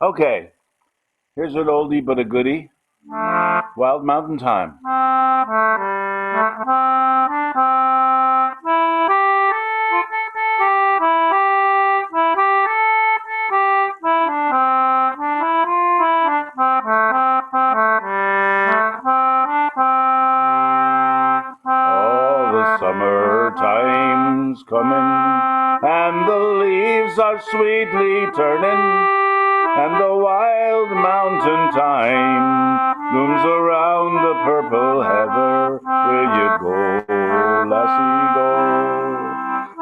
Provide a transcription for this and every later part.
Okay, here's an oldie but a goodie. Wild Mountain Time. Oh, the summer time's coming, and the leaves are sweetly turning, and the wild mountain thyme blooms around the purple heather. Will you go, lassie, go?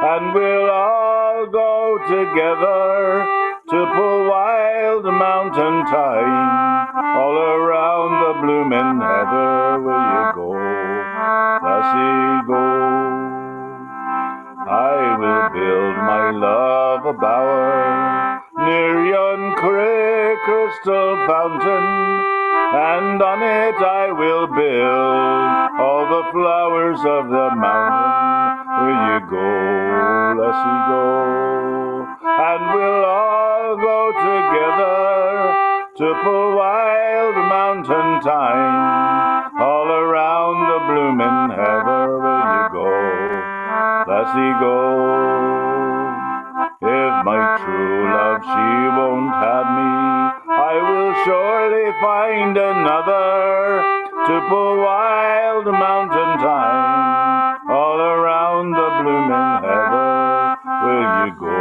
And we'll all go together to pull wild mountain thyme all around the bloomin' heather. Will you go, lassie, go? I will build my love a bower near yon crystal fountain, and on it I will build all the flowers of the mountain. Will you go, lassie, go? And we'll all go together to pull wild mountain thyme all around the bloomin' heather. Will you go, lassie, go? If my true love she won't have me, I will surely find another to pull wild mountain thyme all around the bloomin' heather. Will you go,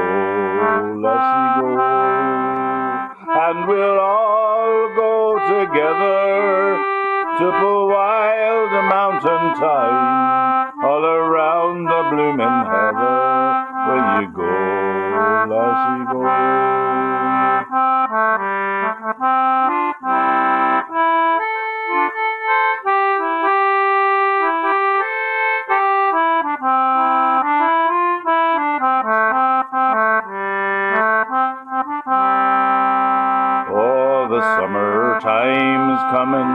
lassie, go? And we'll all go together to pull wild mountain thyme all around the bloomin' heather. Will you go, lassie, go? Oh, the summer time's coming,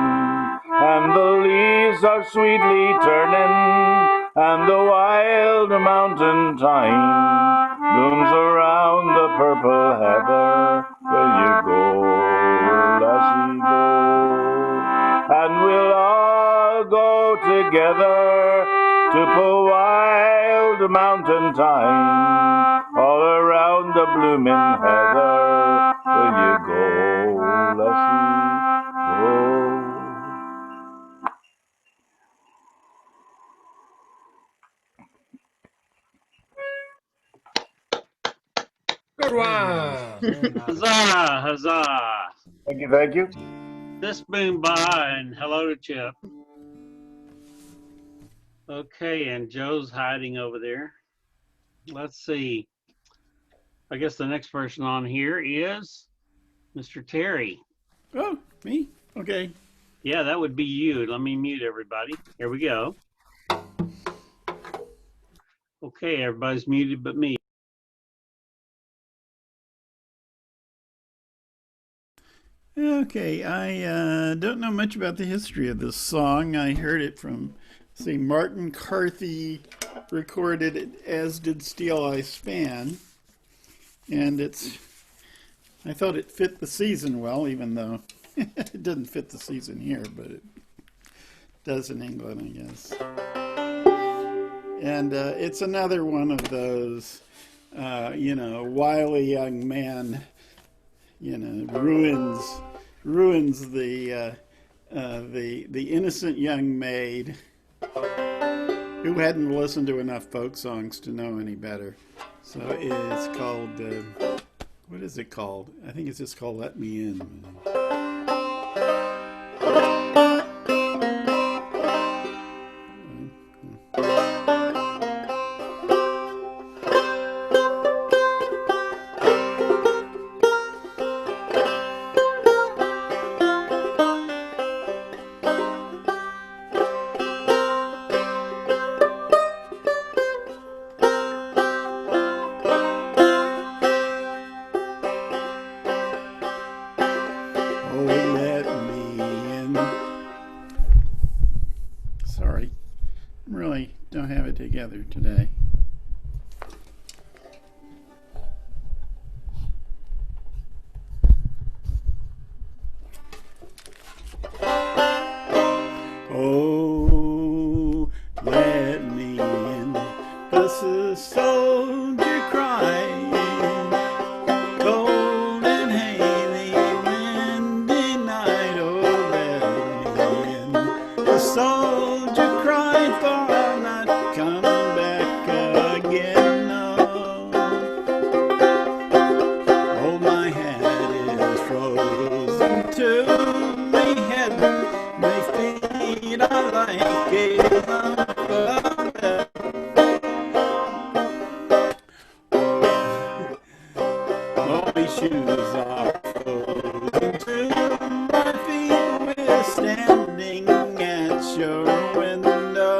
and the leaves are sweetly turning, and the wild mountain thyme blooms around the purple heather. Will you go, lassie, go? And we'll all go together to pull wild mountain thyme all around the bloomin' heather. Will you go, lassie, go? Good one. Very nice. Huzzah, huzzah. Thank you, thank you. This boom by and hello to Chip. Okay, and Joe's hiding over there. Let's see. I guess the next person on here is Mr. Terry. Oh, me? Okay. Yeah, that would be you. Let me mute everybody. Here we go. Okay, everybody's muted but me. Okay, I don't know much about the history of this song. I heard it from, say, Martin Carthy recorded it, as did Steel Eye Span. And I thought it fit the season well, even though it doesn't fit the season here, but it does in England, I guess. And it's another one of those, wily young man, ruins the innocent young maid who hadn't listened to enough folk songs to know any better. So it's called, what is it called? I think it's just called Let Me In. Oh, let me in. Sorry, I really don't have it together today. only shoes are frozen to my feet. We're standing at your window.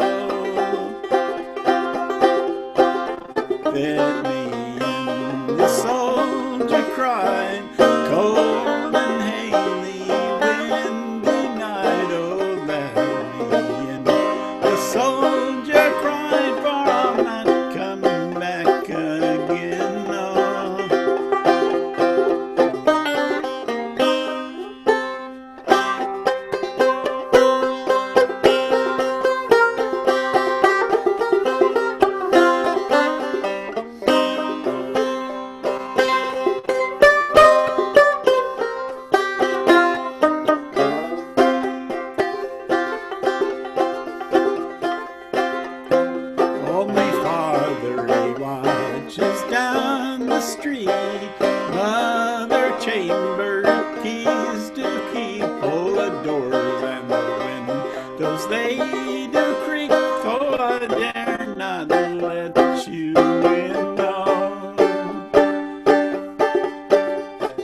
Bid me in, the soldier cried, cold and hazy, windy night, oh let me in. The soldier cried, for I'll not come back again, no. Only father, he watches down the street. Mother chamber keys to keep. Oh, the doors and the windows, they do creak. Oh, I dare not let you in, no.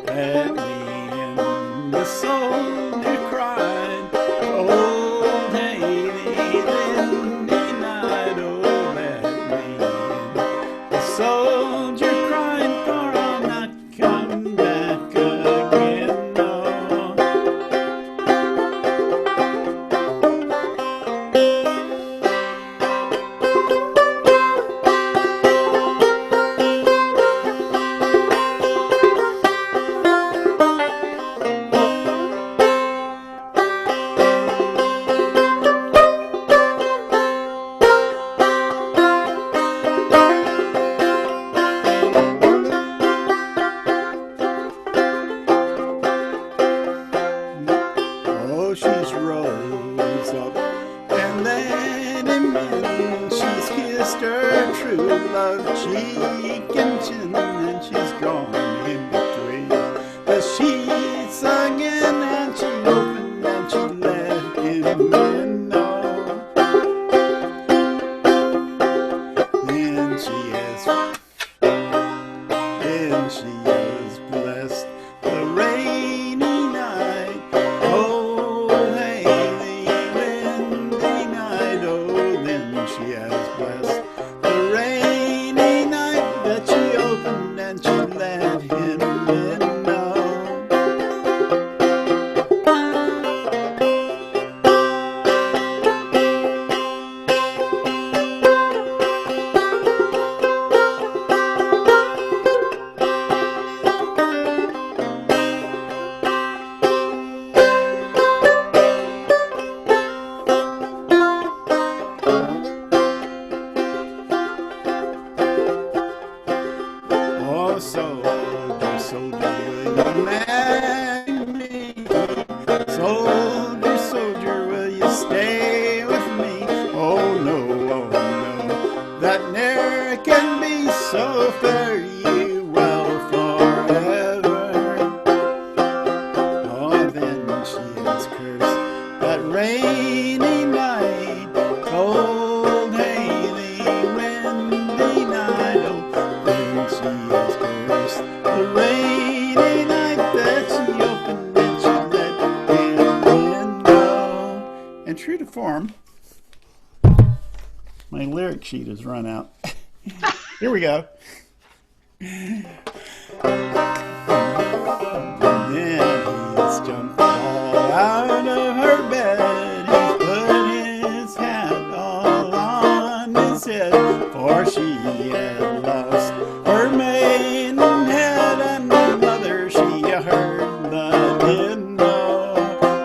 Let me in, the soldier cried. Cold, hazy, windy night, oh, let me in. The soldier cried, for I'll not come back again, no. Oh, she's rose up and let him in. She's kissed her true love cheek and chin, and she's gone in between the sheets again, and she opened and she let him in. No. Then she has blessed the rainy night. Oh, hazy, windy night. Oh, then she has blessed the rainy night that she opened and she let him in. No. Oh, soldier, soldier, will you marry me? Soldier, soldier, will you stay with me? Oh no, that ne'er can be, so fare ye well forever. Oh, then she has cursed that rainy night, cold, hazy, windy night. Oh, then she has cursed the rainy night that she opened and she let him in. No. And true to form, my lyric sheet has run out. Here we go. Then he's jumped all out of her bed. He's put his hat all on his head, for she had lost her maiden head, and mother she heard the din know.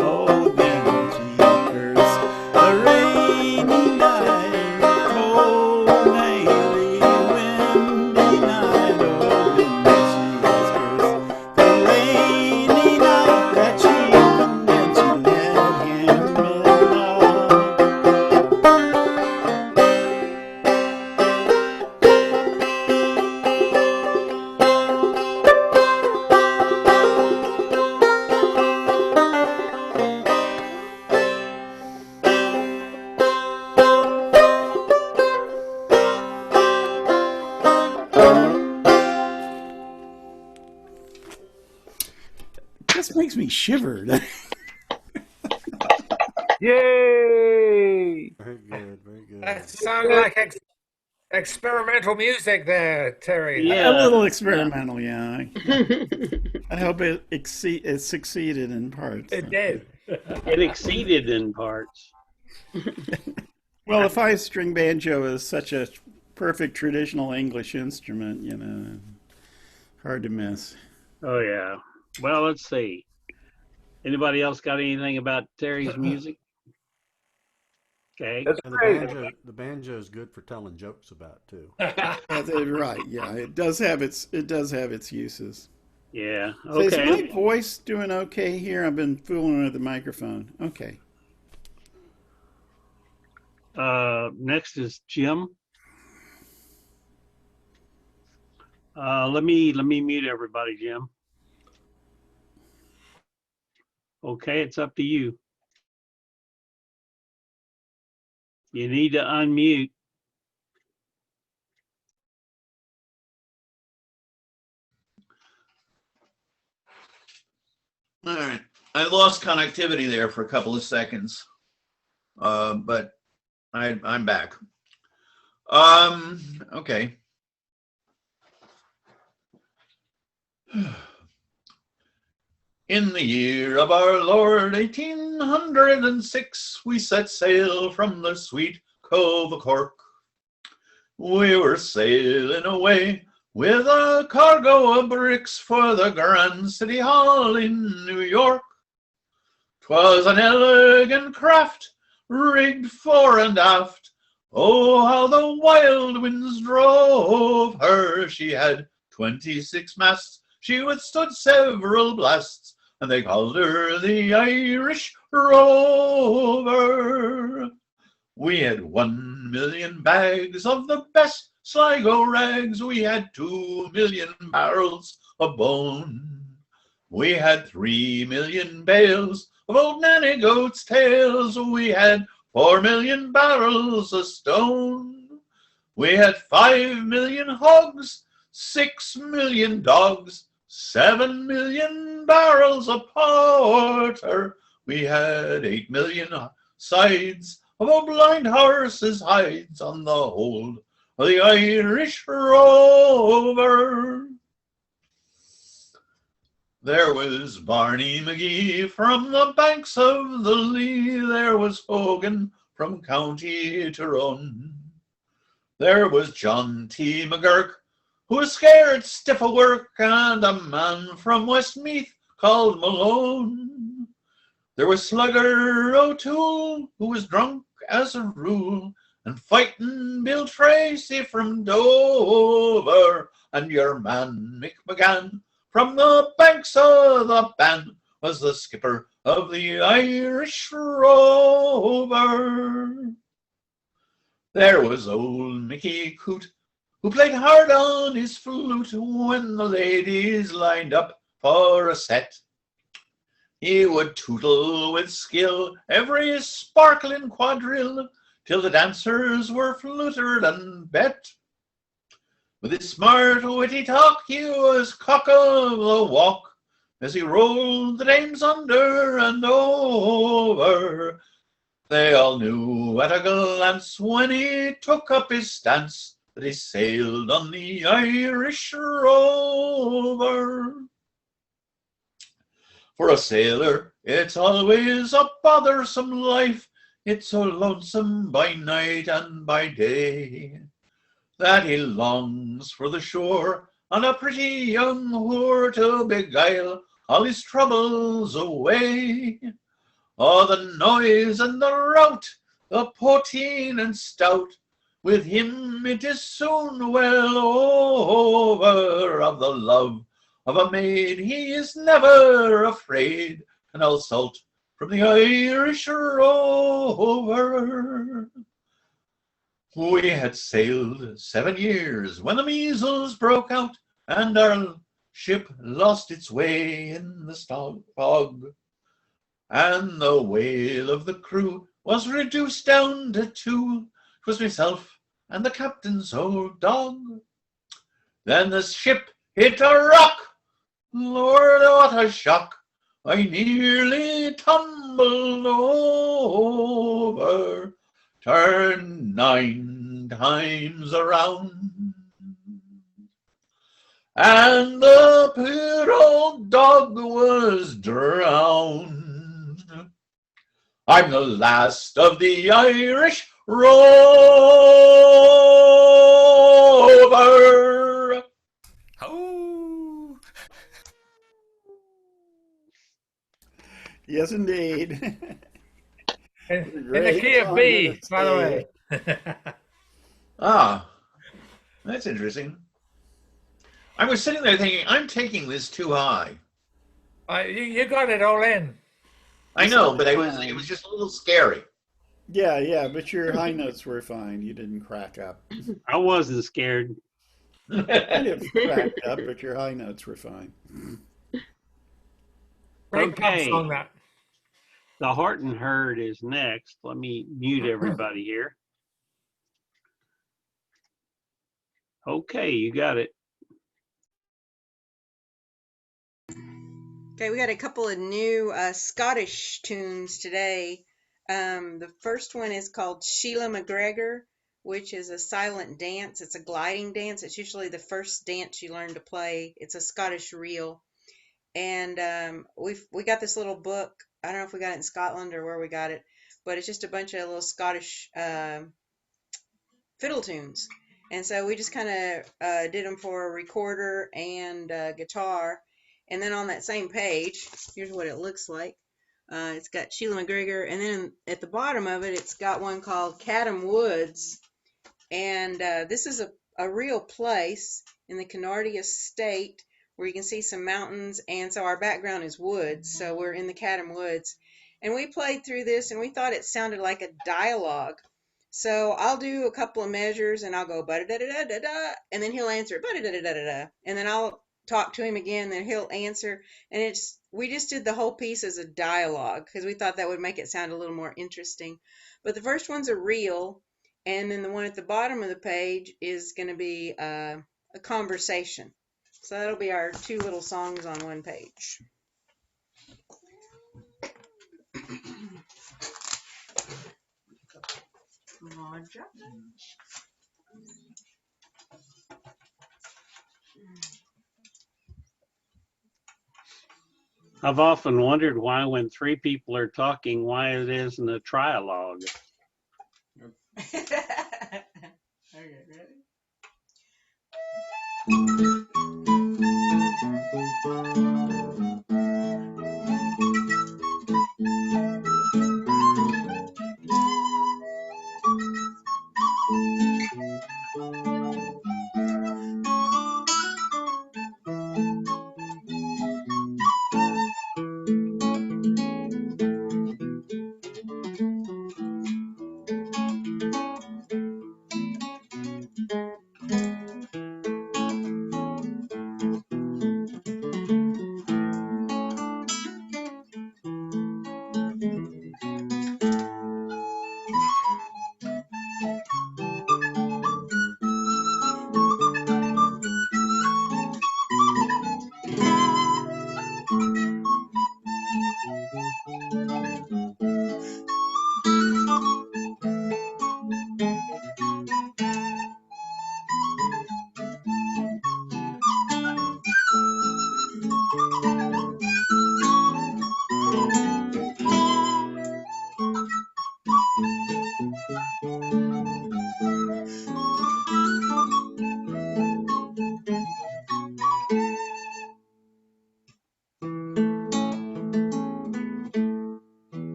Oh, then she cursed the rainy night, cold, hazy, windy night. Oh, then she has cursed the rainy night that she opened and she let him in. just makes me shiver. Yay! Very good, very good. That sounded like experimental music there, Terry. Yeah. A little experimental, yeah. I hope it succeeded in parts. It did. It exceeded in parts. Well, the five-string banjo is such a perfect traditional English instrument, hard to miss. Oh, yeah. Well, let's see. Anybody else got anything about Terry's music? Okay. That's And great. the banjo is good for telling jokes about too. That's right. Yeah, it does have its uses. Yeah. So is my Okay. voice doing okay here? I've been fooling with the microphone. Okay. Next is Jim. Let me mute everybody, Jim. Okay, it's up to you. You need to unmute. All right. I lost connectivity there for a couple of seconds, but I'm back. Okay. In the year of our Lord 1806, we set sail from the sweet Cove of Cork. We were sailing away with a cargo of bricks for the Grand City Hall in New York. 'Twas an elegant craft, rigged fore and aft. Oh, how the wild winds drove her! She had 26 masts, she withstood several blasts, and they called her the Irish Rover. We had 1,000,000 bags of the best Sligo rags. We had 2,000,000 barrels of bone. We had 3,000,000 bales of old Nanny Goat's tails. We had 4,000,000 barrels of stone. We had 5,000,000 hogs, 6,000,000 dogs, 7,000,000 barrels of porter. We had 8,000,000 sides of a blind horse's hides on the hold of the Irish Rover. There was Barney McGee from the banks of the Lee. There was Hogan from County Tyrone. There was John T. McGurk, who was scared stiff of work, and a man from Westmeath called Malone. There was Slugger O'Toole, who was drunk as a rule, and fighting Bill Tracy from Dover, and your man Mick McGann from the banks of the Bann was the skipper of the Irish Rover. There was old Mickey Coote, who played hard on his flute when the ladies lined up for a set. He would tootle with skill every sparkling quadrille till the dancers were flutered and bet. With his smart, witty talk, he was cock of the walk as he rolled the dames under and over. They all knew at a glance when he took up his stance that he sailed on the Irish Rover. For a sailor, it's always a bothersome life. It's so lonesome by night and by day that he longs for the shore and a pretty young whore to beguile all his troubles away. Oh, the noise and the rout, the poteen and stout, with him it is soon well over. Of the love of a maid he is never afraid, and I'll salt from the Irish Rover. We had sailed 7 years when the measles broke out, and our ship lost its way in the fog, and the wail of the crew was reduced down to 2. 'Twas myself and the captain's old dog. Then the ship hit a rock. Lord, what a shock! I nearly tumbled over, turned 9 times around, and the poor old dog was drowned. I'm the last of the Irish rover. Oh, Yes, indeed. in the Great key of song to B, this by the day. way. Ah, that's interesting. I was sitting there thinking, I'm taking this too high. You got it all in. I You know, sounded but it fine. was just a little scary. Yeah, but your high notes were fine. You didn't crack up. I wasn't scared. Might have cracked up, but your high notes were fine. Great pub Okay. song that. The Heart and Herd is next. Let me mute everybody here. Okay, you got it. Okay, we got a couple of new Scottish tunes today. The first one is called Sheila McGregor, which is a silent dance. It's a gliding dance. It's usually the first dance you learn to play. It's a Scottish reel. And we got this little book. I don't know if we got it in Scotland or where we got it, but it's just a bunch of little Scottish fiddle tunes. And so we just kind of did them for a recorder and guitar. And then on that same page, here's what it looks like. It's got Sheila McGregor, and then at the bottom of it, it's got one called Cadam Woods. And this is a real place in the Canardia State where you can see some mountains. And so our background is woods. So we're in the Cadam Woods. And we played through this, and we thought it sounded like a dialogue. So I'll do a couple of measures, and I'll go ba-da-da-da-da-da, and then he'll answer ba-da-da-da-da-da, and then I'll talk to him again, then he'll answer, and we just did the whole piece as a dialogue because we thought that would make it sound a little more interesting. But the first one's a reel, and then the one at the bottom of the page is going to be a conversation. So that'll be our two little songs on one page. Roger. I've often wondered why when 3 people are talking, why it isn't a trialogue. Okay, ready?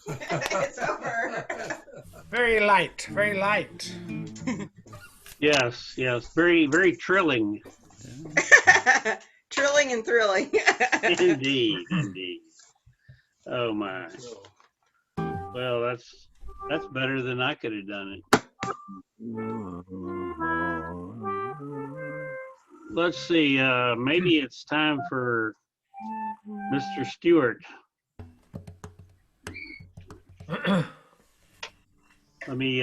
It's over. Very light, very light. Yes, very, very trilling. Trilling and thrilling. Indeed. Oh my. Well, that's better than I could have done it. Let's see. Maybe it's time for Mr. Stewart. Let me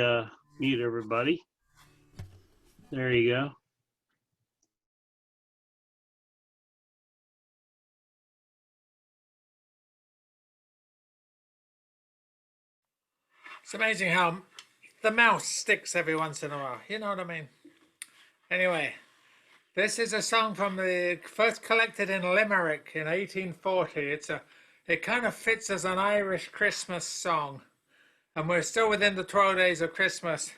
mute everybody. There you go. It's amazing how the mouse sticks every once in a while. You know what I mean? Anyway, this is a song from the first collected in Limerick in 1840. It kind of fits as an Irish Christmas song, and we're still within the 12 days of Christmas.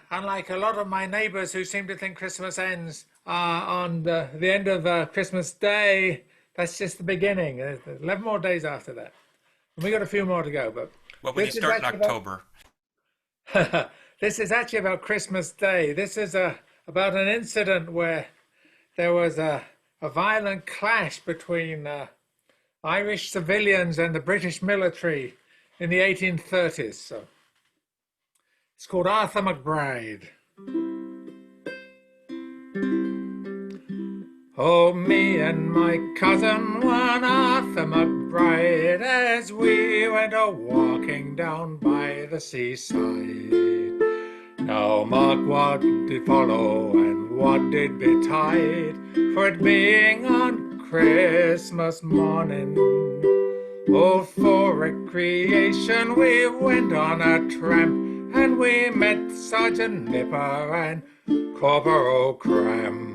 Unlike a lot of my neighbors who seem to think Christmas ends on the end of Christmas Day, that's just the beginning. 11 more days after that. And we got a few more to go, but Well, when you start in October. This is actually about Christmas Day. This is about an incident where there was a violent clash between Irish civilians and the British military in the 1830s. So it's called Arthur McBride. Oh, me and my cousin, one Arthur McBride, as we went a-walking down by the seaside. Now mark what did follow and what did betide, for it being on Christmas morning. Oh, for recreation we went on a tramp, and we met Sergeant Nipper and Corporal Cramp.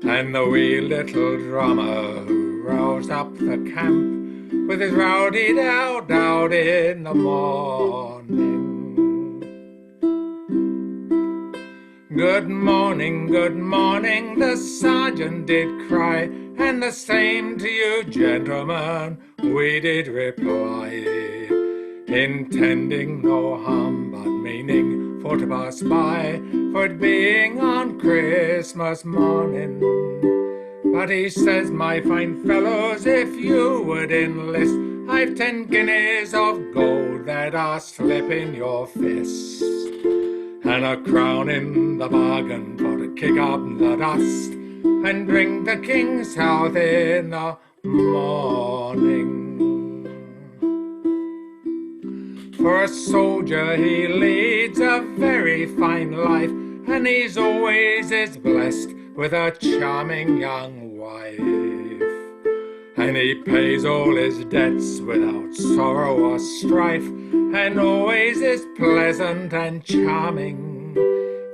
And the wee little drummer who roused up the camp with his rowdy-dow-dow in the morning. Good morning, the sergeant did cry, and the same to you, gentlemen, we did reply, intending no harm but meaning for to pass by, for it being on Christmas morning. But he says, my fine fellows, if you would enlist, I've 10 guineas of gold that are slip in your fist, and a crown in the bargain for to kick up the dust and drink the king's health in the morning. For a soldier he leads a very fine life, and he's always is blessed with a charming young wife, and he pays all his debts without sorrow or strife, and always is pleasant and charming.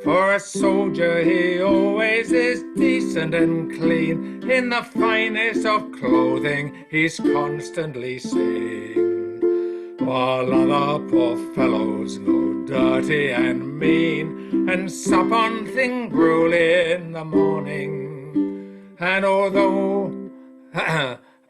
For a soldier he always is decent and clean, in the finest of clothing he's constantly seen, while other poor fellows go dirty and mean, and sup on thin gruel in the morning. And although,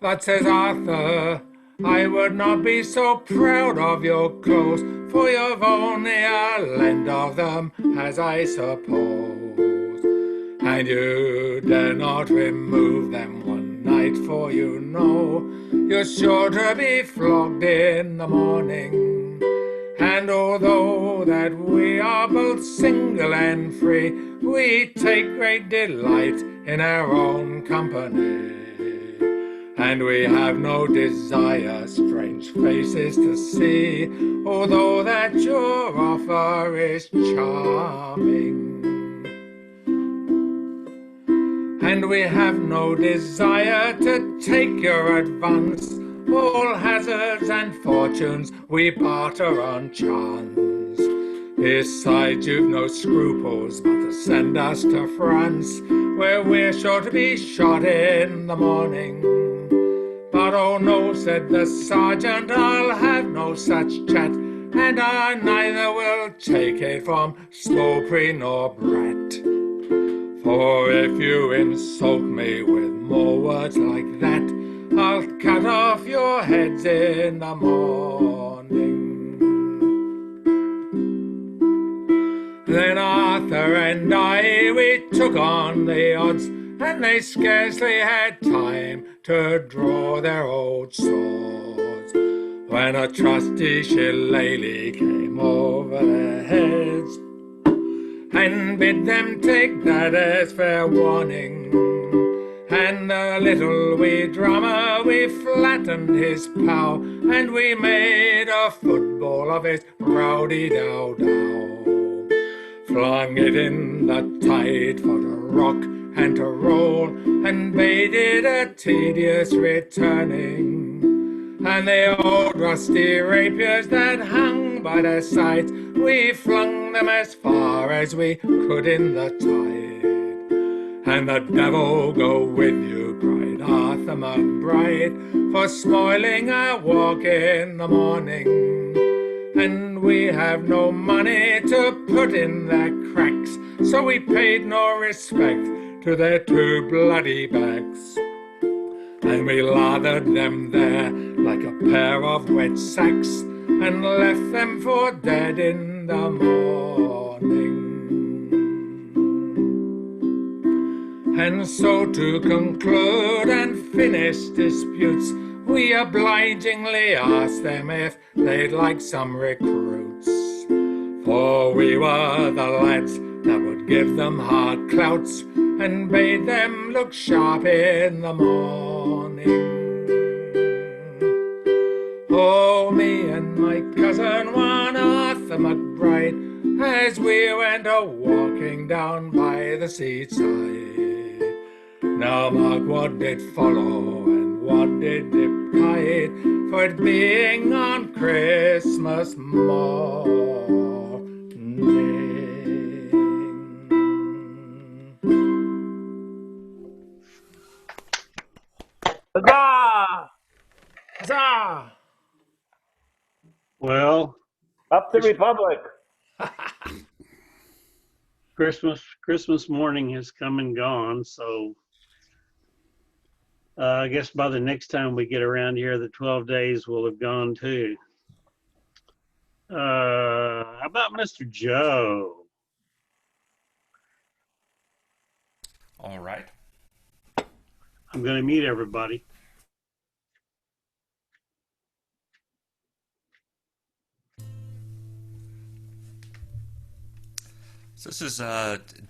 but says Arthur, I would not be so proud of your clothes, for you've only a lend of them, as I suppose, and you dare not remove them one night, for you know you're sure to be flogged in the morning. And although that we are both single and free, we take great delight in our own company, and we have no desire strange faces to see, although that your offer is charming. And we have no desire to take your advance, all hazards and fortunes we barter on chance. Besides, you've no scruples but to send us to France, where we're sure to be shot in the morning. But oh no, said the sergeant, I'll have no such chat, and I neither will take it from Slowpree nor Brat. For if you insult me with more words like that, I'll cut off your heads in the morning. Then Arthur and I, we took on the odds, and they scarcely had time to draw their old swords, when a trusty shillelagh came over their heads, and bid them take that as fair warning. And the little wee drummer, we flattened his pow, and we made a football of his rowdy-dow-dow. Flung it in the tide for to rock and to roll, and bade it a tedious returning. And the old rusty rapiers that hung by their sides, we flung them as far as we could in the tide. And the devil go with you, cried Arthur McBride, for spoiling our walk in the morning. And we have no money to put in their cracks, so we paid no respect to their two bloody backs. And we lathered them there like a pair of wet sacks, and left them for dead in the morning. And so to conclude and finish disputes, we obligingly asked them if they'd like some recruits, for we were the lads that would give them hard clouts, and bade them look sharp in the morning. Oh, me and my cousin, one Arthur McBride, as we went a-walking down by the seaside. Now mark what did follow and what did decide, for it being on Christmas morning. Huzzah! Huzzah! Well, Up the Republic! Christmas morning has come and gone, so I guess by the next time we get around here, the 12 days will have gone too. How about Mr. Joe? All right. I'm going to mute everybody. So this is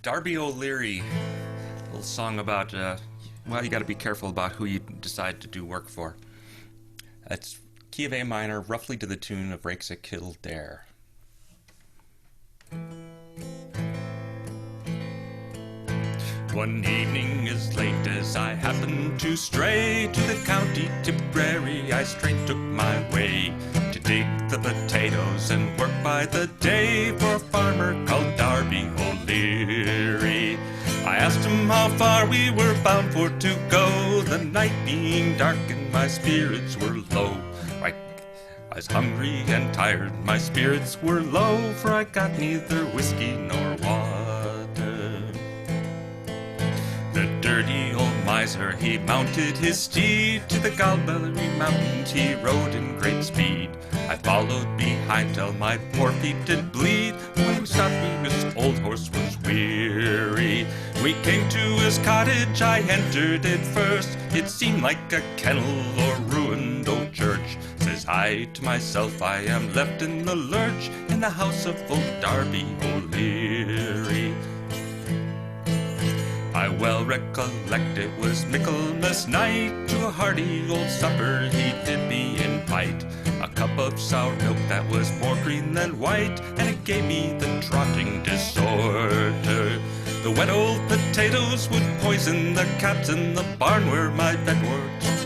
Darby O'Leary, a little song about, well, you got to be careful about who you decide to do work for. It's key of A minor, roughly to the tune of Rakes at Kildare. One evening as late as I happened to stray to the county Tipperary, I straight took my way to dig the potatoes and work by the day for a farmer called Darby O'Leary. I asked him how far we were bound for to go, the night being dark and my spirits were low. I was hungry and tired, my spirits were low, for I got neither whiskey nor water. The dirty old miser, he mounted his steed to the Galway Mountains, he rode in great speed. I followed behind till my poor feet did bleed. When we stopped me, his old horse was weary. We came to his cottage, I entered it first. It seemed like a kennel or ruined old church. Says I to myself, I am left in the lurch in the house of old Darby O'Leary. I well recollect it was Michaelmas night. To a hearty old supper he did me invite. A cup of sour milk that was more green than white, and it gave me the trotting disorder. The wet old potatoes would poison the cats in the barn where my bed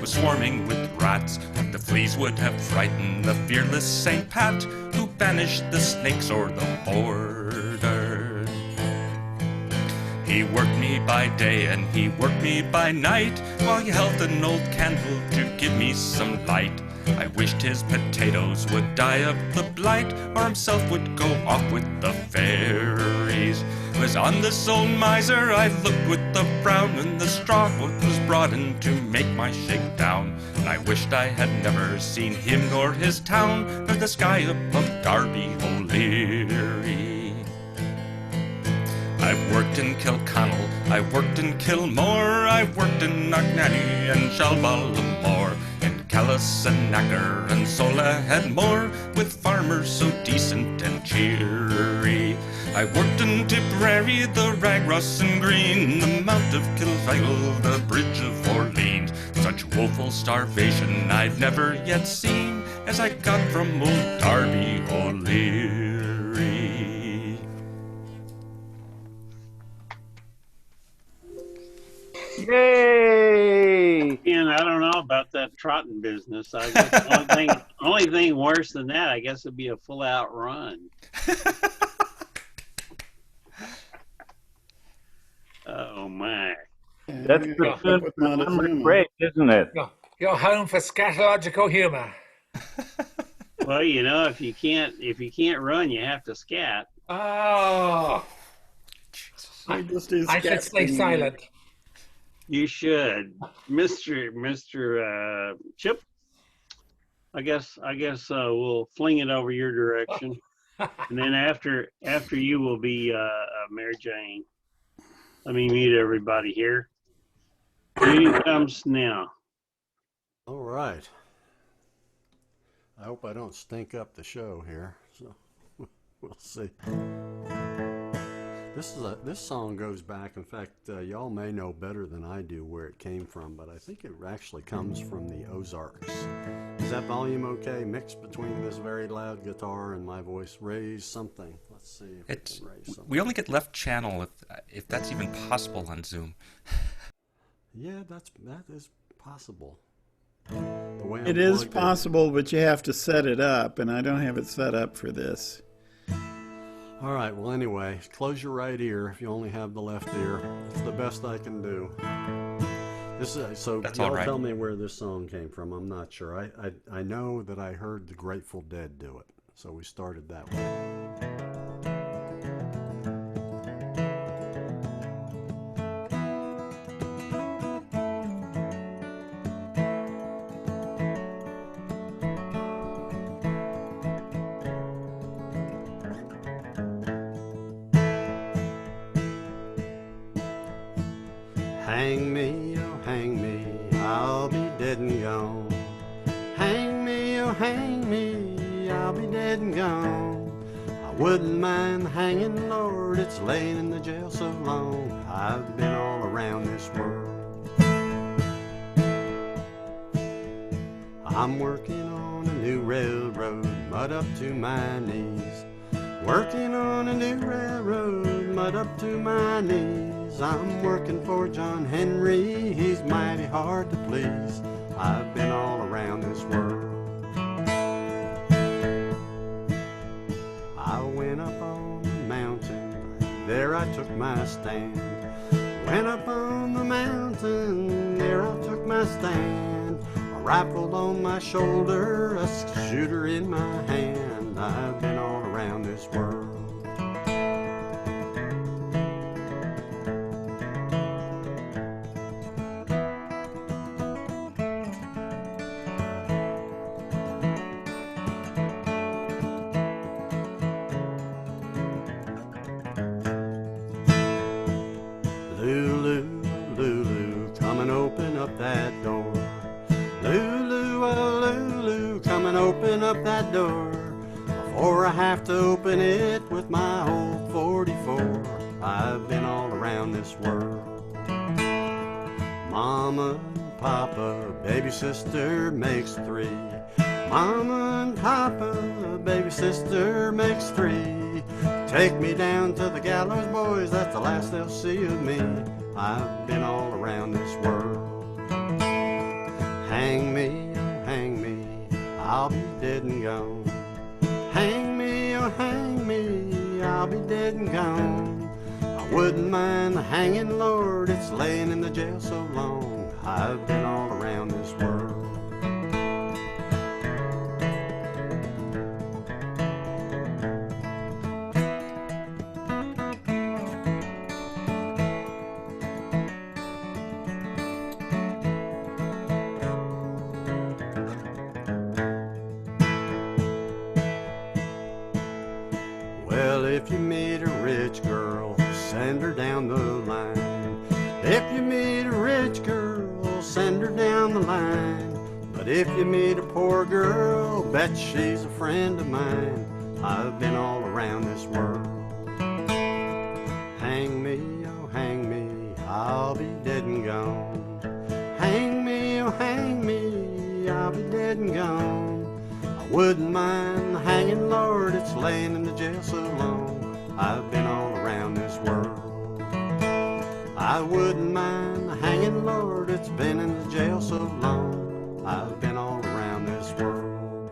was swarming with rats. The fleas would have frightened the fearless St. Pat, who banished the snakes o'er the border. He worked me by day and he worked me by night, while he held an old candle to give me some light. I wished his potatoes would die of the blight, or himself would go off with the fairies. Was on this old miser I looked with a frown, down, and the straw was brought in to make my shakedown. And I wished I had never seen him nor his town, nor the sky above Darby O'Leary. I've worked in Kilconnell, I've worked in Kilmore, I've worked in Knocknatty and Shalballamore, in Callis and Knacker and Solaheadmore, with farmers so decent and cheery. I've worked in Tipperary, the Ragruss and Green, the Mount of Kilfeagle, the Bridge of Orleans. Such woeful starvation I've never yet seen as I got from old Darby O'Leary. Yay! And I don't know about that trotting business. I guess the only thing worse than that, I guess, would be a full-out run. Oh my! That's the tune with for Montezuma. Limerick Break, isn't it? You're home for scatological humor. Well, you know, if you can't run, you have to scat. Oh, I just do I should stay scatting. silent. You should, Mr. Chip. I guess we'll fling it over your direction, and then after you will be Mary Jane. Let me mute everybody here. Meeting comes now. All right. I hope I don't stink up the show here. So we'll see. This song goes back. In fact, y'all may know better than I do where it came from, but I think it actually comes from the Ozarks. Is that volume okay? Mixed between this very loud guitar and my voice. Raise something. Let's see if It's, we can raise something. we only get left channel if that's even possible on Zoom. Yeah, that is possible. The way It I'm is plugged in. possible, but you have to set it up, and I don't have it set up for this. All right, well, anyway, close your right ear if you only have the left ear. It's the best I can do. So That's y'all all right. tell me where this song came from. I'm not sure. I know that I heard the Grateful Dead do it, so we started that way. Hang me, oh hang me, I'll be dead and gone. Hang me, oh hang me, I'll be dead and gone. I wouldn't mind hanging, Lord, it's laying in the jail so long. I've been all around this world. I'm working on a new railroad, mud up to my knees. Working on a new railroad, mud up to my knees. I'm working for John Henry, he's mighty hard to please. I've been all around this world. I went up on the mountain, there I took my stand. Went up on the mountain, there I took my stand. A rifle on my shoulder, a shooter in my hand. I've been all around this world. Lulu, Lulu, come and open up that door. Lulu, oh Lulu, come and open up that door. Before I have to open it with my old 44. I've been all around this world. Mama and Papa, baby sister makes three. Mama and Papa, baby sister makes three. Take me down to the gallows, boys, that's the last they'll see of me. I've been all around this world. Hang me, oh hang me, I'll be dead and gone. Hang me, oh hang me, I'll be dead and gone. I wouldn't mind the hanging, Lord, it's laying in the jail so long. I've been all around this world. Well, if you meet a rich girl, send her down the line. If you meet a rich girl, send her down the line. But if you meet a poor girl, bet she's a friend of mine. I've been all around this world. Hang me, oh hang me, I'll be dead and gone. Hang me, oh hang me, I'll be dead and gone. I wouldn't mind the hanging, Lord, it's laying in the jail so long. I've been all around this world. I wouldn't mind the hanging, Lord, it's been in the jail so long. I've been all around this world.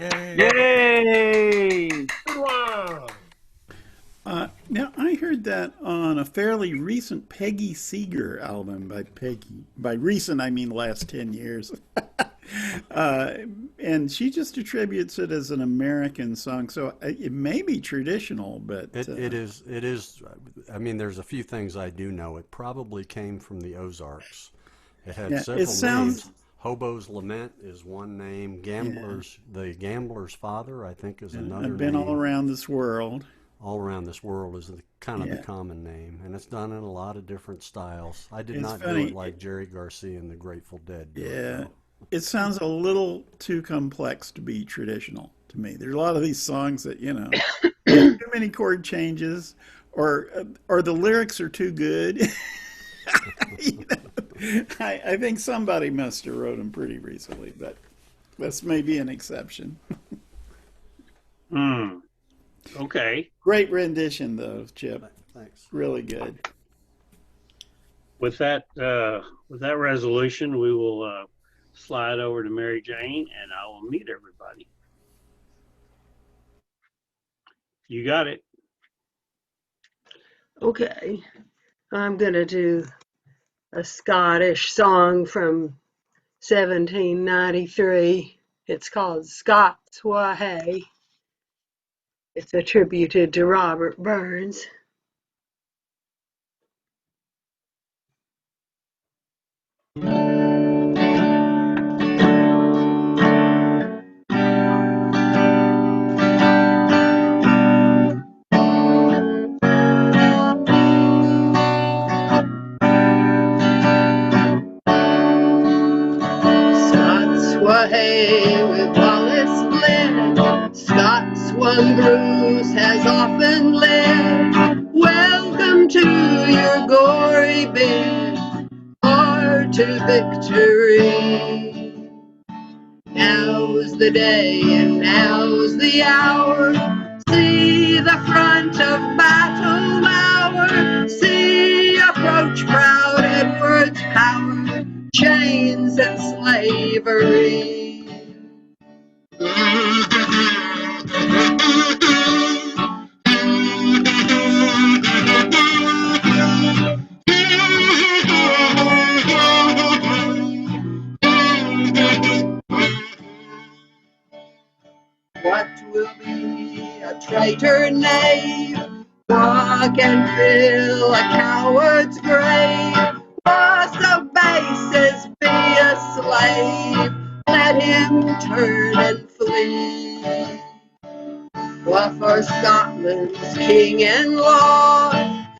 Yay! Good one. Now, I heard that on a fairly recent Peggy Seeger album by Peggy. By recent, I mean last 10 years. And she just attributes it as an American song. So it may be traditional, but... It is. I mean, there's a few things I do know. It probably came from the Ozarks. It had several names. Hobo's Lament is one name. The Gambler's Father, I think, is another name. I've been all around this world. All Around This World is the common name, and it's done in a lot of different styles. I did not do it like Jerry Garcia and the Grateful Dead do it. It sounds a little too complex to be traditional to me. There's a lot of these songs that, too many chord changes, or the lyrics are too good. I think somebody must have wrote them pretty recently, but this may be an exception. Okay. Great rendition, though, Chip. Thanks. Really good. With that resolution, we will slide over to Mary Jane, and I will meet everybody. You got it. Okay, I'm going to do a Scottish song from 1793. It's called Scots Wha Hae. It's attributed to Robert Burns. Scots wha hae with Wallace bled. Scots one Bruce has often led. Welcome to your gory bed, or to victory. Now's the day and now's the hour. See the front of battle mower. See approach proud Edward's power. Chains and slavery. What will be a traitor knave? What can fill a coward's grave? What so base as be a slave? Let him turn and flee. What for Scotland's king and law?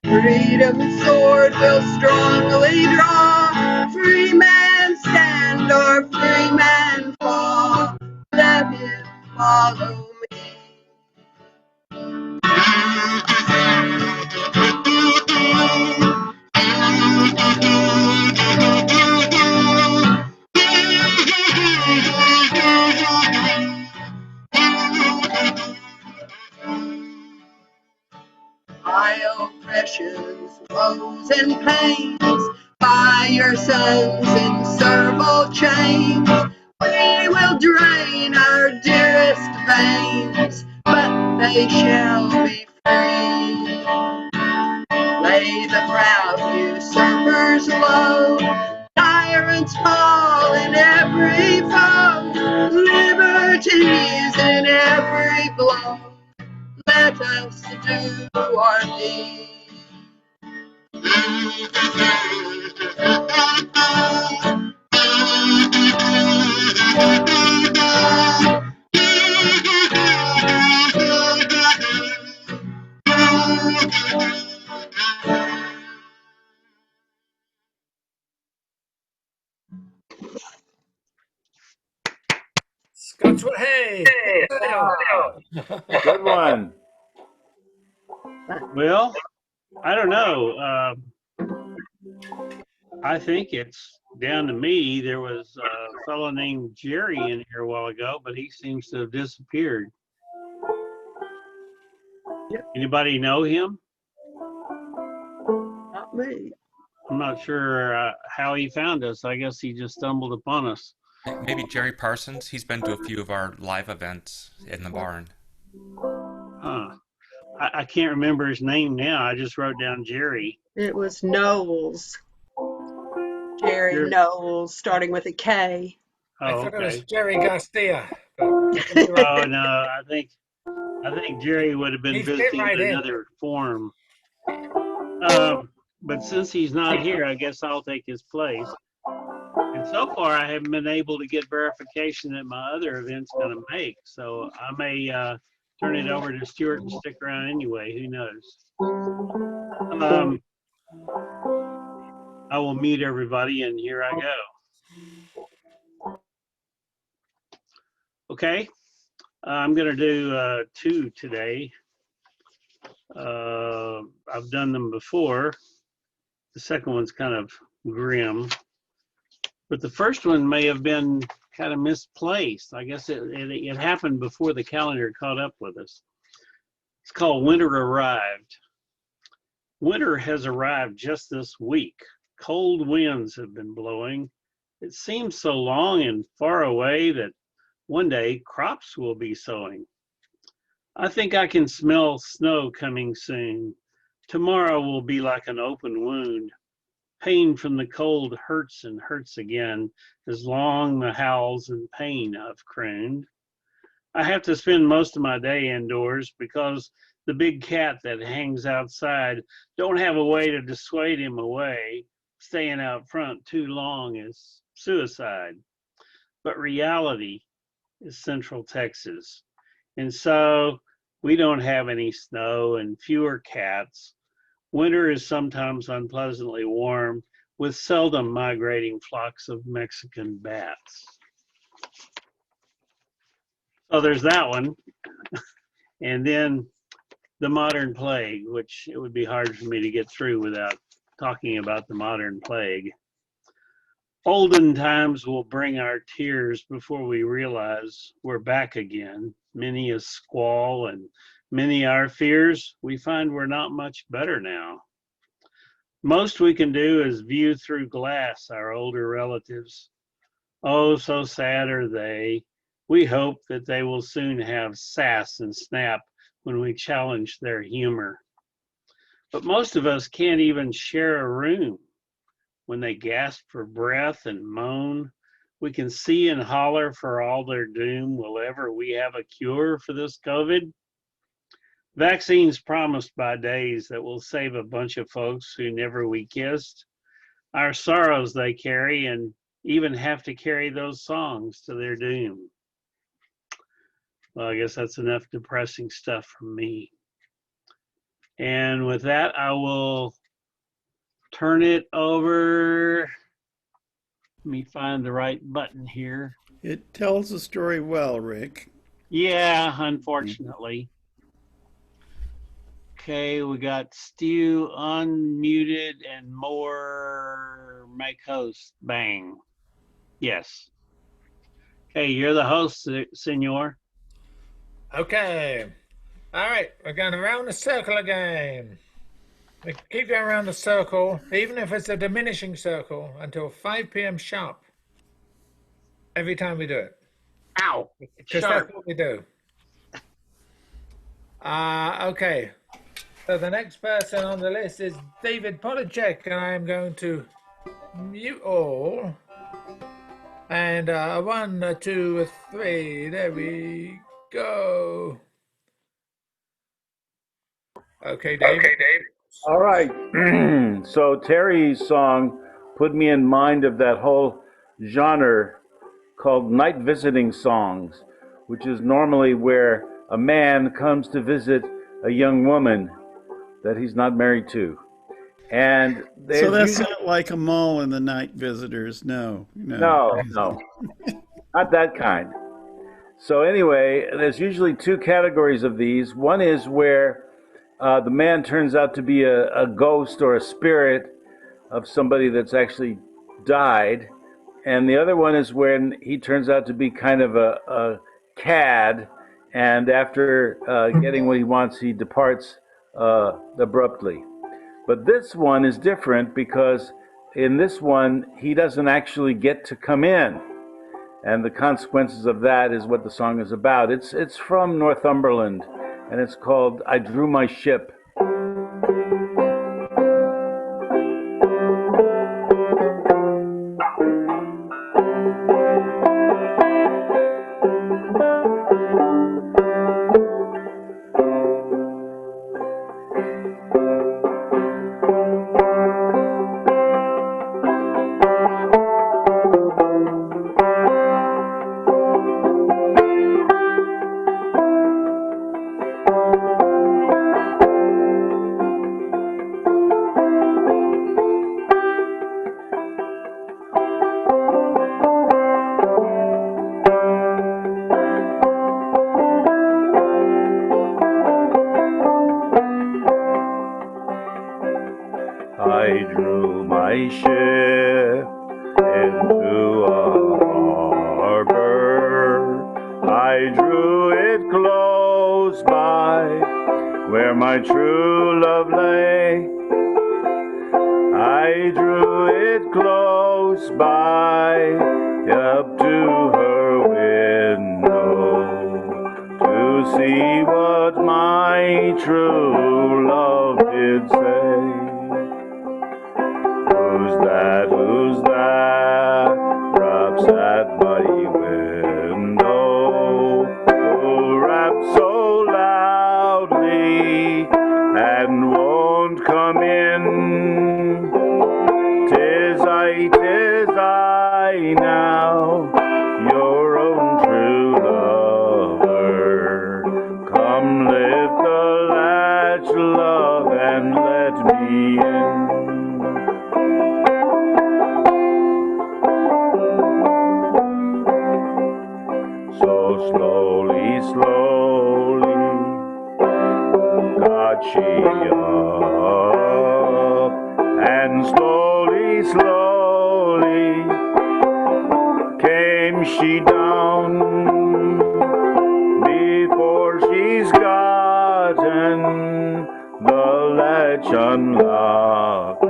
Freedom's sword will strongly draw. Free man stand or free man fall. Let him follow me. By oppressions, woes, and pains, by your sons in servile chains, we will drain our dearest veins, but they shall be free. Lay the proud usurpers low, tyrants fall in every foe, liberties in every blow. Let us do our deed. Scots were hey. Good one. Well, I don't know. I think it's down to me. There was a fellow named Jerry in here a while ago, but he seems to have disappeared. Yep. Anybody know him? Not me. I'm not sure how he found us. I guess he just stumbled upon us. Maybe Jerry Parsons. He's been to a few of our live events in the barn. Huh. I can't remember his name now. I just wrote down Jerry. It was Knowles. Jerry Knowles, starting with a K. I Oh, thought it was okay. Jerry Garcia. But Oh no, I think Jerry would have been he fit visiting right in in. another form. But since he's not here, I guess I'll take his place. And so far, I haven't been able to get verification that my other event's going to make. So I may turn it over to Stuart and stick around anyway. Who knows? I will mute everybody, and here I go. Okay. I'm going to do 2 today. I've done them before. The second one's kind of grim. But the first one may have been kind of misplaced. I guess it happened before the calendar caught up with us. It's called Winter Arrived. Winter has arrived just this week. Cold winds have been blowing. It seems so long and far away that one day crops will be sowing. I think I can smell snow coming soon. Tomorrow will be like an open wound. Pain from the cold hurts and hurts again, as long the howls and pain I've crooned. I have to spend most of my day indoors because the big cat that hangs outside don't have a way to dissuade him away. Staying out front too long is suicide. But reality is Central Texas. And so we don't have any snow and fewer cats. Winter is sometimes unpleasantly warm, with seldom migrating flocks of Mexican bats. So there's that one. And then the modern plague, which it would be hard for me to get through without talking about the modern plague. Olden times will bring our tears before we realize we're back again. Many a squall and many our fears, we find we're not much better now. Most we can do is view through glass our older relatives. Oh, so sad are they. We hope that they will soon have sass and snap when we challenge their humor. But most of us can't even share a room. When they gasp for breath and moan, we can see and holler for all their doom. Will ever we have a cure for this COVID? Vaccines promised by days that will save a bunch of folks who never we kissed. Our sorrows they carry and even have to carry those songs to their doom. Well, I guess that's enough depressing stuff from me. And with that, I will turn it over. Let me find the right button here. It tells the story well, Rick. Yeah, unfortunately. Okay, we got Stu unmuted and more make host. Bang. Yes. Okay, you're the host, senor. Okay. All right, we're going around the circle again. We keep going around the circle, even if it's a diminishing circle, until 5 p.m. sharp. Every time we do it. Ow. Because that's what we do. Okay. So the next person on the list is David Polachek, and I am going to mute all. And 1, 2, 3. There we go. Okay, Dave. All right. So Terry's song put me in mind of that whole genre called night visiting songs, which is normally where a man comes to visit a young woman that he's not married to. And so that's not like a mall and the night visitors. No. Not that kind. So anyway, there's usually two categories of these. One is where the man turns out to be a ghost or a spirit of somebody that's actually died. And the other one is when he turns out to be kind of a cad, and after getting what he wants, he departs abruptly. But this one is different because in this one, he doesn't actually get to come in. And the consequences of that is what the song is about. It's from Northumberland, and it's called I Drew My Ship. I drew my ship into a harbor. I drew it close by where my true love lay. I drew it close by up to her window to see what my true love did say. Who's that raps at my window? Who raps so loudly and won't come in? 'Tis I now, your own true lover. Come lift the latch, love, and let me in. Slowly got she up, and slowly came she down. Before she's gotten the latch unlocked,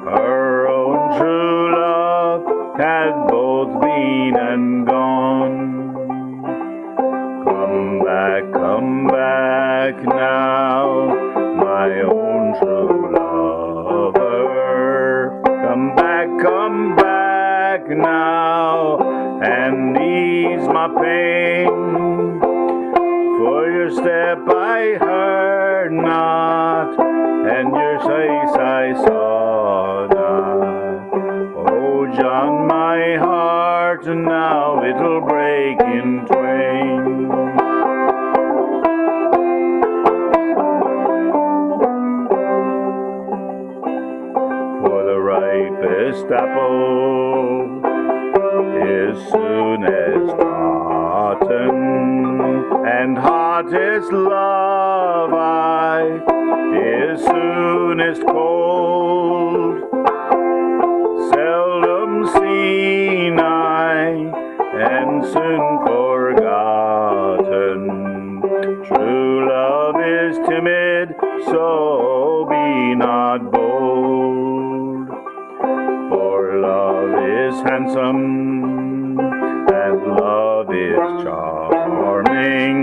her own true love had both been and gone. Come back now, my own true lover. Come back now, and ease my pain. For your step I heard not, and your face I saw not. Oh, John, my heart now it'll break in twain. Ripest apple is soonest gotten, and hottest love is soonest cold. Seldom seen and soon forgotten. True love is timid, so be not bold. For love is handsome, and love is charming,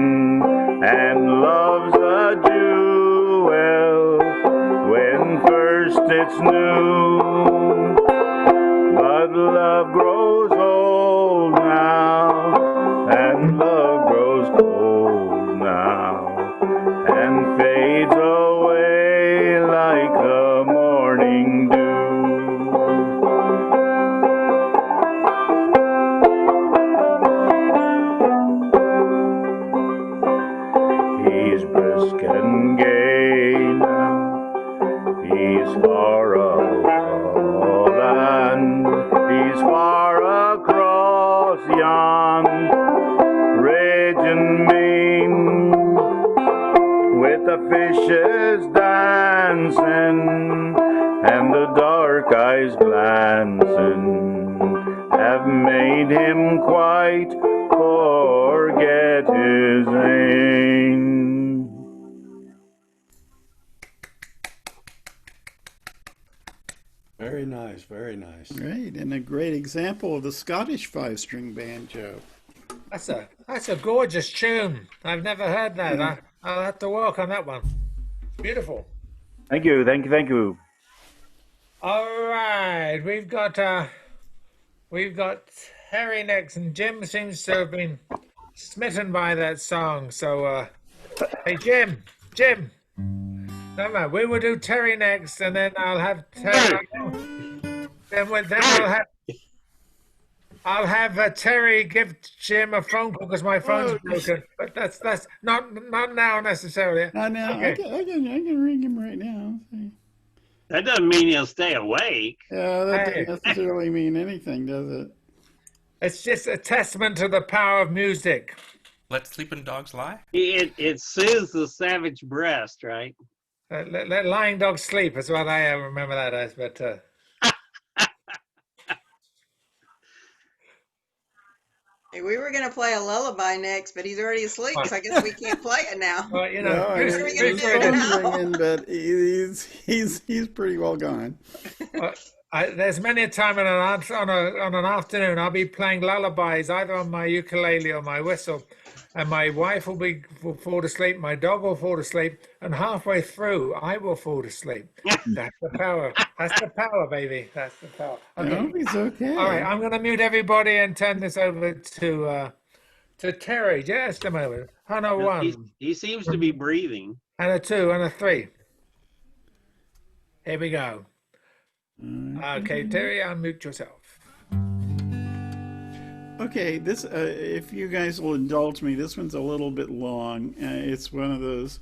and love's a jewel when first it's new. But love grows old now, and love grows cold now, and fades away like the morning dew. He's brisk and gay now, he's far upland, he's far across yon wishes dancing, and the dark eyes glancing have made him quite forget his ain. Very nice, very nice. Right, and a great example of the Scottish five-string banjo. That's a gorgeous tune. I've never heard that. I'll have to work on that one. Beautiful. Thank you, thank you, thank you. All right, we've got Harry next, and Jim seems to have been smitten by that song. So, hey, Jim, never mind. We will do Terry next, and then I'll have Terry. I'll have Terry give Jim a phone call because my phone's broken. But that's not now necessarily. Not now. Okay. I can ring him right now. That doesn't mean he'll stay awake. Yeah, that Hey. doesn't necessarily mean anything, does it? It's just a testament to the power of music. Let sleeping dogs lie. It soothes the savage breast, right? Let lying dogs sleep is what I remember that as. But Hey, we were gonna play a lullaby next, but he's already asleep, so I guess we can't play it now. well, you know, No, here's- What are we here's gonna do what it is. now? ringing, but he's pretty well gone. There's many a time on an afternoon I'll be playing lullabies either on my ukulele or my whistle, and my wife will fall asleep, my dog will fall asleep, and halfway through I will fall asleep. That's the power. That's the power, baby. That's the power. I Okay. hope he's okay. All right, I'm going to mute everybody and turn this over to Terry. Just a moment. On a one, He seems to be breathing. and a two, and a three. Here we go. Okay, Terry, unmute yourself. Okay, this if you guys will indulge me, this one's a little bit long. It's one of those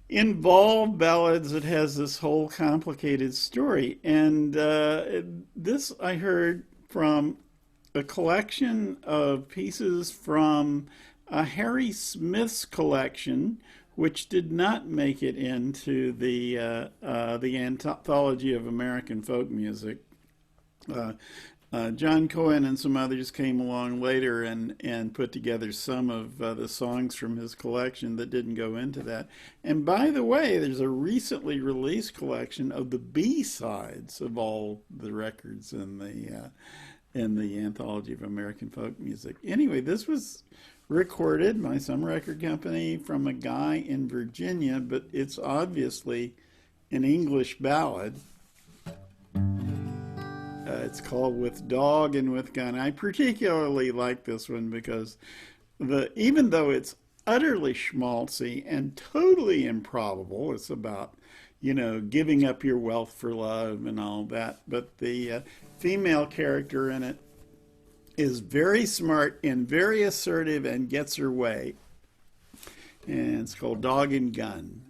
involved ballads that has this whole complicated story. And this I heard from a collection of pieces from Harry Smith's collection, which did not make it into the Anthology of American Folk Music. John Cohen and some others came along later and put together some of the songs from his collection that didn't go into that. And by the way, there's a recently released collection of the B-sides of all the records in the Anthology of American Folk Music. Anyway, this was recorded by some record company from a guy in Virginia, but it's obviously an English ballad. It's called With Dog and With Gun. I particularly like this one because even though it's utterly schmaltzy and totally improbable, it's about, giving up your wealth for love and all that, but the female character in it is very smart and very assertive and gets her way. And it's called Dog and Gun.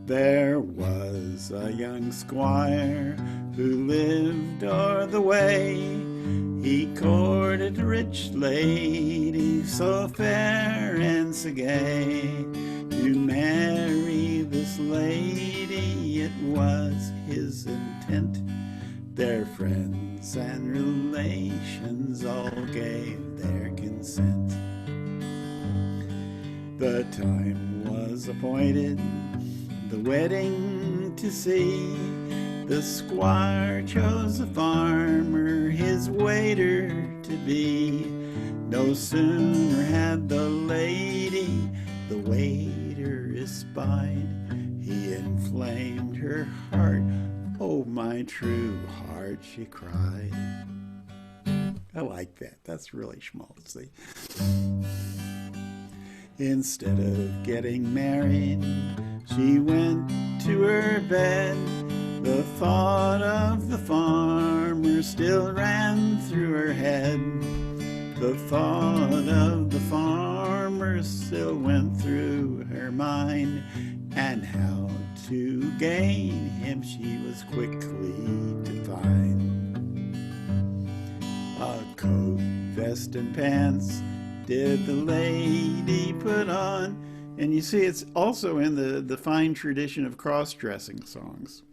There was a young squire who lived o'er the way. He courted a rich lady, so fair and so gay. To marry this lady it was his intent. Their friends and relations all gave their consent. The time was appointed, the wedding to see. The squire chose a farmer, his waiter to be. No sooner had the lady the waiter espied, he inflamed her heart. Oh, my true heart, she cried. I like that. That's really schmaltzy. Instead of getting married, she went to her bed. The thought of the farmer still ran through her head. The thought of the farmer still went through her mind. And how to gain him she was quickly to find. A coat, vest, and pants did the lady put on. And you see, it's also in the fine tradition of cross-dressing songs.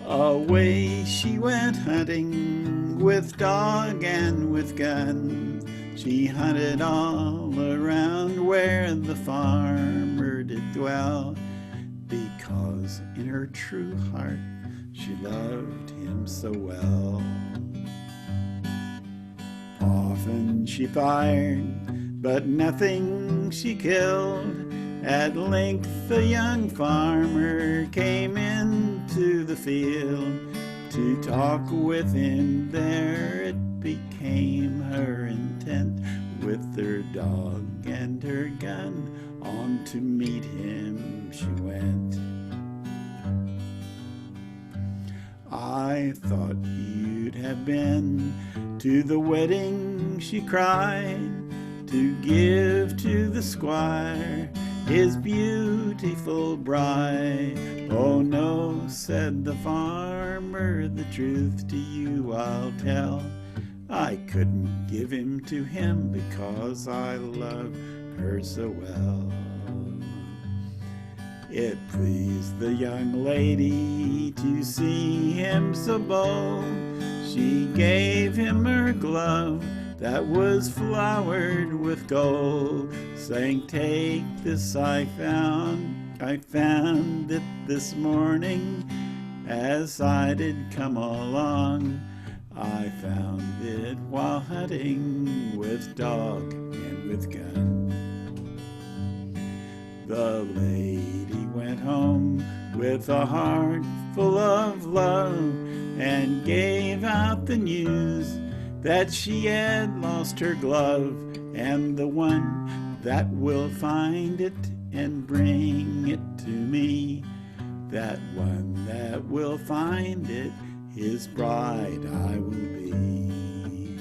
Away she went hunting with dog and with gun. She hunted all around where the farmer did dwell, because in her true heart she loved him so well. Often she fired, but nothing she killed. At length the young farmer came into the field to talk with him there. It became her intent, with her dog and her gun, on to meet him she went. I thought you'd have been to the wedding, she cried, to give to the squire his beautiful bride. Oh no, said the farmer, the truth to you I'll tell. I couldn't give him to him because I love her so well. It pleased the young lady to see him so bold. She gave him her glove that was flowered with gold, saying, take this, I found it this morning as I did come along. I found it while hunting with dog and with gun. The lady went home with a heart full of love and gave out the news that she had lost her glove, and the one that will find it and bring it to me, that one that will find it, his bride I will be.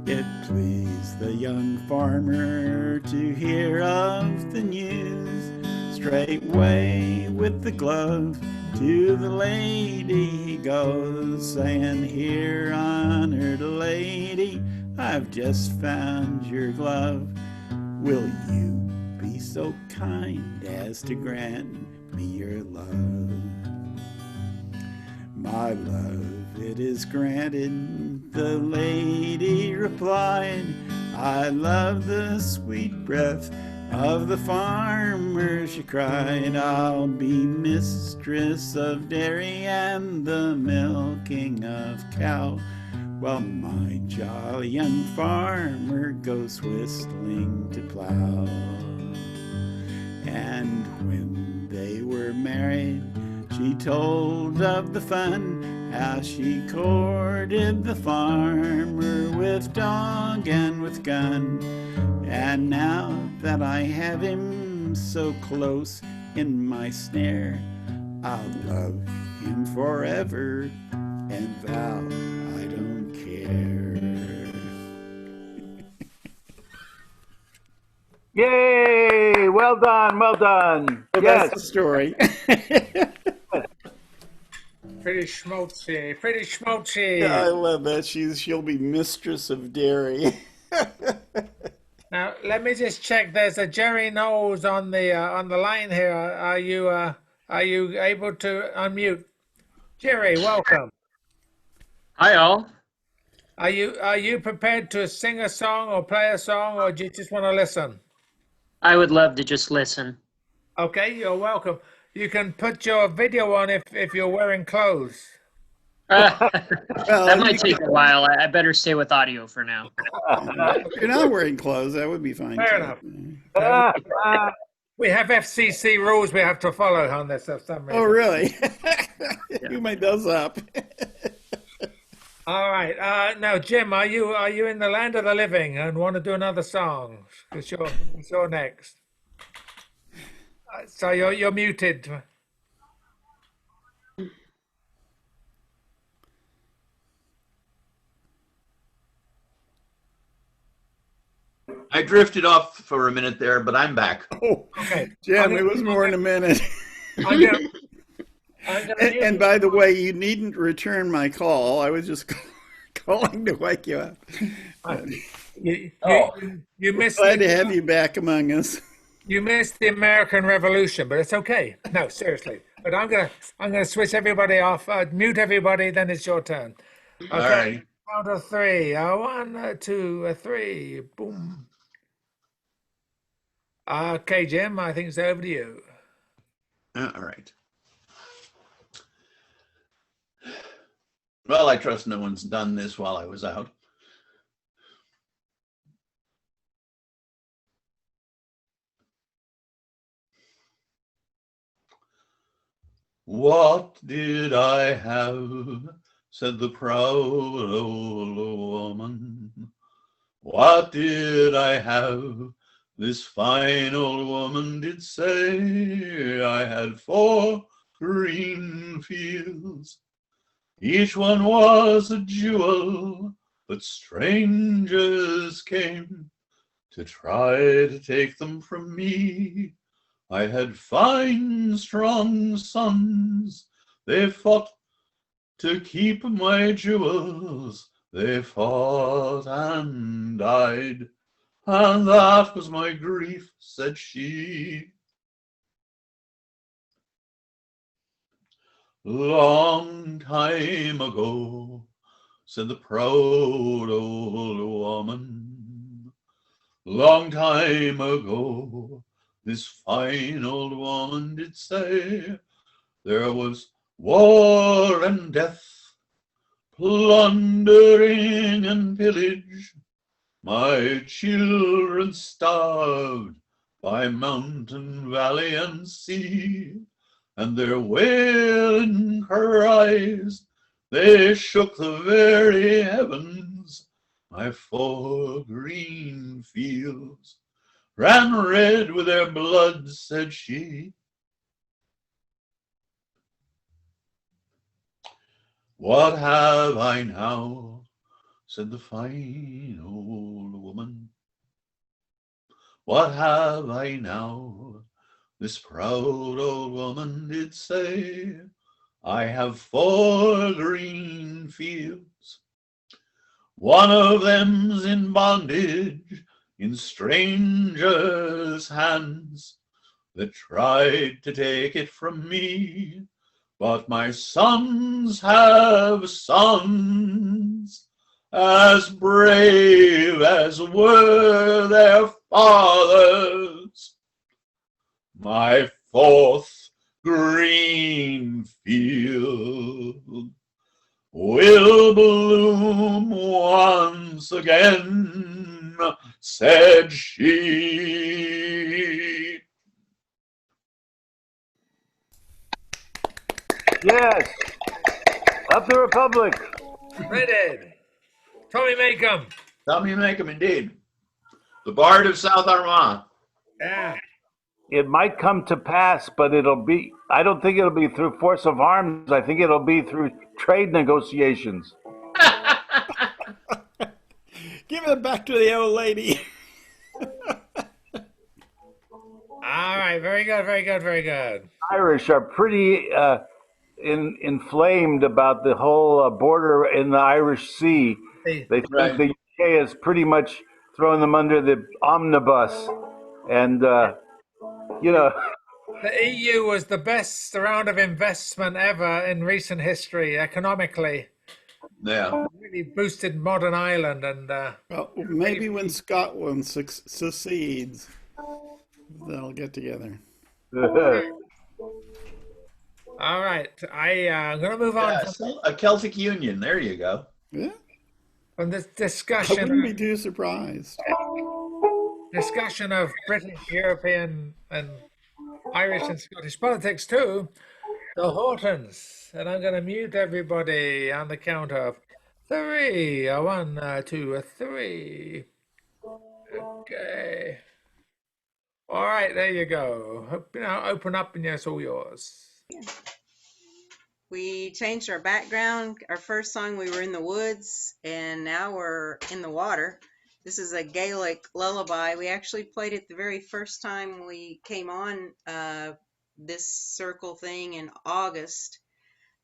It pleased the young farmer to hear of the news. Straightway with the glove to the lady he goes, saying, here, honored lady, I've just found your glove. Will you be so kind as to grant me your love? My love, it is granted, the lady replied. I love the sweet breath of the farmer, she cried. I'll be mistress of dairy and the milking of cow, while my jolly young farmer goes whistling to plow. And when they were married, she told of the fun, how she courted the farmer with dog and with gun. And now that I have him so close in my snare, I'll love him forever and vow I don't care. Yay! Well done, well done. So Yes. that's the story. Pretty schmaltzy, pretty schmaltzy. Yeah, I love that. She'll be mistress of dairy. Now let me just check. There's a Jerry Knowles on the line here. Are you able to unmute? Jerry, welcome. Hi all. Are you prepared to sing a song or play a song, or do you just want to listen? I would love to just listen. Okay, you're welcome. You can put your video on if you're wearing clothes. That might take a while. I better stay with audio for now. If you're not wearing clothes, that would be fine. Fair too. enough. We have FCC rules we have to follow on this for some reason. Oh, really? You made those up. All right. Now, Jim, are you in the land of the living and want to do another song? Because you're next. So you're muted. I drifted off for a minute there, but I'm back. Oh, Okay. Jim, it was more than a minute. I'm gonna And by the way, you needn't return my call. I was just calling to wake you up. You missed Glad to have you back among us. You missed the American Revolution, but it's okay. No, seriously. But I'm gonna switch everybody off. Mute everybody. Then it's your turn. All Okay. right. Count of three. One, two, three. Boom. Okay, Jim. I think it's over to you. All right. Well, I trust no one's done this while I was out. What did I have? Said the proud old woman. What did I have? This fine old woman did say. I had 4 green fields. Each one was a jewel, but strangers came to try to take them from me. I had fine, strong sons. They fought to keep my jewels. They fought and died, and that was my grief, said she. Long time ago, said the proud old woman. Long time ago, this fine old woman did say, there was war and death, plundering and pillage. My children starved by mountain, valley, and sea, and their wailing cries, they shook the very heavens. My 4 green fields ran red with their blood, said she. What have I now? Said the fine old woman. What have I now? This proud old woman did say. I have 4 green fields. One of them's in bondage in strangers' hands that tried to take it from me. But my sons have sons as brave as were their fathers. My 4th green field will bloom once again, said she. Yes. Up the Republic. Printed. Tommy Makem. Tommy Makem, indeed. The Bard of South Armagh. Yeah. It might come to pass, but I don't think it'll be through force of arms. I think it'll be through trade negotiations. Give it back to the old lady. All right. Very good. Very good. Very good. Irish are pretty inflamed about the whole border in the Irish Sea. They think Right. the UK has pretty much thrown them under the omnibus. And, The EU was the best round of investment ever in recent history, economically. Yeah. Really boosted modern Ireland, and Well, maybe when Scotland succeeds, they'll get together. all right. I'm going to move on Yeah, a Celtic Union. There you go. Yeah, from this I wouldn't be discussion too surprised. of British, European, and Irish and Scottish politics too. The Hortons, and I'm going to mute everybody on the count of 3. 1, 2, 3. Okay. All right, there you go. Open up, and it's all yours. We changed our background. Our first song, we were in the woods, and now we're in the water. This is a Gaelic lullaby. We actually played it the very first time we came on this circle thing in August.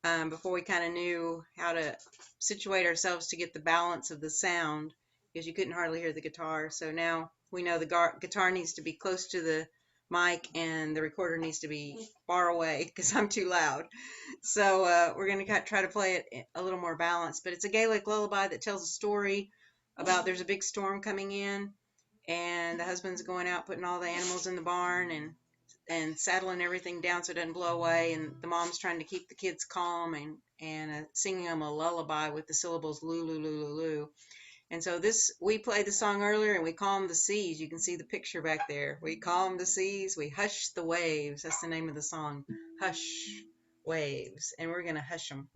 before we kind of knew how to situate ourselves to get the balance of the sound, because you couldn't hardly hear the guitar. So now we know the guitar needs to be close to the mic and the recorder needs to be far away because I'm too loud. So we're going to try to play it a little more balanced. But it's a Gaelic lullaby that tells a story about there's a big storm coming in, and the husband's going out putting all the animals in the barn and saddling everything down so it doesn't blow away, and the mom's trying to keep the kids calm and singing them a lullaby with the syllables loo loo loo loo loo. And so we played the song earlier, and we calmed the seas. You can see the picture back there. We calmed the seas, we hushed the waves. That's the name of the song, Hush Waves. And we're gonna hush them.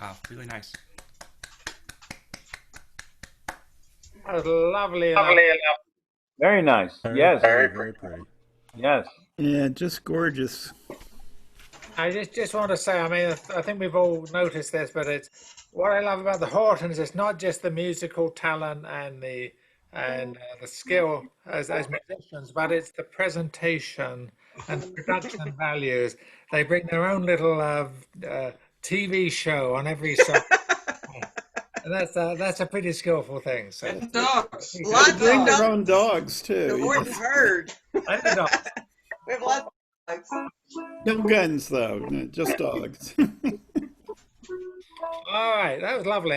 Wow, really nice. That was lovely enough. Very nice. Very Yes. pretty, very pretty. Yes. Yeah, just gorgeous. I just want to say, I mean, I think we've all noticed this, but it's what I love about the Hortons. It's not just the musical talent and the skill as musicians, but it's the presentation and the production values. They bring their own little TV show on every song, and that's a pretty skillful thing. So And dogs. They Lots of bring their dogs. own dogs The too. Horton herd. and the dogs. We have lots of dogs. No guns though, no, just dogs. All right, that was lovely.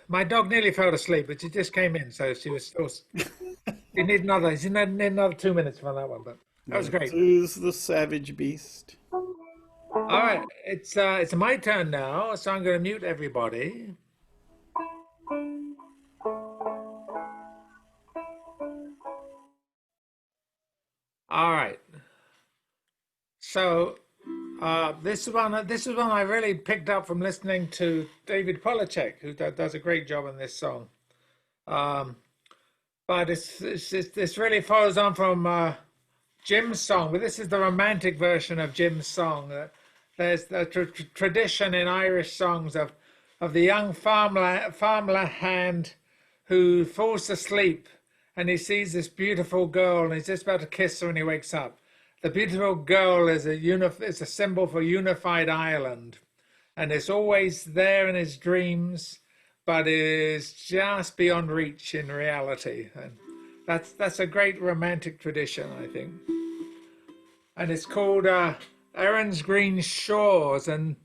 My dog nearly fell asleep, but she just came in, so she was still. She need another. She need another 2 minutes for that one, but that was great. Who's the savage beast? All right, it's my turn now, so I'm going to mute everybody. All right. So this is one I really picked up from listening to David Polachek, who does a great job on this song. But this really follows on from Jim's song, but this is the romantic version of Jim's song. There's the tradition in Irish songs of the young farmer hand who falls asleep and he sees this beautiful girl and he's just about to kiss her when he wakes up. The beautiful girl is a symbol for unified Ireland, and it's always there in his dreams, but is just beyond reach in reality. And that's a great romantic tradition, I think. And it's called Erin's Green Shores. And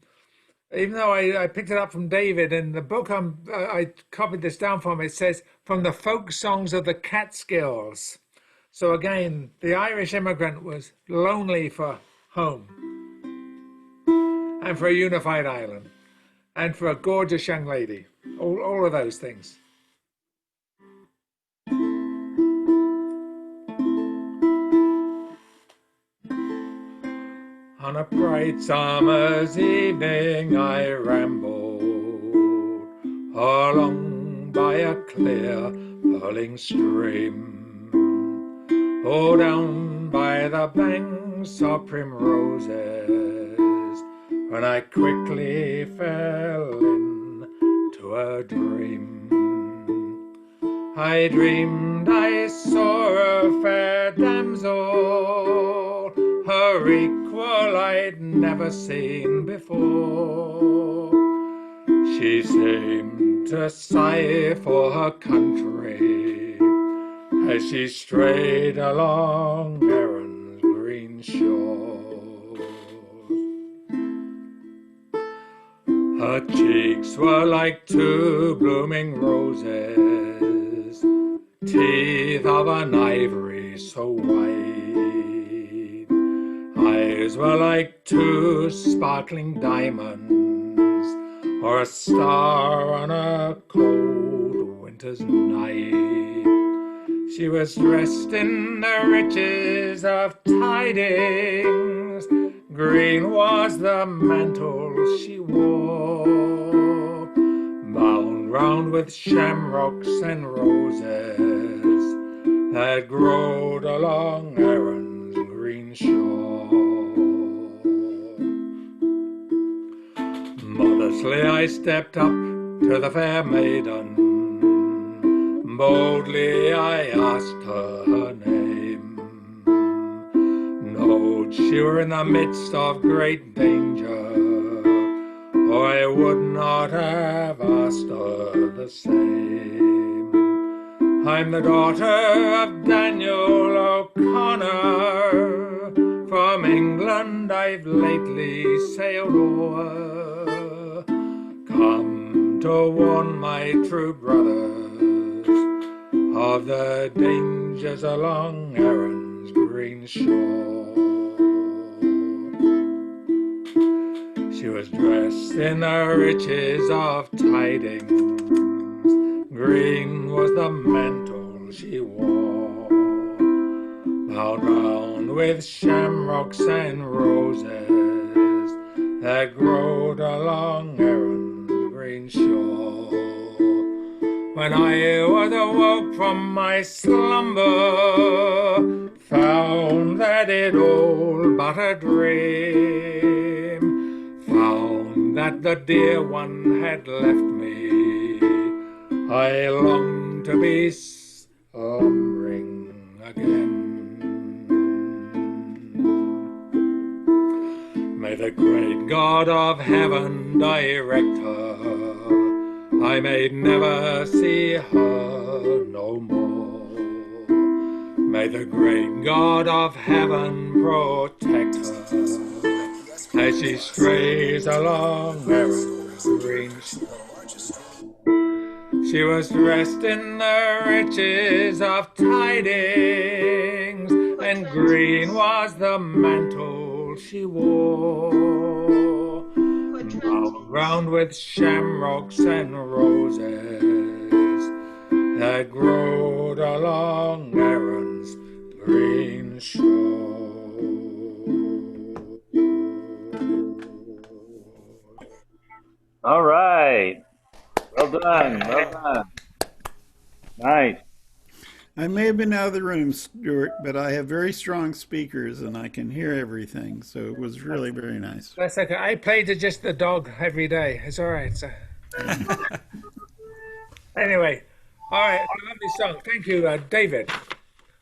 even though I picked it up from David, in the book I copied this down from, it says, from the folk songs of the Catskills. So again, the Irish immigrant was lonely for home and for a unified Ireland and for a gorgeous young lady. All of those things. On a bright summer's evening I rambled along by a clear purling stream. Oh, down by the banks of primroses, when I quickly fell into a dream. I dreamed I saw a fair damsel, her equal I'd never seen before. She seemed to sigh for her country as she strayed along Erin's green shores. Her cheeks were like two blooming roses, teeth of an ivory so white. Eyes were like two sparkling diamonds, or a star on a cold winter's night. She was dressed in the riches of tidings, green was the mantle she wore, bound round with shamrocks and roses that growed along Erin's green shore. Modestly I stepped up to the fair maiden, boldly I asked her name. Knowed she were in the midst of great danger, or I would not have asked her the same. I'm the daughter of Daniel O'Connor, from England I've lately sailed o'er, come to warn my true brothers of the dangers along Erin's green shore. She was dressed in the riches of tidings, green was the mantle she wore, bound round with shamrocks and roses that growed along Erin's green shore. When I was awoke from my slumber, found that it all but a dream, that the dear one had left me, I long to be slumbering again. May the great God of heaven direct her, I may never see her no more. May the great God of heaven protect her as she strays along Aaron's green shore. She was dressed in the riches of tidings, and green was the mantle she wore, bound round with shamrocks and roses that growed along Aaron's green shore. All right. Well done. Well done. Nice. I may have been out of the room, Stuart, but I have very strong speakers and I can hear everything. So it was really very nice. That's okay. I play to just the dog every day. It's all right. So. Anyway, all right. It's a lovely song. Thank you, David,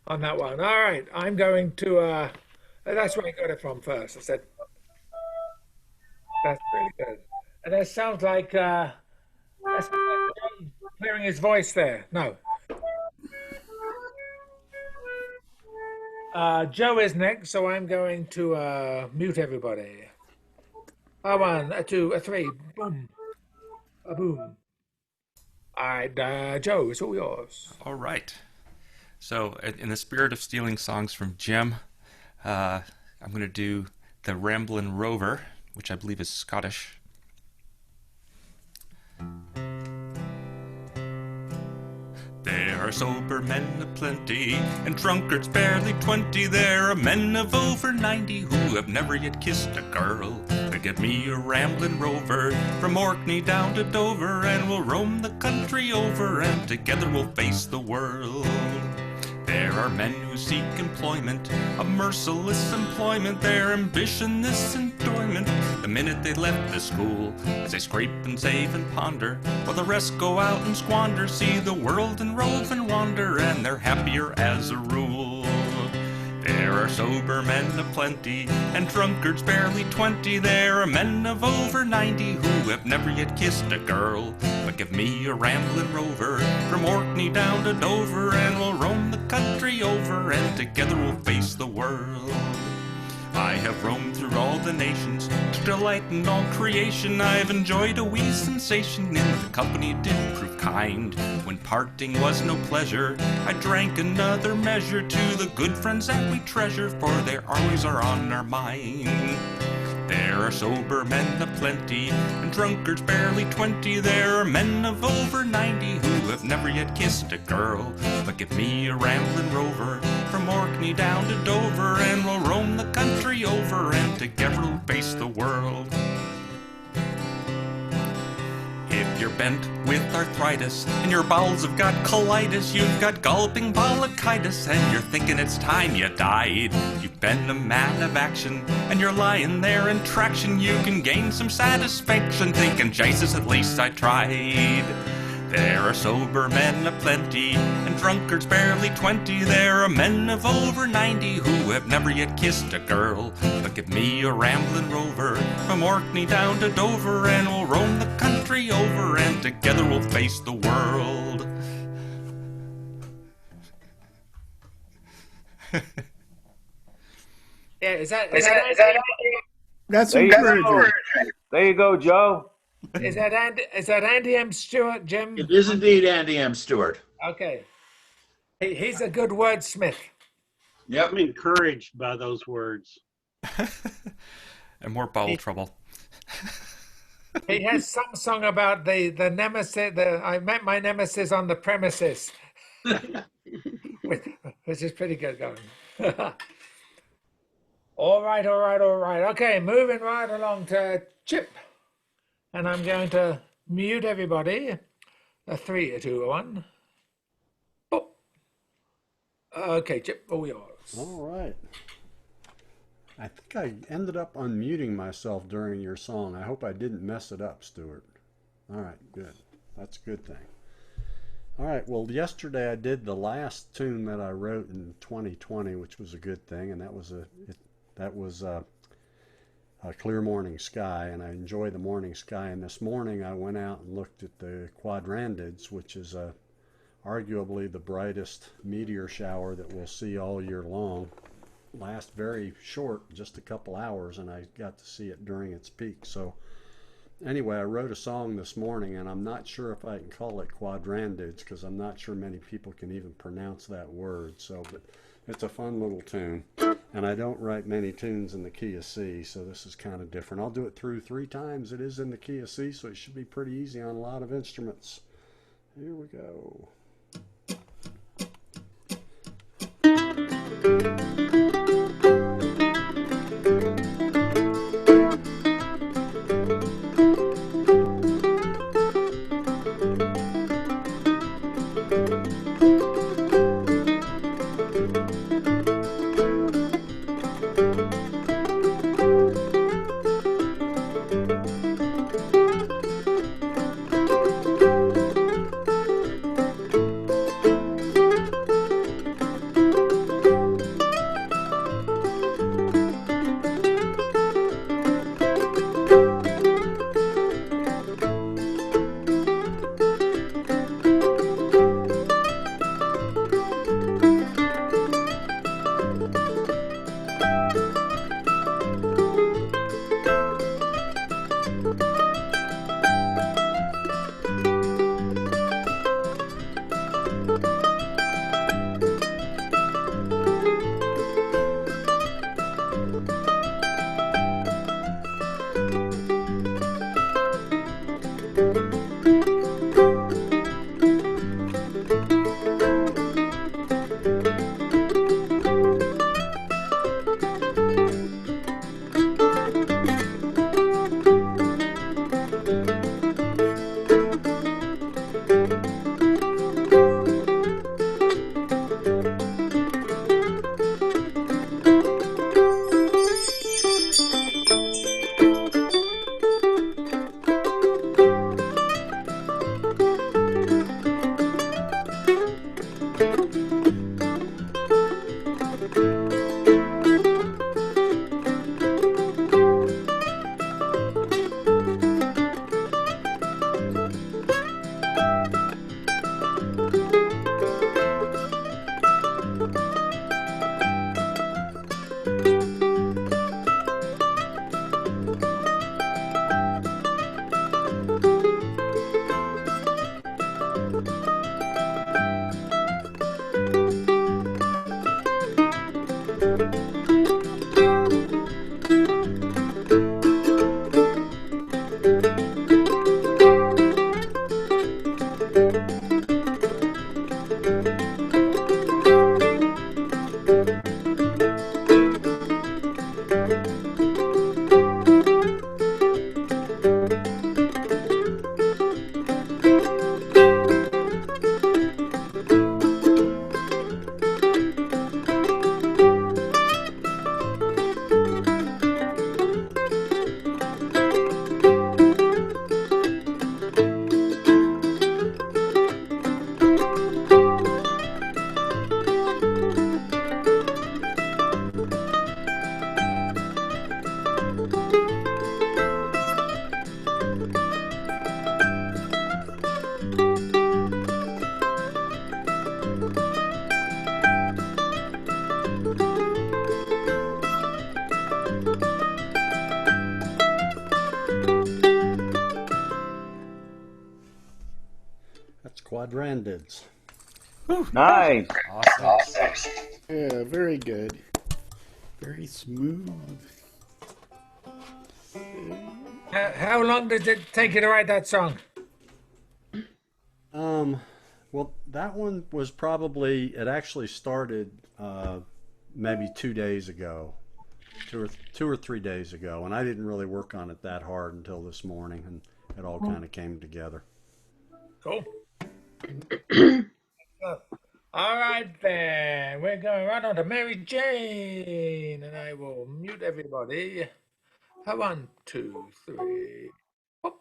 on that one. All right. I'm going to. That's where I got it from first. I said, that's really good. And that sounds like. That's like John clearing his voice there. No. Joe is next, so I'm going to mute everybody. A one, a two, a three, boom, a boom. All right, Joe, it's all yours. All right. So, in the spirit of stealing songs from Jim, I'm going to do the Ramblin' Rover, which I believe is Scottish. There are sober men aplenty, and drunkards barely 20. There are men of over 90 who have never yet kissed a girl. But get me a ramblin' rover from Orkney down to Dover, and we'll roam the country over, and together we'll face the world. There are men who seek employment, a merciless employment, their ambition this enjoyment. The minute they left the school, as they scrape and save and ponder, while the rest go out and squander, see the world and rove and wander, and they're happier as a rule. There are sober men aplenty, and drunkards barely 20. There are men of over 90 who have never yet kissed a girl. But give me a ramblin' rover from Orkney down to Dover, and we'll roam the country over, and together we'll face the world. I have roamed through all the nations to delight in all creation. I've enjoyed a wee sensation in the company did prove kind. When parting was no pleasure, I drank another measure to the good friends that we treasure, for they always are on our mind. There are sober men aplenty, and drunkards barely 20. There are men of over 90 who have never yet kissed a girl. But give me a ramblin' rover from Orkney down to Dover, and we'll roam the country over, and together we'll face the world. If you're bent with arthritis and your bowels have got colitis, you've got gulping bronchitis, and you're thinking it's time you died. You've been a man of action and you're lying there in traction. You can gain some satisfaction thinking, Jesus, at least I tried. There are sober men aplenty, and drunkards barely 20. There are men of over 90 who have never yet kissed a girl. But give me a ramblin' rover from Orkney down to Dover, and we'll roam the country over, and together we'll face the world. Yeah, is that That's There you go. encouraging. There you go, Joe. is that Andy M. Stewart, Jim? It is indeed Andy M. Stewart. Okay. He's a good wordsmith. Yep. I'm encouraged by those words. And more bowel trouble. He has some song about the nemesis. I met my nemesis on the premises, which is pretty good going. All right. Okay, moving right along to Chip, and I'm going to mute everybody. A 3, a 2, a 1. Oh. Okay, Chip, all yours. All right. I think I ended up unmuting myself during your song. I hope I didn't mess it up, Stuart. All right, good. That's a good thing. All right, well, yesterday I did the last tune that I wrote in 2020, which was a good thing, and that was a clear morning sky, and I enjoy the morning sky. And this morning I went out and looked at the quadrantids, which is arguably the brightest meteor shower that we'll see all year long. Last very short, just a couple hours, and I got to see it during its peak. So anyway, I wrote a song this morning, and I'm not sure if I can call it quadrantids because I'm not sure many people can even pronounce that word. So, but it's a fun little tune, and I don't write many tunes in the key of C, so this is kind of different. I'll do it through 3 times. It is in the key of C, so it should be pretty easy on a lot of instruments. Here we go. That's quadrantids. Nice. Awesome. Yeah, very good. Very smooth. How long did it take you to write that song? Well, that one was probably, it actually started maybe 2 days ago, 2 or 3 days ago, and I didn't really work on it that hard until this morning, and it all kind of came together. Cool. All right, then. We're going right on to Mary Jane. And I will mute everybody. 1, 2, 3. Oh,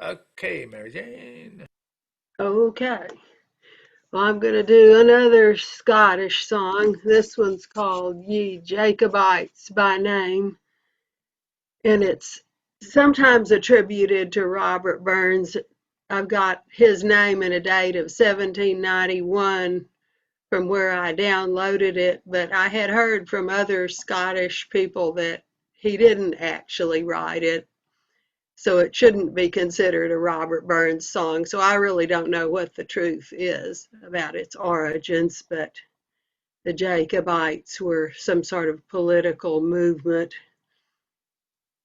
okay, Mary Jane. Okay. Well, I'm going to do another Scottish song. This one's called Ye Jacobites by Name, and it's sometimes attributed to Robert Burns. I've got his name and a date of 1791 from where I downloaded it, but I had heard from other Scottish people that he didn't actually write it, so it shouldn't be considered a Robert Burns song. So I really don't know what the truth is about its origins, but the Jacobites were some sort of political movement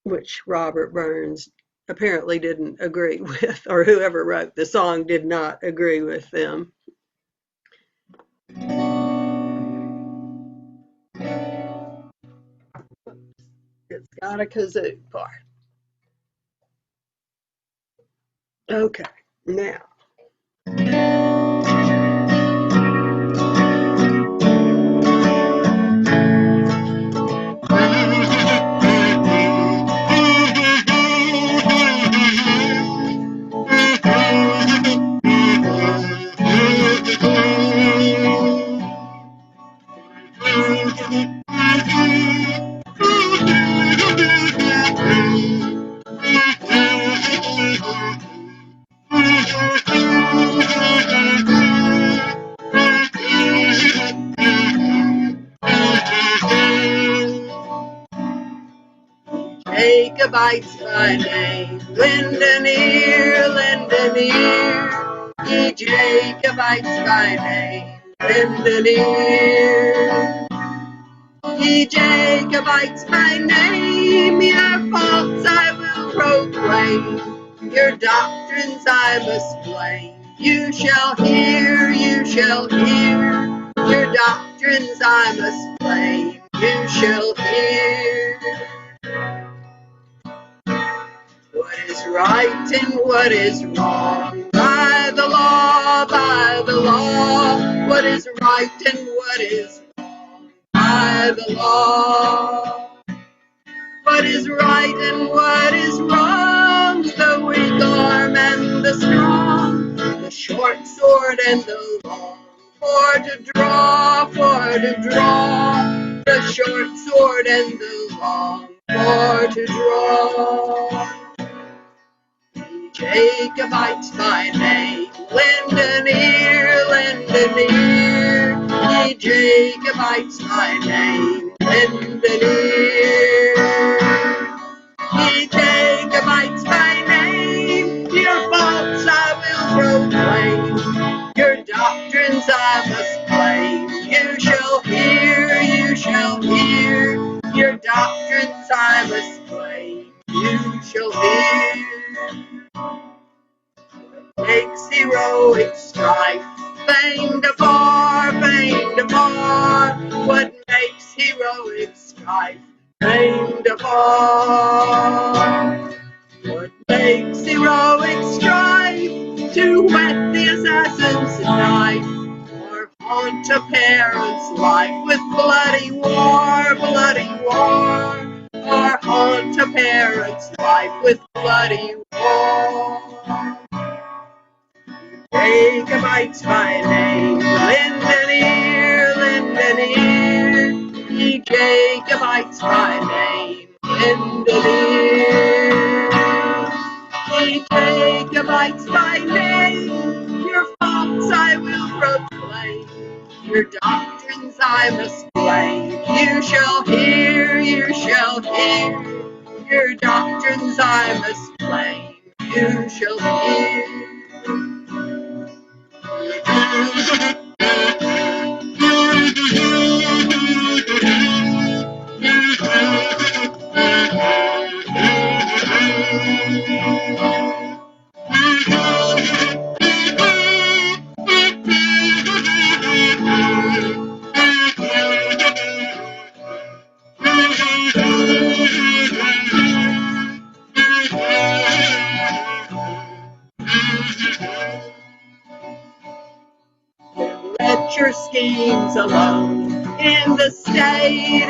which Robert Burns apparently didn't agree with, or whoever wrote the song did not agree with them. It's got a kazoo part. Okay, now. Jacobites by name, lend an ear, lend an ear. Ye Jacobites by name, lend an ear. Ye Jacobites by name, your faults I will proclaim, your doctrines I must blame. You shall hear, you shall hear, your doctrines I must blame. You shall hear. What is right and what is wrong? By the law, by the law. What is right and what is wrong? By the law. What is right and what is wrong? The weak arm and the strong, the short sword and the long. For to draw, for to draw, the short sword and the long. For to draw. Jacobites by name, lend an ear, lend an ear. Ye Jacobites by name, lend an ear. Ye Jacobites by name, your faults I will proclaim, your doctrines I must claim. You shall hear, you shall hear, your doctrines I must claim. You shall hear. Makes heroic strife, famed afar, famed afar. What makes heroic strife, famed afar? What makes heroic strife? To whet the assassin's knife, or haunt a parent's life with bloody war, bloody war. Or haunt a parent's life with bloody war. Jacobites by name, lend an ear, lend an ear. Ye Jacobites by name, lend an ear. Ye Jacobites by name, your faults I will proclaim, your doctrines I must blame. You shall hear, you shall hear, your doctrines I must blame. You shall hear. let your schemes alone. In the state,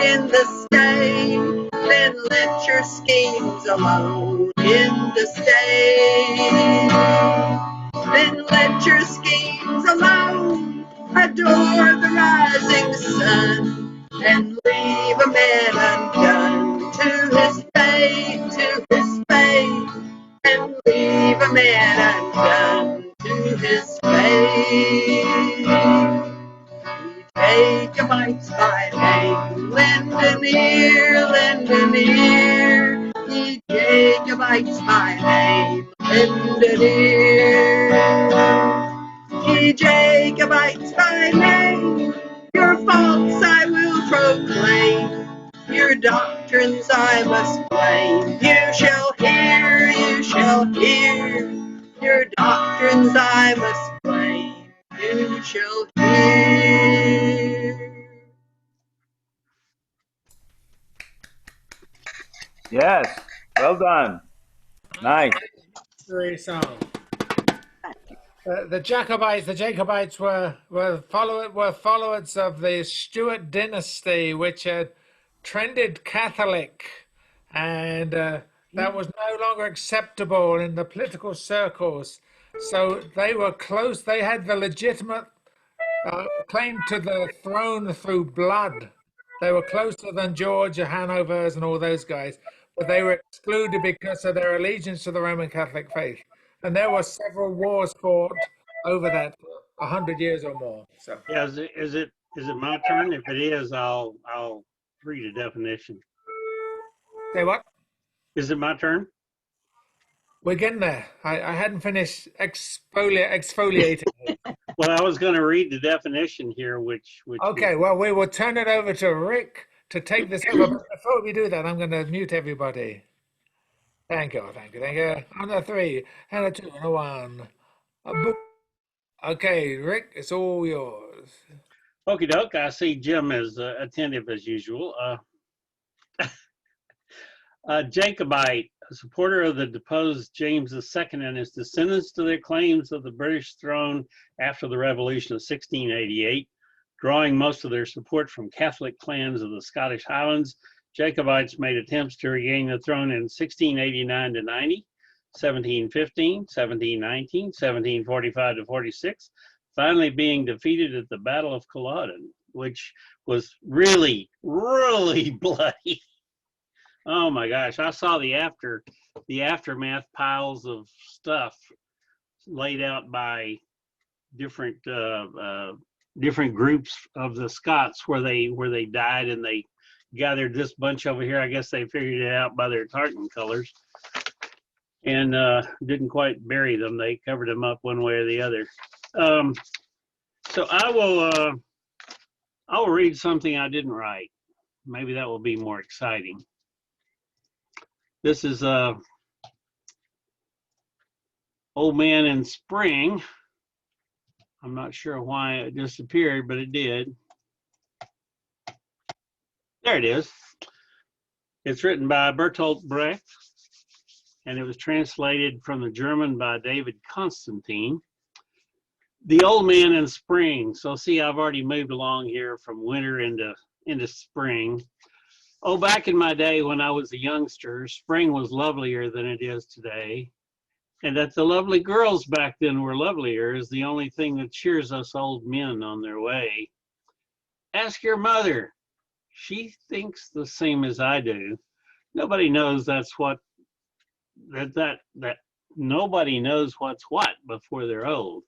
then let your schemes alone. In the state, then let your schemes alone. Adore the rising sun and leave a man undone to his fate, and leave a man undone to his fate. Jacobites by name, lend an ear, lend an ear. Ye Jacobites by name, lend an ear. Ye Jacobites by name, your faults I will proclaim. Your doctrines I must blame. You shall hear, you shall hear. Your doctrines I must blame. You shall hear. Yes. Well done. Nice. Great song. The Jacobites were followers of the Stuart dynasty, which had trended Catholic, and that was no longer acceptable in the political circles. So they were close. They had the legitimate claim to the throne through blood. They were closer than George, the Hanovers, and all those guys, but they were excluded because of their allegiance to the Roman Catholic faith. And there were several wars fought over that for 100 years or more. So, Yeah, is it my turn? If it is, I'll read a definition. say what? Is it my turn? We're getting there. I hadn't finished exfoliating. Well, I was going to read the definition here, which Okay, well, we will turn it over to Rick to take this over. But before we do that, I'm going to mute everybody. Thank you, thank you, thank you. On a 3, and a 2, and a 1. A book. Okay, Rick, it's all yours. Okie doke. I see Jim is attentive as usual. Jacobite, a supporter of the deposed James II and his descendants to their claims of the British throne after the Revolution of 1688, drawing most of their support from Catholic clans of the Scottish Highlands. Jacobites made attempts to regain the throne in 1689 to 90, 1715, 1719, 1745 to 46, finally being defeated at the Battle of Culloden, which was really, really bloody. Oh my gosh, I saw the aftermath piles of stuff laid out by different different groups of the Scots where they died, and they gathered this bunch over here. I guess they figured it out by their tartan colors, and didn't quite bury them. They covered them up one way or the other. So I will read something I didn't write. Maybe that will be more exciting. This is Old Man in Spring. I'm not sure why it disappeared, but it did. There it is. It's written by Bertolt Brecht, and it was translated from the German by David Constantine. The Old Man in Spring. So see, I've already moved along here from winter into spring. Oh, back in my day when I was a youngster, spring was lovelier than it is today. And that the lovely girls back then were lovelier is the only thing that cheers us old men on their way. Ask your mother. She thinks the same as I do. Nobody knows nobody knows what's what before they're old.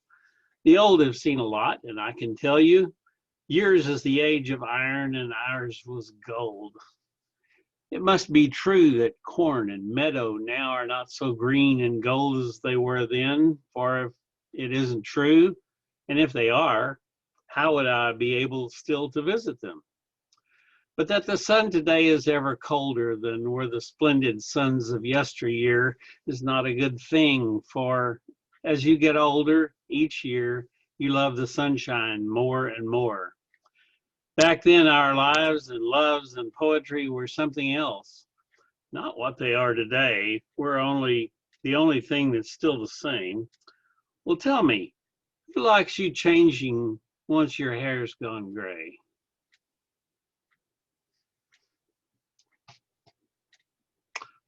The old have seen a lot, and I can tell you, yours is the age of iron and ours was gold. It must be true that corn and meadow now are not so green and gold as they were then, for if it isn't true, and if they are, how would I be able still to visit them? But that the sun today is ever colder than were the splendid suns of yesteryear is not a good thing, for as you get older, each year, you love the sunshine more and more. Back then, our lives and loves and poetry were something else, not what they are today. We're the only thing that's still the same. Well, tell me, who likes you changing once your hair's gone gray.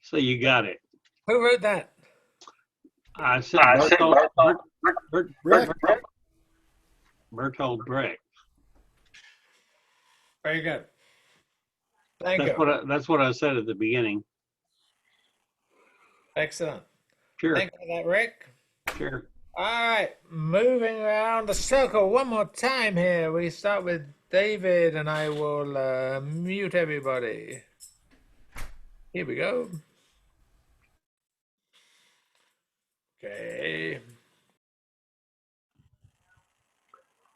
So you got it. Who wrote that? I said Bertolt Brecht. Very good. Thank you. That's what I said at the beginning. Excellent. Sure. Thank you for that, Rick. Sure. All right, moving around the circle one more time here. We start with David, and I will mute everybody. Here we go. Okay.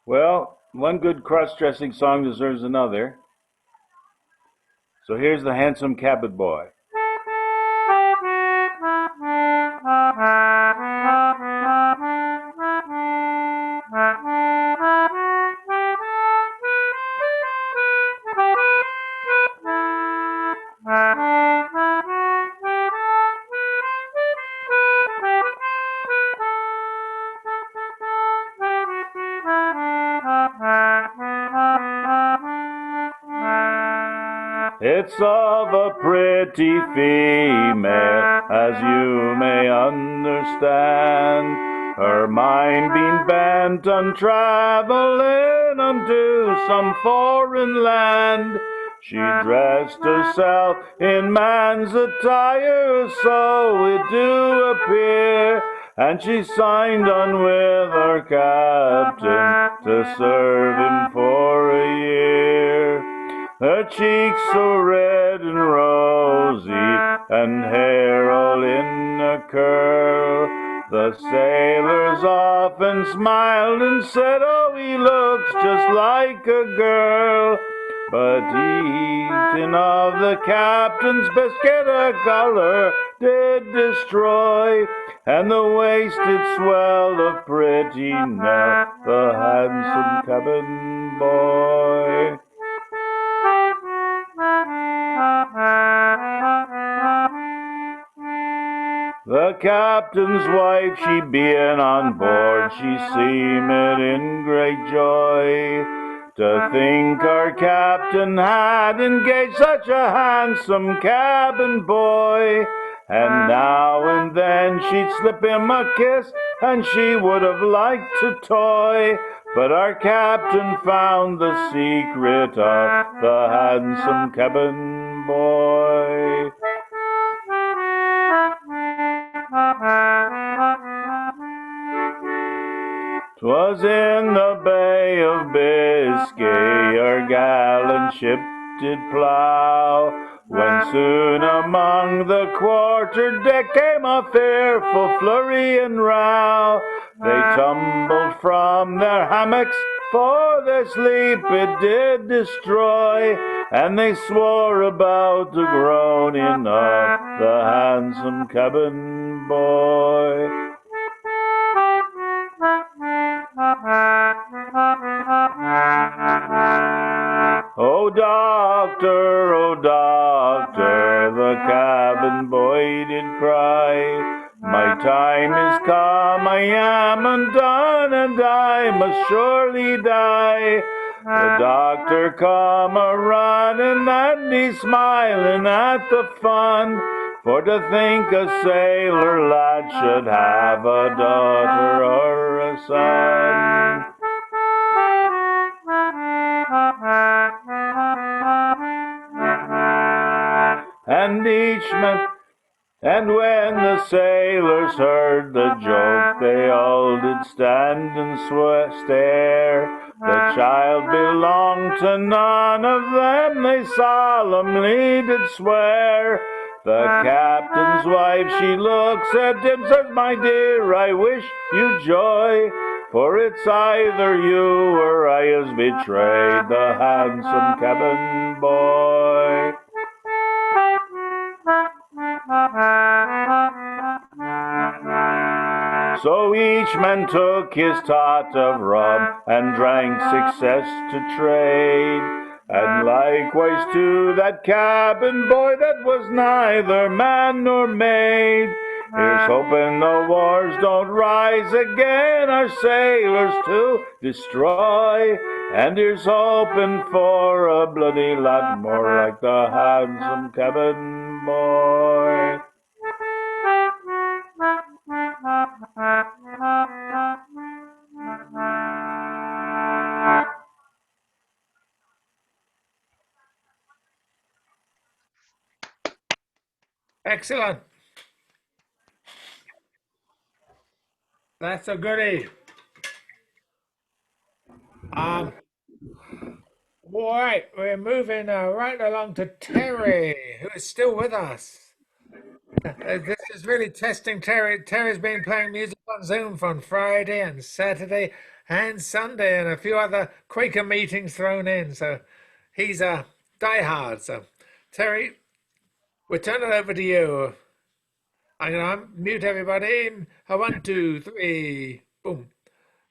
Well, one good cross-dressing song deserves another. So here's the Handsome Cabin Boy. It's of a pretty female, as you may understand, her mind being bent on traveling unto some foreign land. She dressed herself in man's attire, so it do appear, and she signed on with her captain to serve him for a year. Her cheeks so red and rosy, and hair all in a curl. The sailors often smiled and said, oh, he looks just like a girl. But eating of the captain's biscuit a color did destroy, and the waist did swell of pretty Nell, the handsome cabin boy. The captain's wife, she being on board, she seemed in great joy to think our captain had engaged such a handsome cabin boy. And now and then she'd slip him a kiss, and she would have liked to toy. But our captain found the secret of the handsome cabin boy. 'Twas in the Bay of Biscay our gallant ship did plow, when soon among the quarter deck came a fearful flurry and row. They tumbled from their hammocks, for their sleep it did destroy, and they swore about the groaning of the handsome cabin boy. Oh doctor, the cabin boy did cry, my time is come, I am undone, and I must surely die. The doctor come a-running, and he's smiling at the fun, for to think a sailor lad should have a daughter or a son. And when the sailors heard the joke, they all did stand and stare. The child belonged to none of them, they solemnly did swear. The captain's wife, she looks at him, says, my dear, I wish you joy, for it's either you or I has betrayed the handsome cabin boy. So each man took his tot of rum, and drank success to trade, and likewise to that cabin boy that was neither man nor maid. Here's hoping the wars don't rise again, our sailors to destroy. And here's hoping for a bloody lot more like the handsome cabin boy. Excellent. That's a goodie. Um, all right, we're moving right along to Terry, who is still with us. This is really testing Terry. Terry's been playing music on Zoom on Friday and Saturday and Sunday, and a few other Quaker meetings thrown in. So he's a diehard. So Terry, we're turning over to you. I'm gonna mute everybody. 1, 2, 3, boom.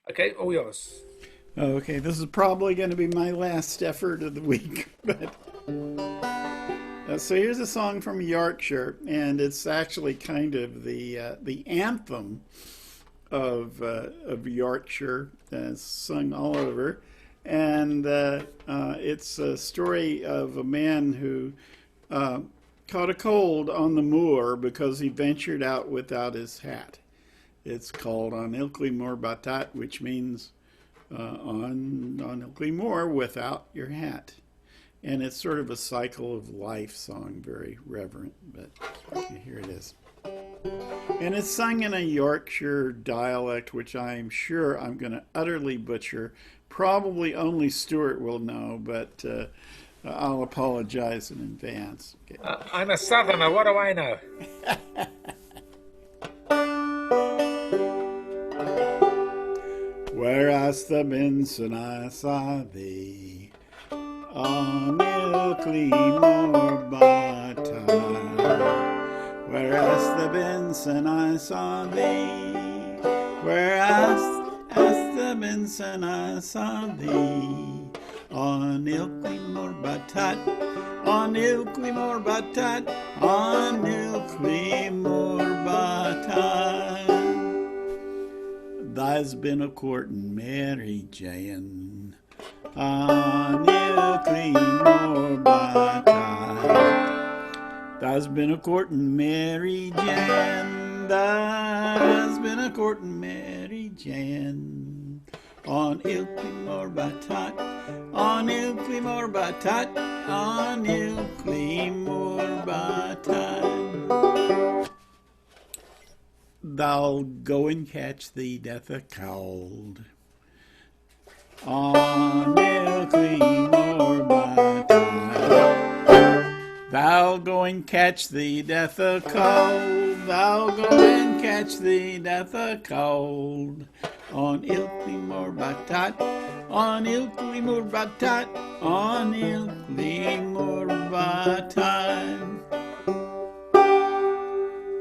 Okay, all yours. Okay, this is probably going to be my last effort of the week, but so here's a song from Yorkshire, and it's actually kind of the anthem of Yorkshire, sung all over, and it's a story of a man who caught a cold on the moor because he ventured out without his hat. It's called On Ilkley Moor Batat, which means on Ilkley Moor without your hat. And it's sort of a cycle of life song, very reverent, but here it is. And it's sung in a Yorkshire dialect, which I'm sure I'm going to utterly butcher. Probably only Stuart will know, but I'll apologize in advance. Okay. I'm a southerner, what do I know? Where hast thou been since I saw thee on Ilkley Moor Batat? Where hast thou been since I saw thee? Where hast thou been since I saw thee on Ilkley Moor Batat? On Ilkley Moor Batat, on Ilkley Moor Batat. Tha's been a courtin' Mary Jane on Ilkley Moor Batat. Tha's been a courtin' Mary Jane. Tha's been a courtin' Mary Jane on Ilkley Moor Batat. On Ilkley Moor Batat. On Ilkley Moor Batat. Thou'll go and catch thee death a cold on Ilkley Moor Batat. Thou'll go and catch thee death a cold. Thou'll go and catch thee death a cold on Ilkley Moor Batat. On Ilkley Moor Batat. On Ilkley Moor Batat.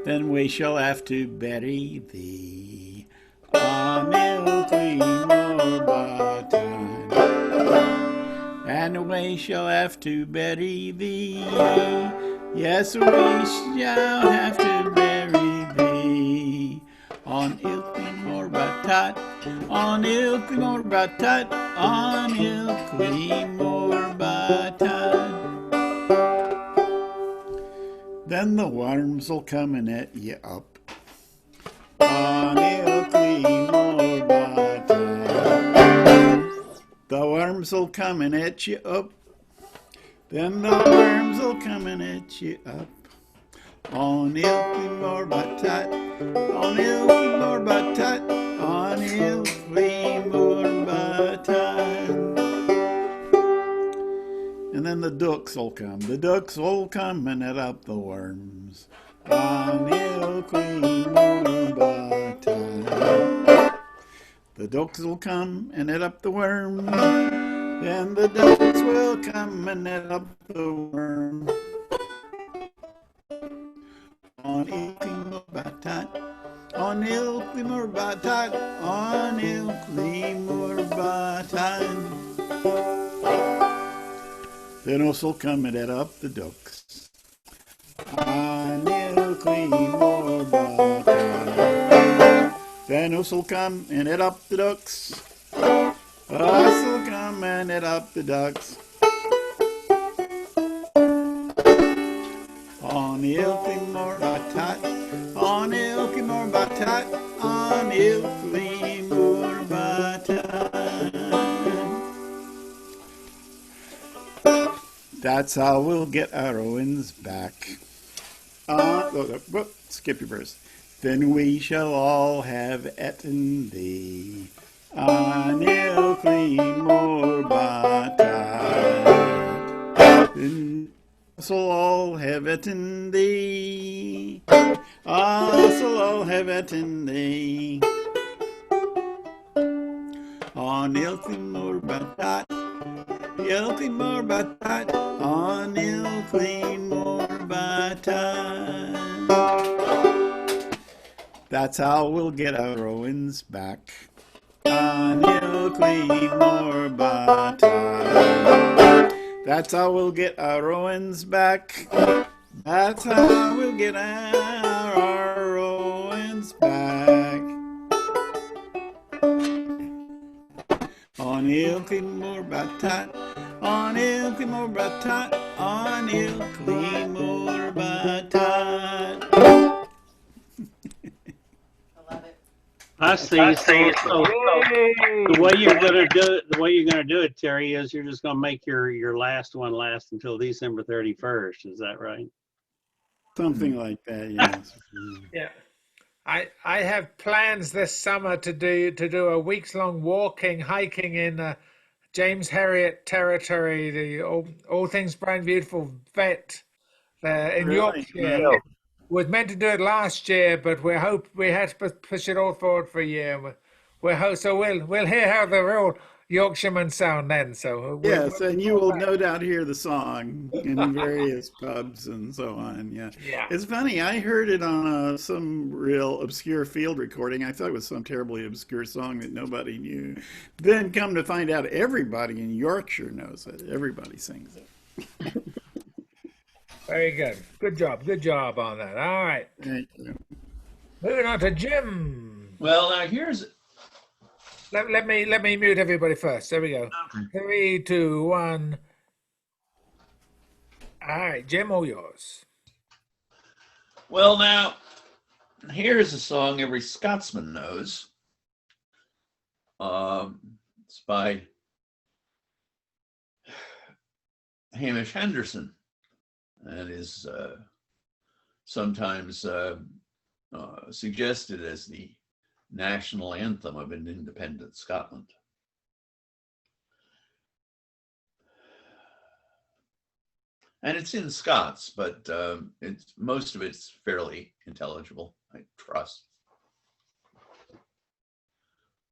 Then we shall have to bury thee on Ilkley Moor Batat. And we shall have to bury thee. Yes, we shall have to bury thee on Ilkley Moor Batat. On Ilkley Moor Batat. On Ilkley Moor Batat. Then the worms'll come and eat ye up on Ilkley Moor Batat. The worms'll come and eat ye up. Then the worms'll come and eat ye up on Ilkley Moor Batat. On Ilkley Moor Batat. On Ilkley Moor Batat. And then the ducks'll come. The ducks'll come and eat up the worms on Ilkley Moor Batat. The ducks'll come and eat up the worms. Then the ducks will come and eat up the worms on Ilkley Moor Batat. On Ilkley Moor Batat. On Ilkley Moor Batat. Then us'll come and eat up the ducks on Ilkley Moor Batat. and us'll come and eat up the ducks. Us'll come and eat up the ducks. On Ilkley Batat, on Ilkley Batat, on Ilkley Batat. That's how we'll get our Owens back. Skip your verse. Then we shall all have eaten thee on Ilkley Batat. Then us'll all have eaten thee. Us'll all have eaten thee on Ilkley Batat. Ilkley Batat, on Ilkley Batat. That's how we'll get our Owens back on Ilkley Batat. That's how we'll get our Owens back. That's how we'll get our Owens back. On Ilkley Batat, on Ilkley Batat, on Ilkley Batat. I love it. I see. So the way you're gonna do it, Terry, is you're just gonna make your last one last until December 31st. Is that right? Something like that, yes. Yeah. I have plans this summer to do a weeks-long hiking in James Herriot territory, the all things bright and beautiful vet in Yorkshire. Wow. Was meant to do it last year, but we had to push it all forward for a year. So we'll hear how the real Yorkshiremen sound then. So Yes, and you will no doubt hear the song in various pubs and so on. Yeah, Yeah. It's funny. I heard it on some real obscure field recording. I thought it was some terribly obscure song that nobody knew. Then come to find out, everybody in Yorkshire knows it. Everybody sings it. Very good. Good job on that. All right. Thank you. Moving on to Jim. Well, now here's Let me mute everybody first. There we go. Okay. 3, 2, 1. All right, Jim, all yours. well now here's a song every Scotsman knows. It's by Hamish Henderson, and is sometimes suggested as the national anthem of an independent Scotland. And it's in Scots, but most of it's fairly intelligible, I trust.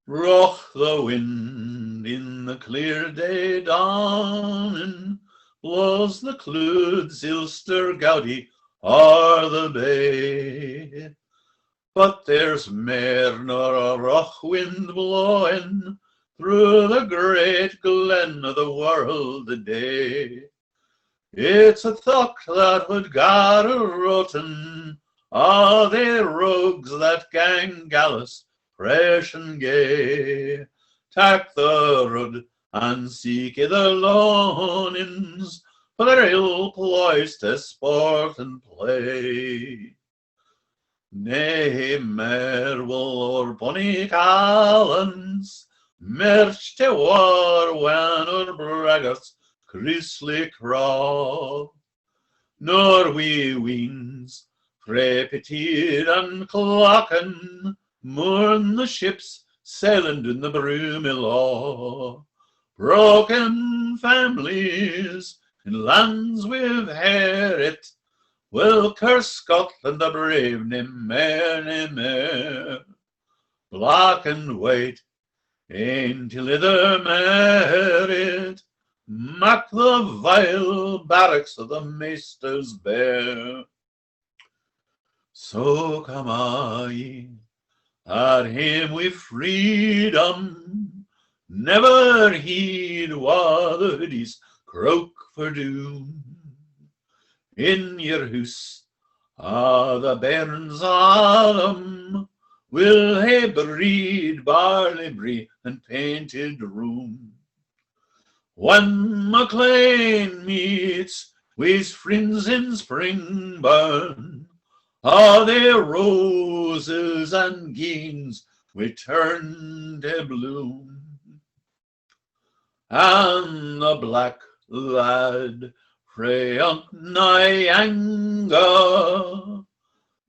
Roch the wind in the clear day dawning, blows the clouds Ulster gouty o'er the bay. But there's mair nor a roch wind blowing through the great glen of the world today. It's a thought that would gar a rotten all they rogues that gang gallus fresh and gay. Tak the road and seek the lonings for their ill ploys to sport and play. Nay, mair will our bonny callants march to war when our braggarts Chrisley craw, nor we weens frae Petir and Clocken mourn the ships sailing down the broomy law. Broken families in lands we've herit will curse Scotland the brave nae mair. Black and white ain't till either merit, mak the vile barracks of the maesters bare. So come I at him with freedom, never heed what the hoodies croak for doom. In your house the bairns of them will hae breed, barley brie, and painted room. When MacLean meets with friends in Springburn, all their roses and geens will turn to bloom. And the black lad frae Nyanga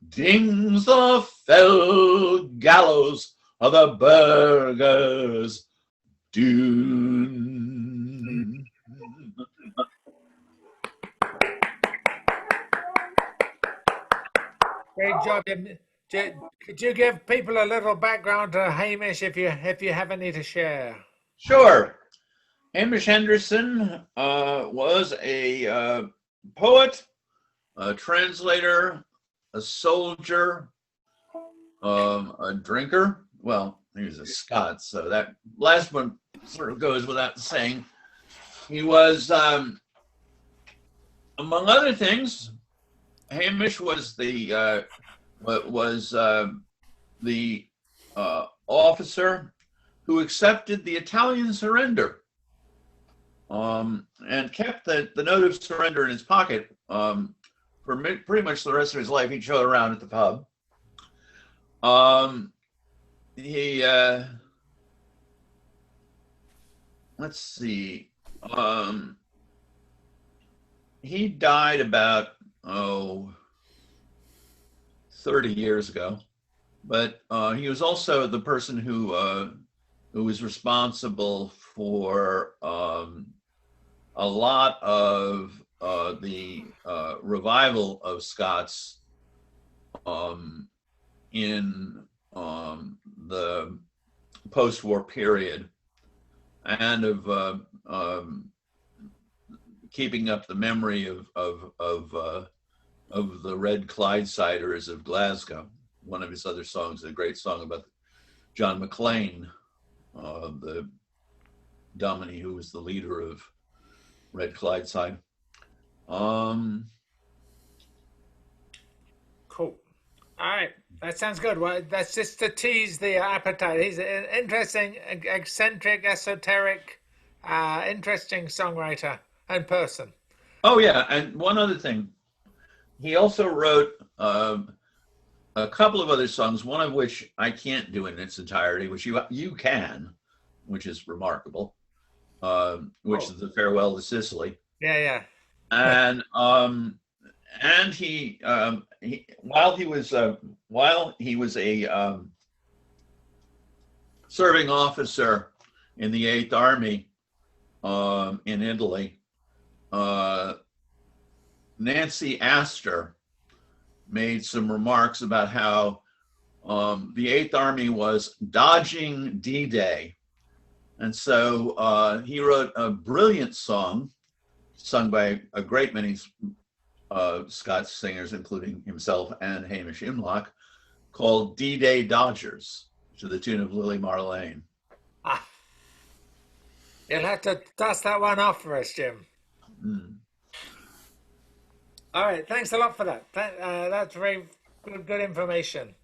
dings the fell gallows of the burgers Dune. Great job. Could you give people a little background to Hamish if you have any to share? Sure. Hamish Henderson was a poet, a translator, a soldier, a drinker. Well, he was a Scot, so that last one sort of goes without saying. He was, among other things, Hamish was the officer who accepted the Italian surrender, and kept the note of surrender in his pocket for pretty much the rest of his life. He'd show it around at the pub. He let's see. He died about 30 years ago, but he was also the person who was responsible for a lot of the revival of Scots in the post-war period, and of keeping up the memory of the Red Clydesiders of Glasgow. One of his other songs, a great song about John MacLean, the Dominie who was the leader of Red Clydeside. Cool. All right, that sounds good. Well, that's just to tease the appetite. He's an interesting, eccentric, esoteric, interesting songwriter and person. Oh yeah, and one other thing, he also wrote a couple of other songs, one of which I can't do in its entirety, which you can, which is remarkable, which is the Farewell to Sicily. Yeah. And he while he was a serving officer in the Eighth Army in Italy, Nancy Astor made some remarks about how the Eighth Army was dodging D-Day. And so he wrote a brilliant song sung by a great many Scots singers, including himself and Hamish Imlock, called D-Day Dodgers, to the tune of Lily Marlene. You'll have to dust that one off for us, Jim. All right, thanks a lot for that. That's very good information.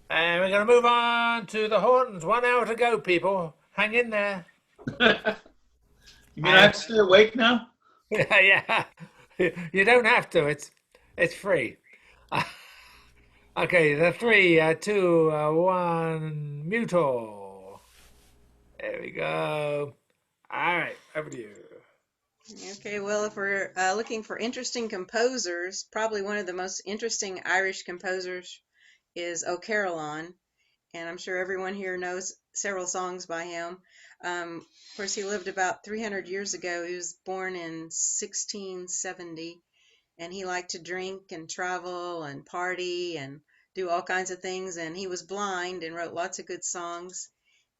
And we're going to move on to the Hortons. 1 hour to go, people. Hang in there. You mean I have to stay awake now? Yeah. You don't have to. It's free. Okay, the 3, 2, 1, mute all. There we go. All right, over to you. Okay, well, if we're looking for interesting composers, probably one of the most interesting Irish composers is O'Carolan, and I'm sure everyone here knows several songs by him. Of course, he lived about 300 years ago. He was born in 1670, and he liked to drink and travel and party and do all kinds of things, and he was blind and wrote lots of good songs.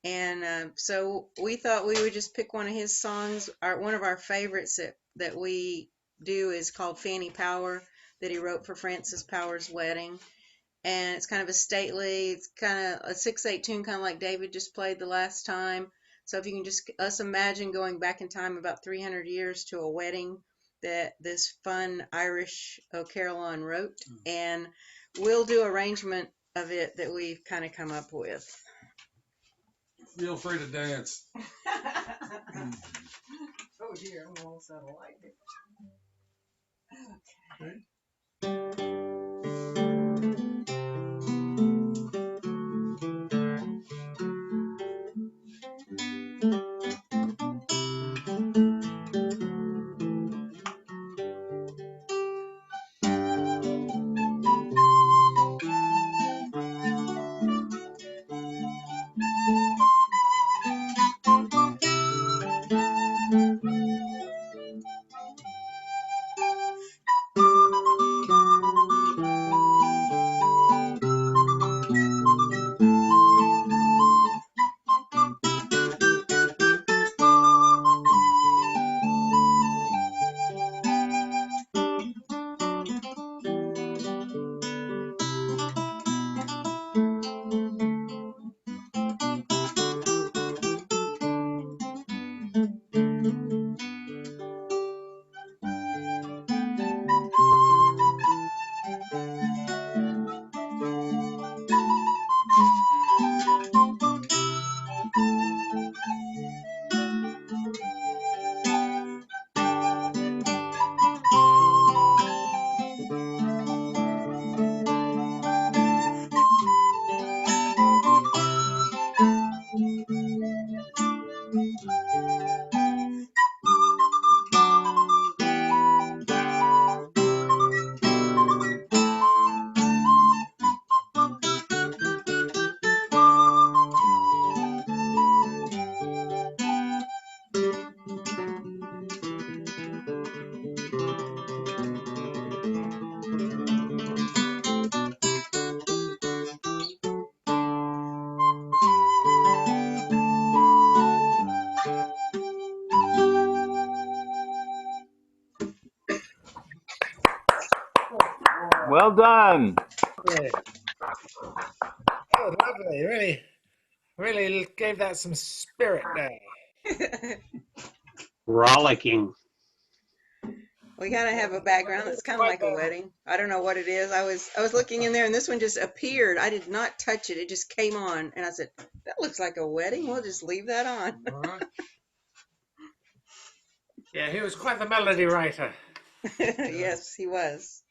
And so we thought we would just pick one of his songs. One of our favorites that we do is called Fanny Power, that he wrote for Frances Power's wedding. And it's kind of a stately, it's kind of a 6/8 tune, kind of like David just played the last time. So if you can just imagine going back in time about 300 years to a wedding that this fun Irish O'Carolan wrote. And we'll do arrangement of it that we've kind of come up with. Feel free to dance. Oh dear, I'm almost out of light here. Okay. Well done. Lovely. Oh, lovely. Really gave that some spirit there. Rollicking. We kind of have a background that's kind of like a wedding. I don't know what it is. I was looking in there and this one just appeared. I did not touch it. It just came on and I said, that looks like a wedding. We'll just leave that on. Yeah, he was quite the melody writer. Yes, he was.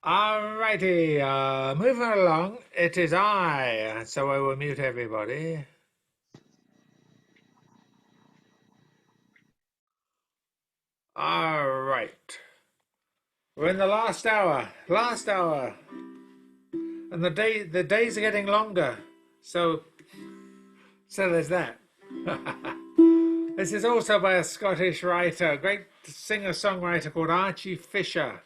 Alrighty, moving along. It is I, so I will mute everybody. All right. We're in the last hour, and the days are getting longer. So there's that. This is also by a Scottish writer, a great singer-songwriter called Archie Fisher,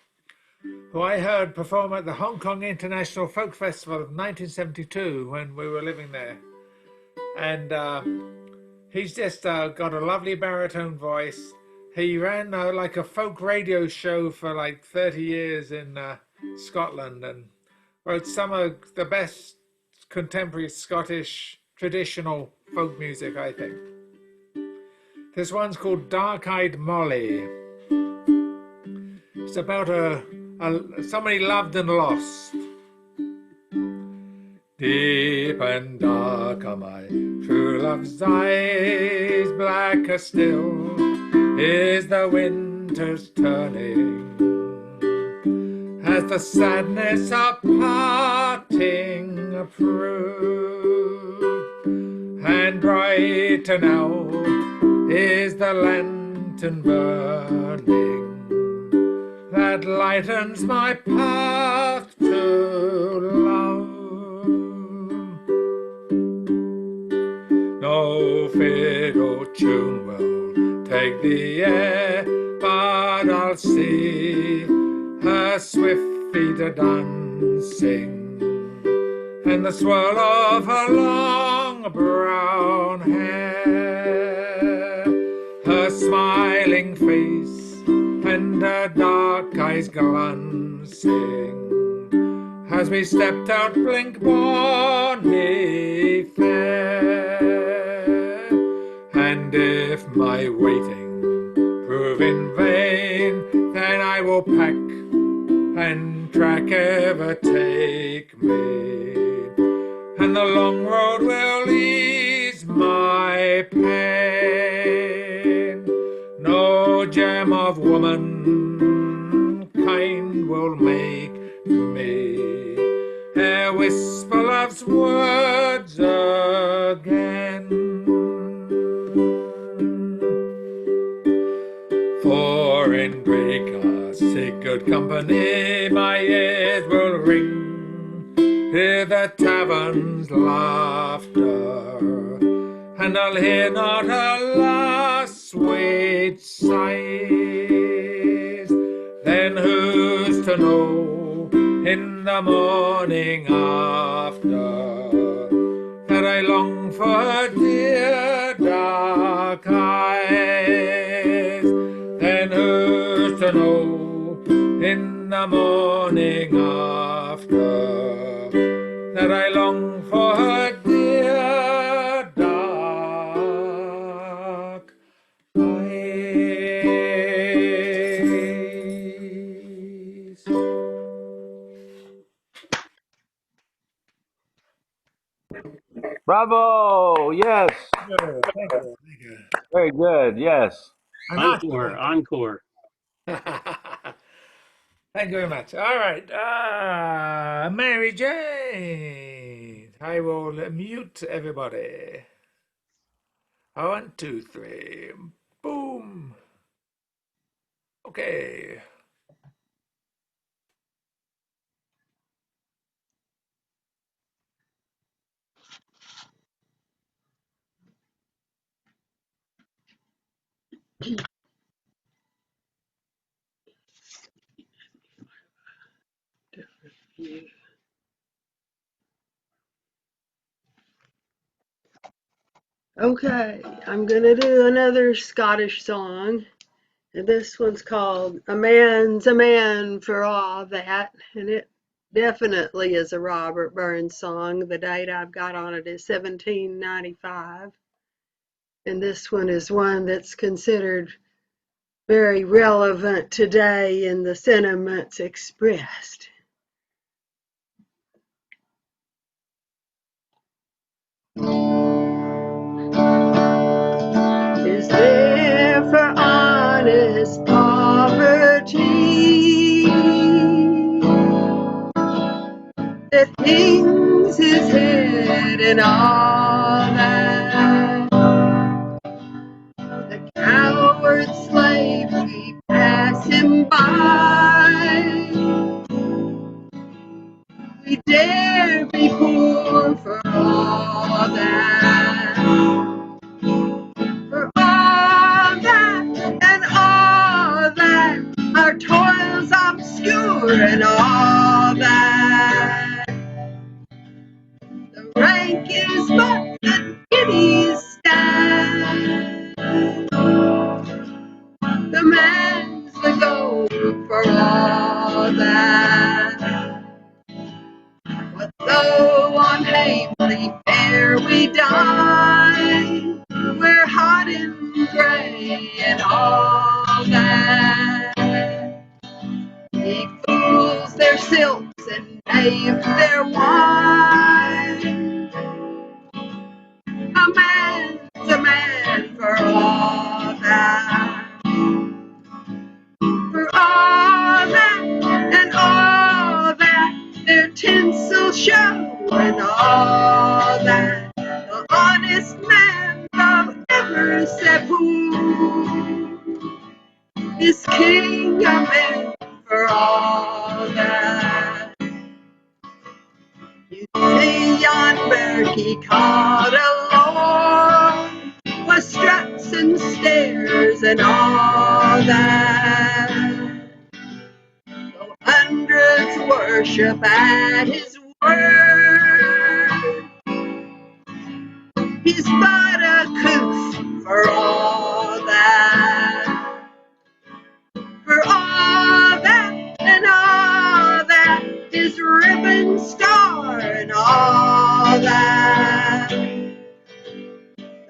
who I heard perform at the Hong Kong International Folk Festival of 1972 when we were living there. And he's just got a lovely baritone voice. He ran like a folk radio show for like 30 years in Scotland and wrote some of the best contemporary Scottish traditional folk music, I think. This one's called Dark-Eyed Molly. It's about somebody loved and lost. Deep and dark are my true love's eyes, blacker still is the winter's turning, as the sadness of parting approved, and brighter now is the lantern burning that lightens my path to love. No fiddle tune will take the air, but I'll see her swift feet a-dancing, and the swirl of her long brown hair, her smiling face, and her dark eyes glancing, as we stepped out blink bonny fair. And if my waiting prove in vain, then I will pack and track ever take me the long road will ease my pain. No gem of womankind will make me whisper love's words again. For in grey classic good company my ears will ring, hear the tavern's laughter, and I'll hear not her last sweet sighs. Then who's to know in the morning after that I long for her dear dark eyes? Then who's to know in the morning after that I long for her dear dark eyes? Bravo! Yes. Thank you. Thank you. Very good. Yes. Encore, encore. Thank you very much. All right. Mary Jane. I will mute everybody. 1, 2, 3. Boom. Okay. Okay, I'm gonna do another Scottish song. And this one's called A Man's a Man for All That. And it definitely is a Robert Burns song. The date I've got on it is 1795. And this one is one that's considered very relevant today in the sentiments expressed. Is there for honest poverty that hangs his head and all that? The coward slave, we pass him by. We dare be poor for all that. For all that and all that, our toils obscure and all that. The rank is but the guinea's stand. The man's the gold for all that. But though on hamely fare we dine, we're hot and gray and all that. He fools their silks and knaves their wine. A man's a man for all that. For all that and all that, their tinsel show and all that. The honest man of every sepulchre is king of men for all that. You see yon barky caught alone with straps and stairs and all that. Though hundreds worship at his word, he's but a coof for all that. For all that and all that, his ribbon star and all that.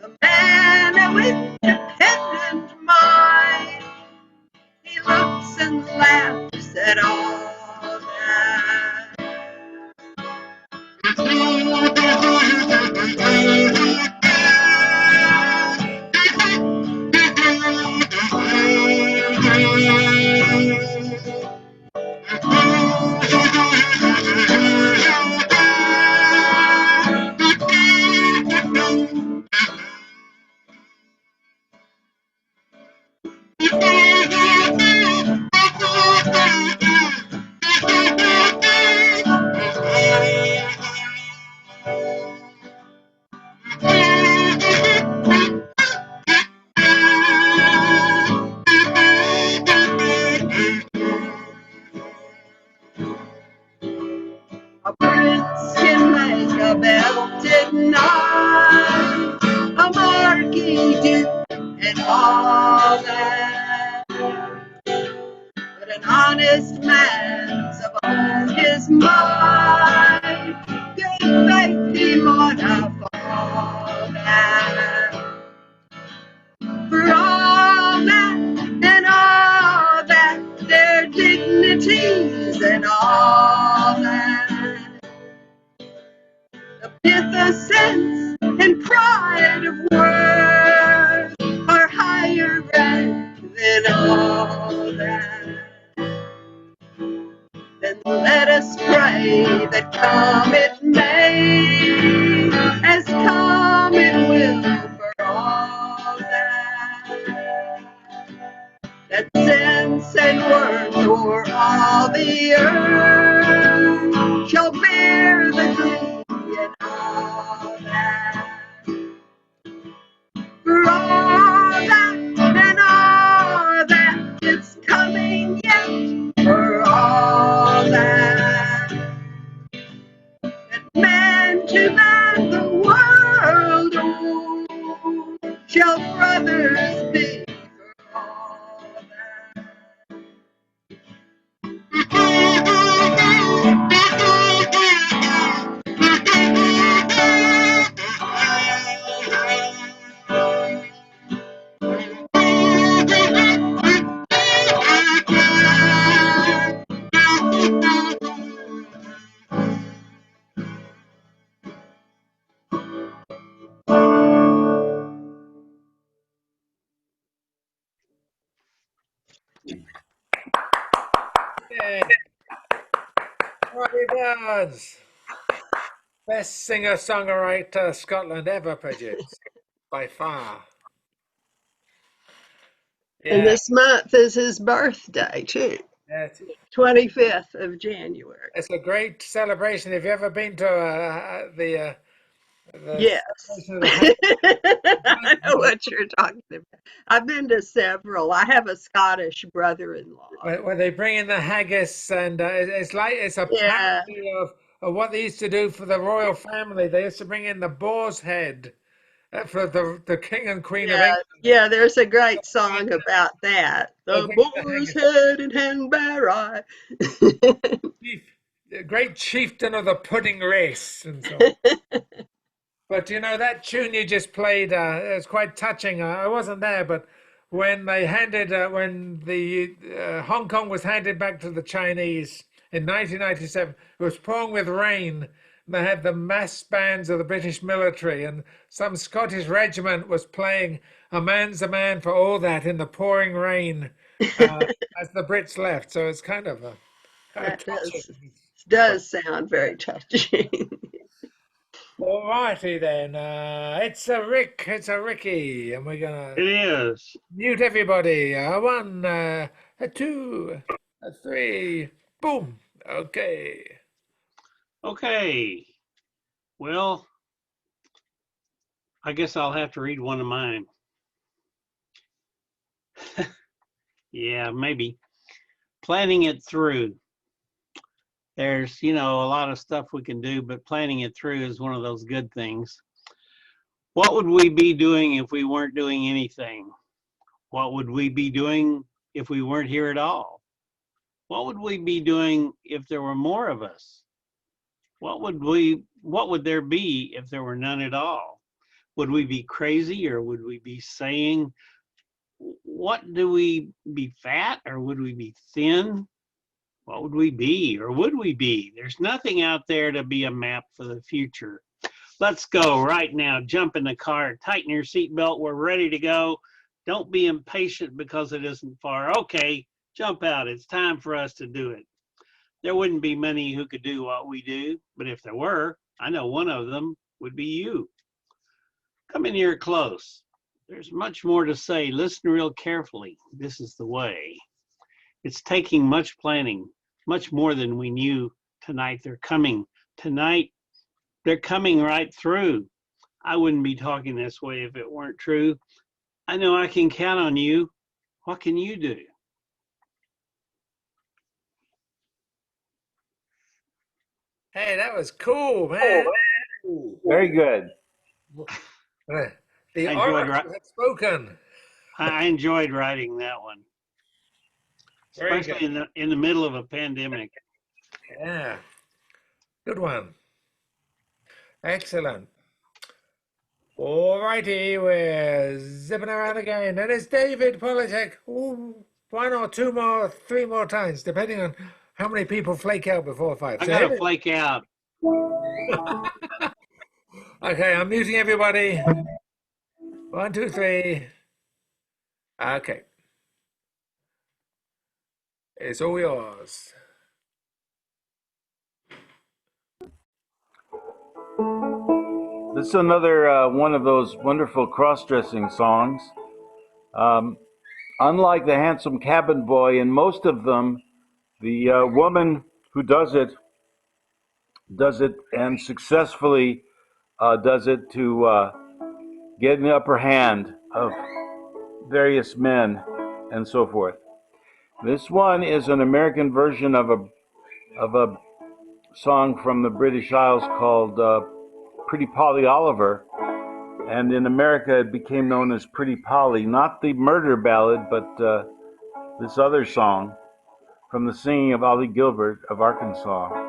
The man with dependent mind, he looks and laughs at all that. all that. But an honest man's of all his might, good faith he might have all that. For all that and all that, their dignities and all that, the pith of sense and pride of word are higher rank than all that. Then let us pray that come it may, as come it will for all that sense and worth o'er all the earth shall bear the glee and all that. For all that and all that, it's coming yet for all that. And man to man the world o'er shall brothers be for all that. Yeah. Robbie Burns, best singer-songwriter Scotland ever produced, by far. And Yeah, this month is his birthday, too. yeah, 25th of January. it's a great celebration. Have you ever been to the Yes. celebration of the I know what you're talking about. I've been to several. I have a Scottish brother-in-law. where they bring in the haggis, and it's a Yeah, parody of what they used to do for the royal family. They used to bring in the boar's head for the king and queen of yeah, England. yeah. There's a great song about that. They The bring in the boar's haggis. head in Hanbury. Chief, the great chieftain of the pudding race, and so on. But you know that tune you just played, it was quite touching. I wasn't there, but when when the Hong Kong was handed back to the Chinese in 1997, it was pouring with rain. And they had the mass bands of the British military, and some Scottish regiment was playing "A Man's a Man for All That" in the pouring rain as the Brits left. So it's kind of That touching. But does sound very touching. all righty then. It's a Rick. It's a Ricky, and we're gonna It is. mute everybody. One, a two, a three. Boom. Okay. Okay. Well, I guess I'll have to read one of mine. Yeah, maybe. Planning it through. There's, a lot of stuff we can do, but planning it through is one of those good things. What would we be doing if we weren't doing anything? What would we be doing if we weren't here at all? What would we be doing if there were more of us? What would there be if there were none at all? Would we be crazy, or would we be saying, what do we be fat, or would we be thin? What would we be, or would we be? There's nothing out there to be a map for the future. Let's go right now. Jump in the car, tighten your seatbelt. We're ready to go. Don't be impatient because it isn't far. Okay, jump out. It's time for us to do it. There wouldn't be many who could do what we do, but if there were, I know one of them would be you. Come in here close. There's much more to say. Listen real carefully. This is the way. It's taking much planning, much more than we knew. Tonight they're coming. Tonight they're coming right through. I wouldn't be talking this way if it weren't true. I know I can count on you. What can you do? Hey, that was cool, man. Very good. The I enjoyed oracle had spoken. I enjoyed writing that one, Very especially good. in the middle of a pandemic. Yeah. Good one. Excellent. All righty, we're zipping around again. And it's David Politic. Ooh, one or two more, three more times, depending on how many people flake out before 5. I So got hit to it. flake out. Okay, I'm muting everybody. 1, 2, 3. Okay. It's all yours. This is another one of those wonderful cross-dressing songs. Unlike the Handsome Cabin Boy, in most of them, the woman who does it and successfully does it to get the upper hand of various men and so forth. This one is an American version of a song from the British Isles called Pretty Polly Oliver, and in America it became known as Pretty Polly, not the murder ballad, but this other song from the singing of Ollie Gilbert of Arkansas.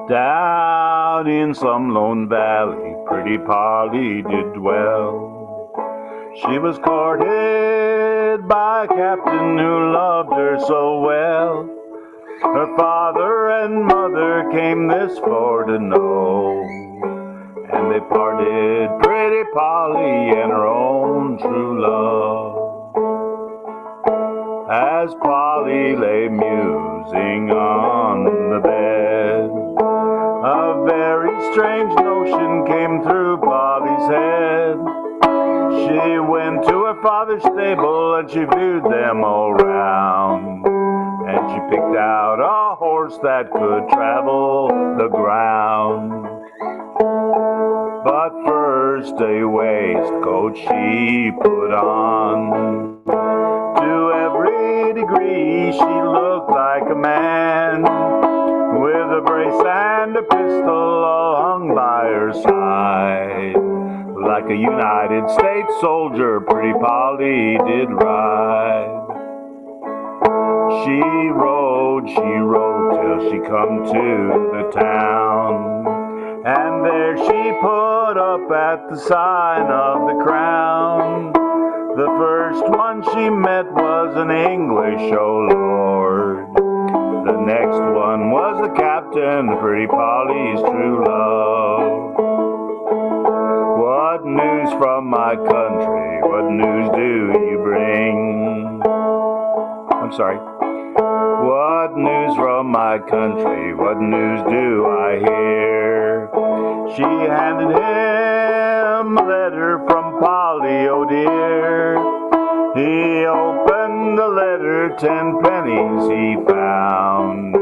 Down in some lone valley, Pretty Polly did dwell. She was courted by a captain who loved her so well. Her father and mother came this far to know, and they parted Pretty Polly and her own true love. As Polly lay musing on the bed, a very strange notion came through Polly's head. She went to her father's stable and she viewed them all round, and she picked out a horse that could travel the ground. But first a waistcoat she put on. To every degree she looked like a man, with a brace and a pistol all hung by her side. Like a United States soldier, Pretty Polly did ride. She rode till she come to the town, and there she put up at the sign of the Crown. The first one she met was an English, oh Lord. The next one was the captain, Pretty Polly's true love. What news from my country? What news do you bring? I'm sorry. What news from my country? What news do I hear? She handed him a letter from Polly, oh dear. He opened the letter, 10 pennies he found,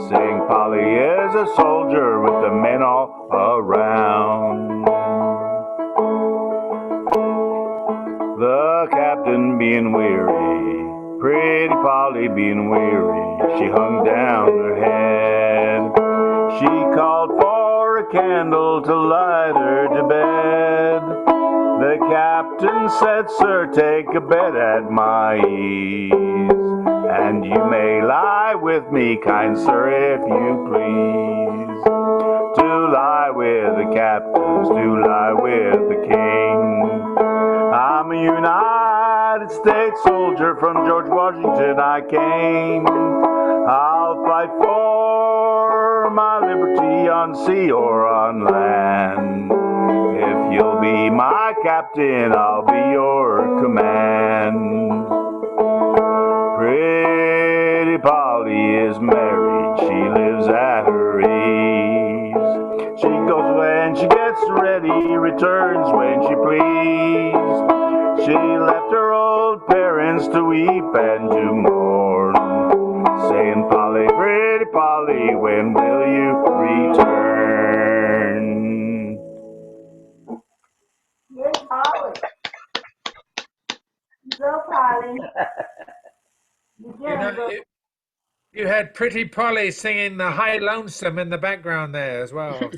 saying Polly is a soldier with the men all around. The captain being weary, Pretty Polly being weary, she hung down her head. She called for a candle to light her to bed. The captain said, sir, take a bed at my ease, and you may lie with me, kind sir, if you please. To lie with the captains, to lie with the king. I'm a United States soldier, from George Washington I came. I'll fight for my liberty on sea or on land. If you'll be my captain, I'll be your command. Pretty Polly is married, she lives at her ease. She goes when she gets ready, returns when she please. She left her old parents to weep and to mourn, saying, Polly, Pretty Polly, when will you return? You had Pretty Polly singing the High Lonesome in the background there as well.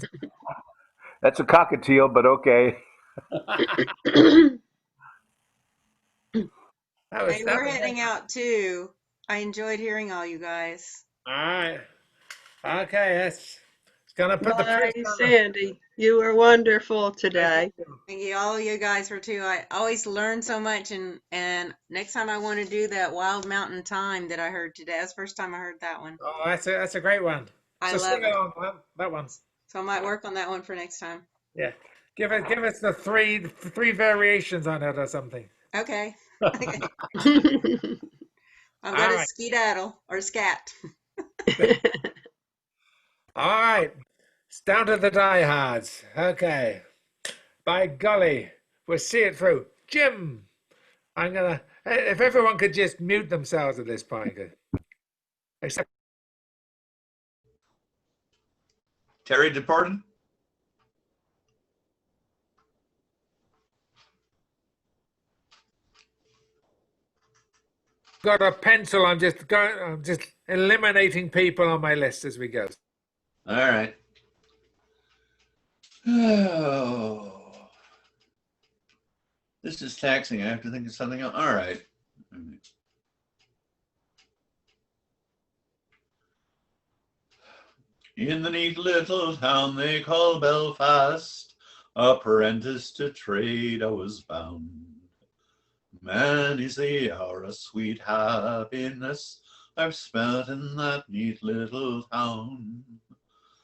That's a cockatiel, but okay. Hey, we're That heading out too. I enjoyed hearing all you guys. all right. Okay, it's gonna put the Bye, pressure on the. Sandy. You were wonderful Yes, you today. do. Thank you, all you guys for too. I always learn so much, and next time I want to do that Wild Mountain Time that I heard today. That's the first time I heard that one. Oh, that's a great one. I So love sing it. along that one. So I might work on that one for next time. Yeah. Give us the three variations on it or something. Okay. Okay. I'm All gonna right. skedaddle or scat. All right. It's down to the diehards. Okay. By golly, we'll see it through. Jim, if everyone could just mute themselves at this point. Except Terry departed. got a pencil. I'm just eliminating people on my list as we go. All right. Oh, this is taxing. I have to think of something else. All right. In the neat little town they call Belfast, apprentice to trade I was bound. Many's the hour of sweet happiness I've spent in that neat little town.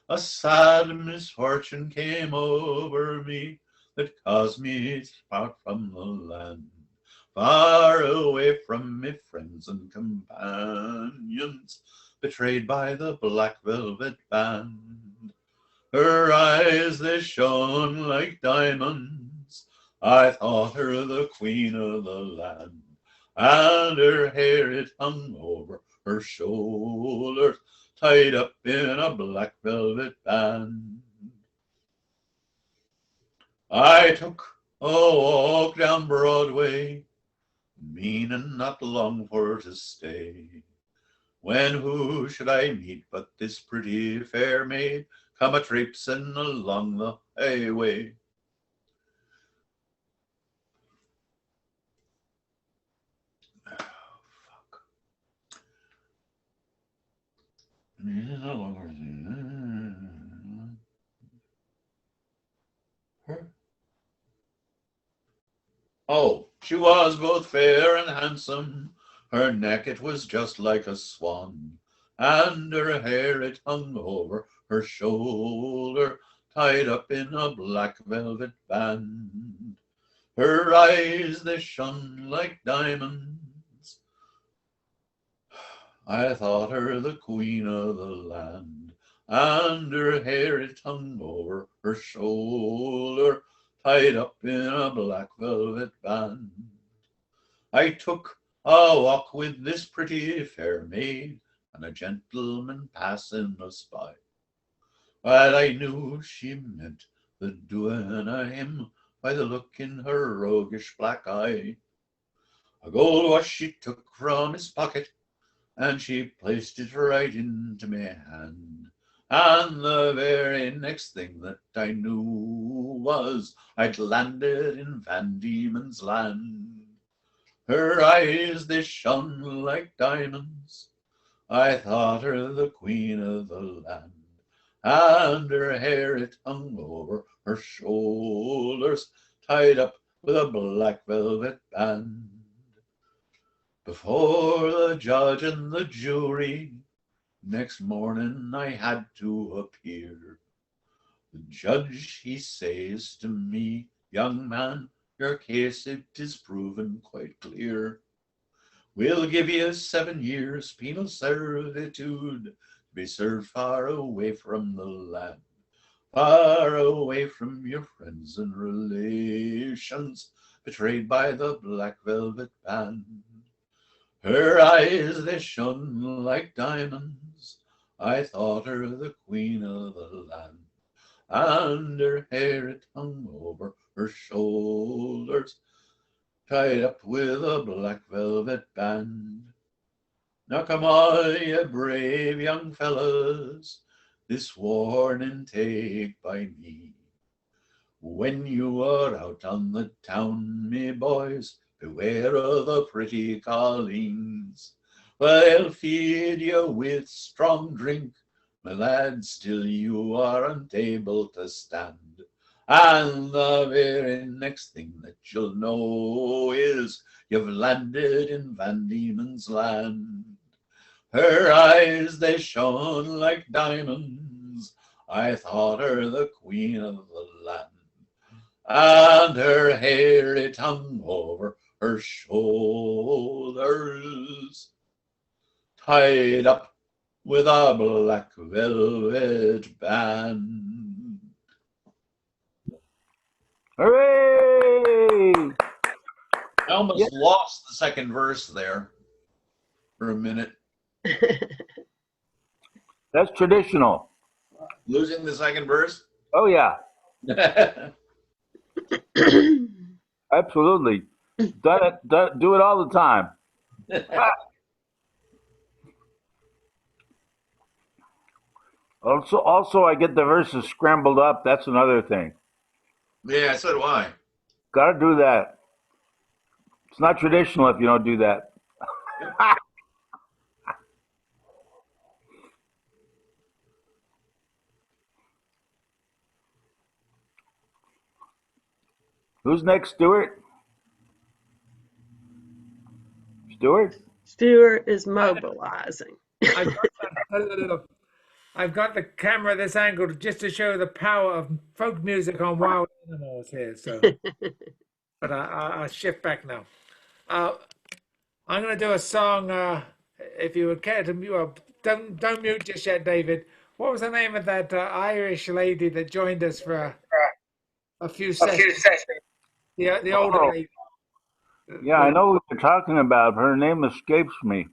A sad misfortune came over me that caused me to part from the land, far away from me friends and companions, betrayed by the black velvet band. Her eyes, they shone like diamonds, I thought her the queen of the land, and her hair, it hung over her shoulders, tied up in a black velvet band. I took a walk down Broadway, meaning not long for to stay, when who should I meet but this pretty fair maid come a traipsing along the highway. Oh, she was both fair and handsome, her neck it was just like a swan, and her hair it hung over her shoulder, tied up in a black velvet band. Her eyes, they shone like diamonds, I thought her the queen of the land, and her hair it hung over her shoulder, tied up in a black velvet band. I took a walk with this pretty fair maid, and a gentleman passing us by, but I knew she meant the doing of him by the look in her roguish black eye. A gold watch she took from his pocket, and she placed it right into my hand. And the very next thing that I knew was I'd landed in Van Diemen's Land. Her eyes, they shone like diamonds, I thought her the queen of the land, and her hair it hung over her shoulders, tied up with a black velvet band. Before the judge and the jury, next morning I had to appear. The judge, he says to me, young man, your case it is proven quite clear. We'll give you 7 years penal servitude to be served far away from the land, far away from your friends and relations, betrayed by the black velvet band. Her eyes, they shone like diamonds, I thought her the queen of the land, and her hair it hung over her shoulders, tied up with a black velvet band. Now come all ye brave young fellas, this warning take by me. When you are out on the town, me boys, beware of the pretty colleens. They'll feed you with strong drink, my lad, still you aren't able to stand. And the very next thing that you'll know is you've landed in Van Diemen's land. Her eyes, they shone like diamonds, I thought her the queen of the land. And her hair, it hung over her shoulders, tied up with a black velvet band. Hooray! I almost lost the second verse there for a minute. That's traditional. Losing the second verse? Oh, yeah. Absolutely. Do it all the time. Also, I get the verses scrambled up. That's another thing. Yeah, so do I. Got to do that. It's not traditional if you don't do that. Who's next, Stuart? Stuart? Stuart is mobilizing. I've got the camera at this angle just to show the power of folk music on wild animals here. So, but I'll shift back now. I'm going to do a song. If you would care to mute, don't mute just yet, David. What was the name of that Irish lady that joined us for a few sessions? The older lady. Yeah, I know what you're talking about. Her name escapes me.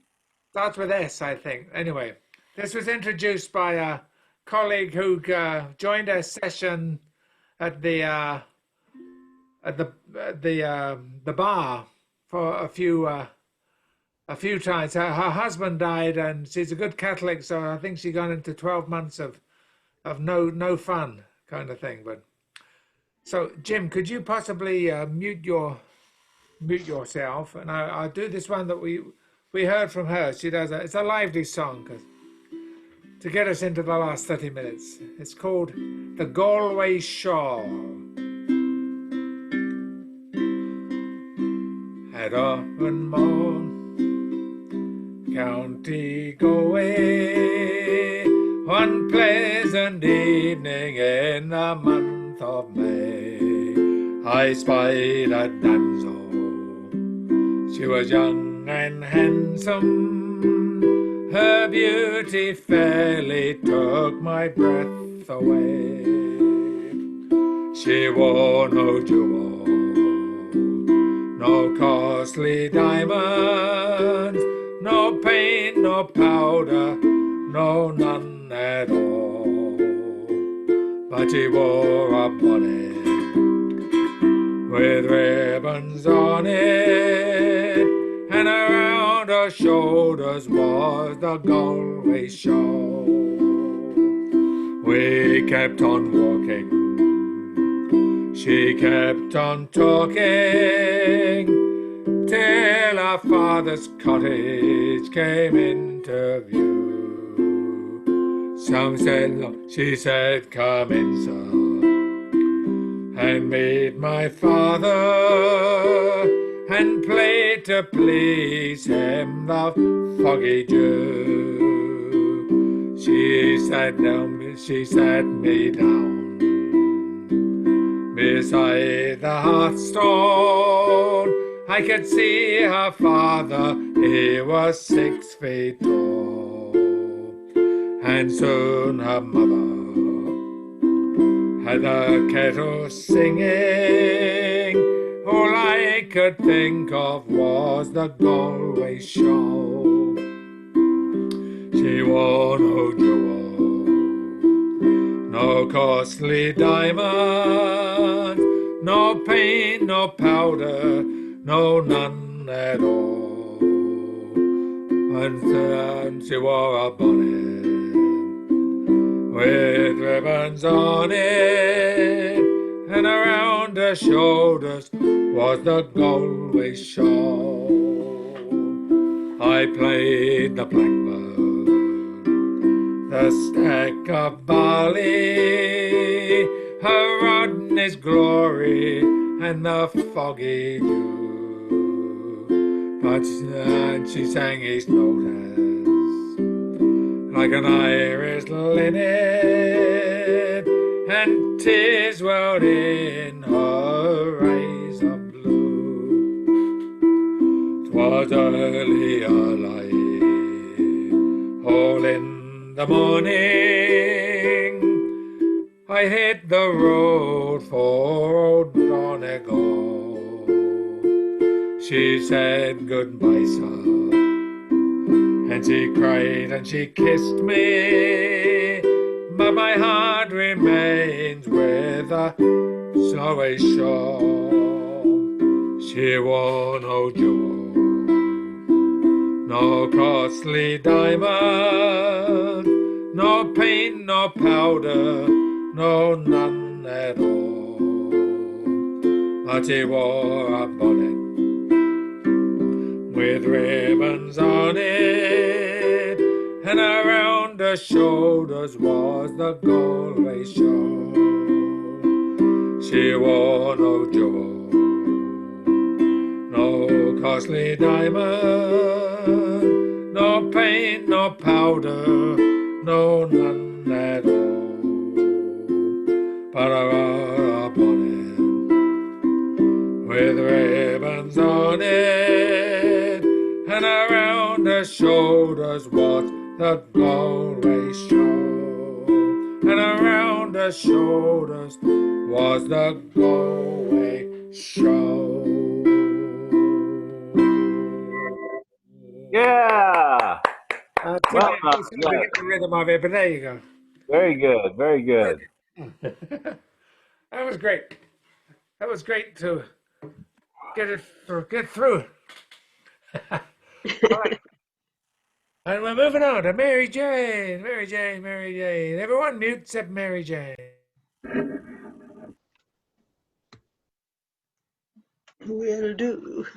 Starts with S, I think. Anyway, this was introduced by a colleague who joined a session at the bar for a few times. Her husband died, and she's a good Catholic, so I think she gone into 12 months of no fun kind of thing. But so, Jim, could you possibly mute yourself, and I'll do this one that we heard from her. She does it's a lively song to get us into the last 30 minutes. It's called The Galway Shawl. At Aughrenmore, County Galway, one pleasant evening in the month of May, I spied a damsel. She was young and handsome, her beauty fairly took my breath away. She wore no jewels, no costly diamonds, no paint, no powder, no none at all. But she wore a bonnet with ribbons on it, and around her shoulders was the Galway shawl. We kept on walking, she kept on talking, till our father's cottage came into view. Some said no, she said, "Come in, sir, and meet my father, and play to please him the foggy Jew." She sat me down beside the hearthstone. I could see her father, he was 6 feet tall, and soon her mother had the kettle singing. All I could think of was the Galway shawl. She wore no jewels, no costly diamonds, no paint, no powder, no none at all. and she wore a bonnet with ribbons on it, and around her shoulders was the Galway shawl. I played the blackbird, the stack of barley, her Rodney's glory, and the foggy dew. But she sang East notes like an Irish linnet, and tears welled in her eyes of blue. 'Twas early light, all in the morning. I hit the road for old Donegal. She said goodbye, sir, and she cried and she kissed me, but my heart remains with the Galway shawl. She wore no jewel, no costly diamond, no paint, no powder, no none at all. But she wore a bonnet with ribbons on it, and around her shoulders was the Galway shawl. She wore no jewel, no costly diamond, no paint, no powder, no none at all, but a bonnet with ribbons on it, and around her shoulders was the Galway shawl, and around her shoulders was the Galway shawl. Yeah. Couldn't Well get done. close enough to Yes. get the rhythm of it, but there you go. Very good. Very good. That was great. That was great to get through. All right. And we're moving on to Mary Jane. Mary Jane, Mary Jane. Everyone mute except Mary Jane. Will do.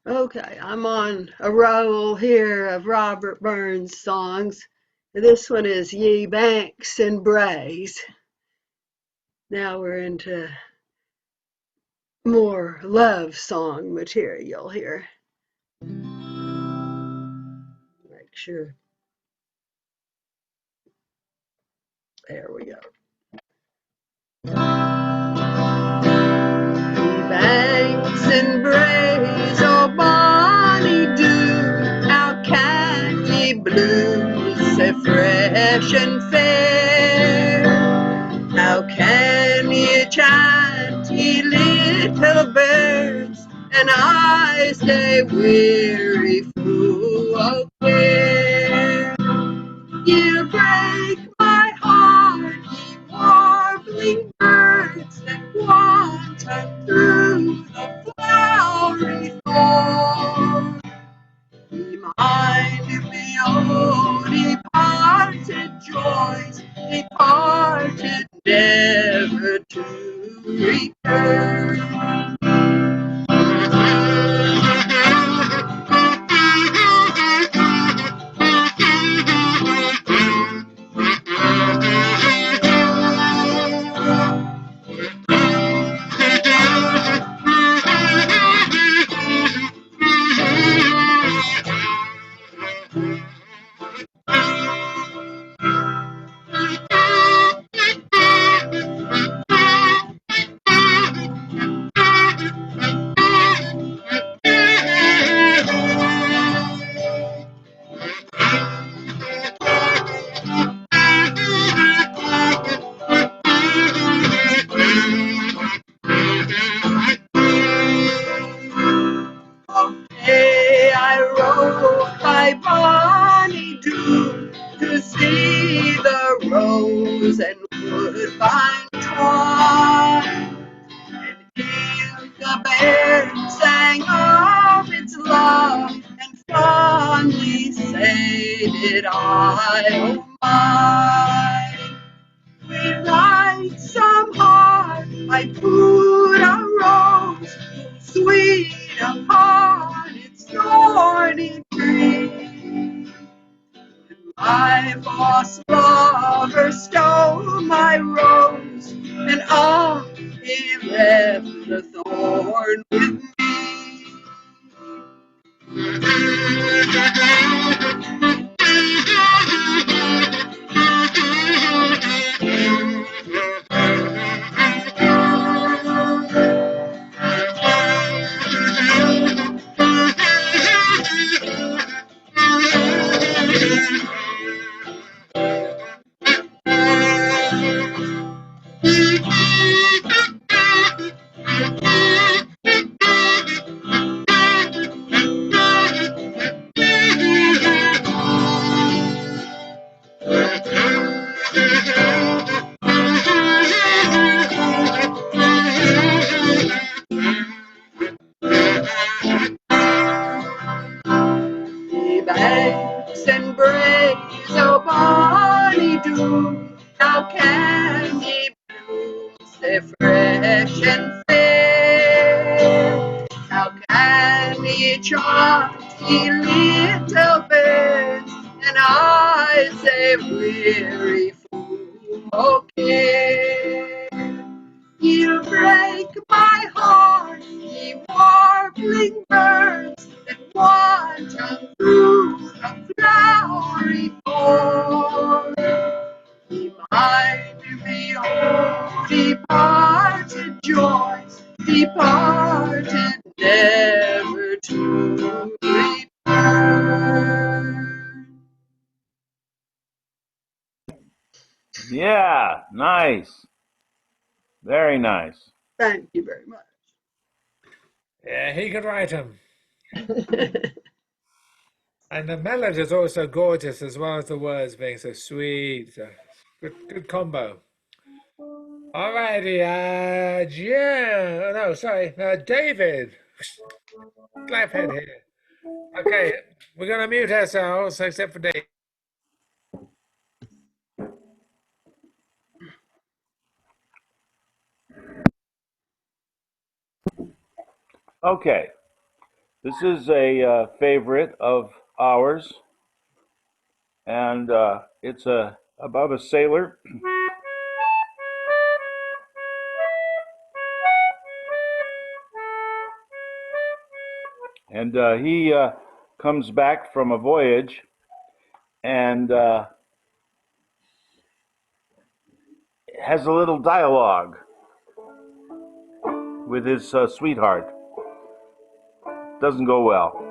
Okay, I'm on a roll here of Robert Burns songs. This one is Ye Banks and Braes. Now we're into more love song material here. Make sure. There we go. Ye banks and braes, oh bonny dew, how can ye bloom so fresh and fair? How can ye chant, ye little birds, and I stay weary, full of care? You break my heart, ye warbling birds that wander through the flowery thorn. Remind me, oh, departed joys, departed never to return. Hey, I rode by bonny dew to see the rose and woodbine twine, and in did I, oh my. When light some heart, I put a rose sweet upon its thorny tree. My false lover stole my rose, and he left the thorn with me. He banks and breaks, oh bonny dew, how can he bloom so fresh and fair? How can he chant ye little birds, and I say weary fool, okay? You break my heart, ye warbling birds, that wander through a flowery form. Remind me, oh, departed joys, departed never to return. Yeah, nice. Very nice. Thank you very much. Yeah, he could write them. And the melody is also gorgeous as well as the words being so sweet. Good combo. Alrighty, Jim. No, sorry, David. Claphead here. Okay, we're gonna mute ourselves except for Dave. Okay, this is a favorite of ours, and it's about a sailor. And he comes back from a voyage and has a little dialogue with his sweetheart. Doesn't go well.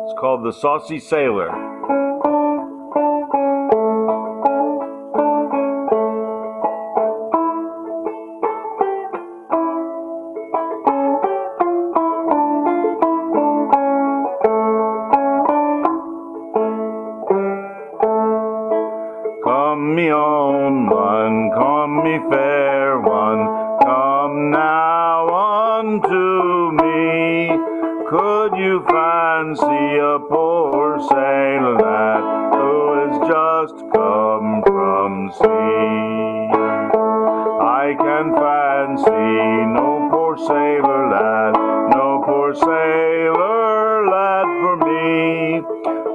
It's called The Saucy Sailor. Come me own one, come me fair one, come now unto me. Could you fancy a poor sailor lad who has just come from sea? I can fancy no poor sailor lad, no poor sailor lad for me.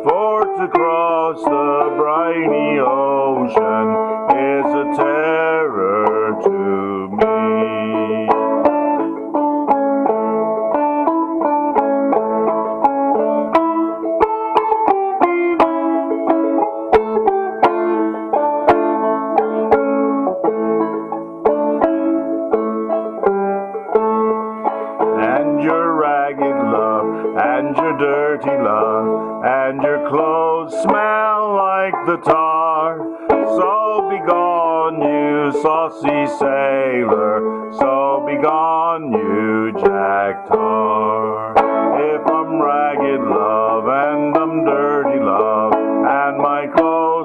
For to cross the briny ocean is a terror to me. And your ragged love, and your dirty love, and your clothes smell like the tar. So be gone, you saucy sailor, so be gone, you Jack Tar. If I'm ragged love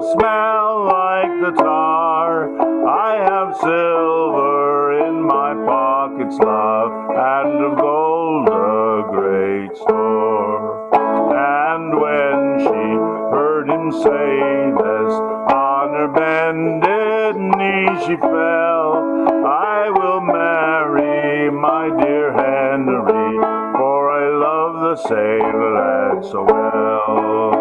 smell like the tar. I have silver in my pockets, love, and of gold a great store. And when she heard him say this, on her bended knee she fell. I will marry my dear Henry, for I love the sailor lad so well.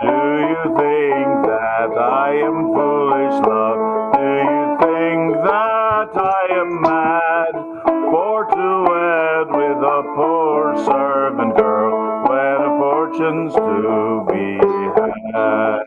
Do you think that I am foolish, love? Do you think that I am mad for to wed with a poor servant girl when a fortune's to be had?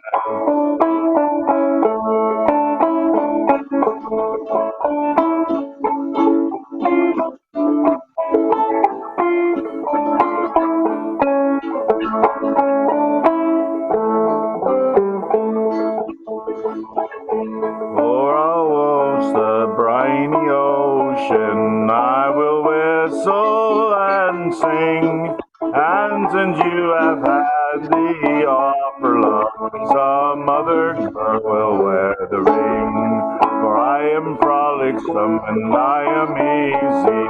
For I'll wash the briny ocean, I will whistle and sing. And since you have had the offer, love, some other girl will wear the ring. For I am frolicsome and I am easy,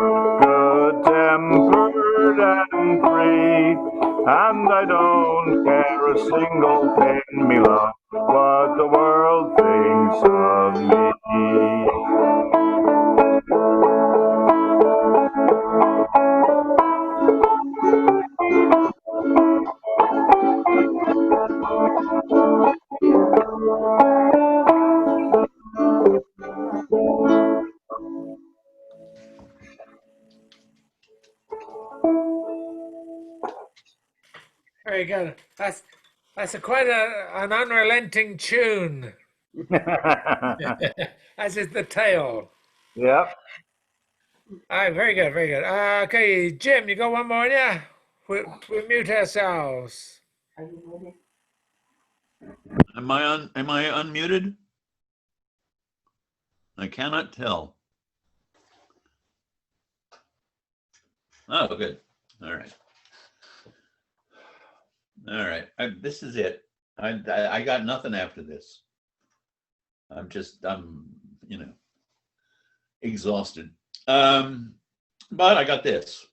good-tempered and free. And I don't care a single pin, me love, what the world thinks of me. Very good. That's quite an unrelenting tune, as is the tale. Yep. All right, very good, very good. Okay, Jim, you got one more, yeah? We mute ourselves. Am I unmuted? I cannot tell. Oh, good. All right. All right. This is it. I got nothing after this. I'm exhausted. But I got this.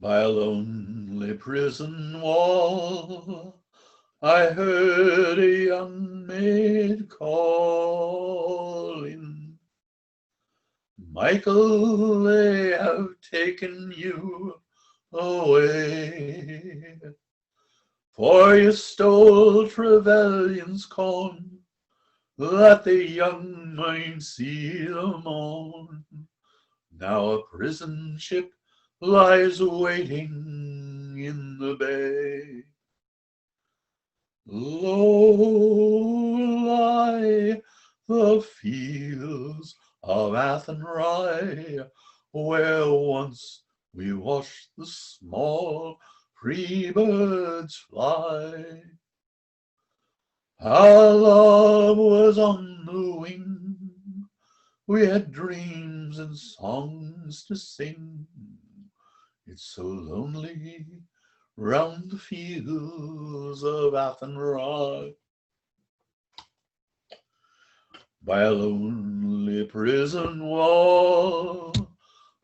By a lonely prison wall, I heard a young maid calling. Michael, they have taken you away, for you stole Trevelyan's corn, that the young might see the morn. Now a prison ship lies waiting in the bay. Low lie the fields of Athenry, where once we watched the small free birds fly. Our love was on the wing, we had dreams and songs to sing. It's so lonely round the fields of Athenry. By a lonely prison wall,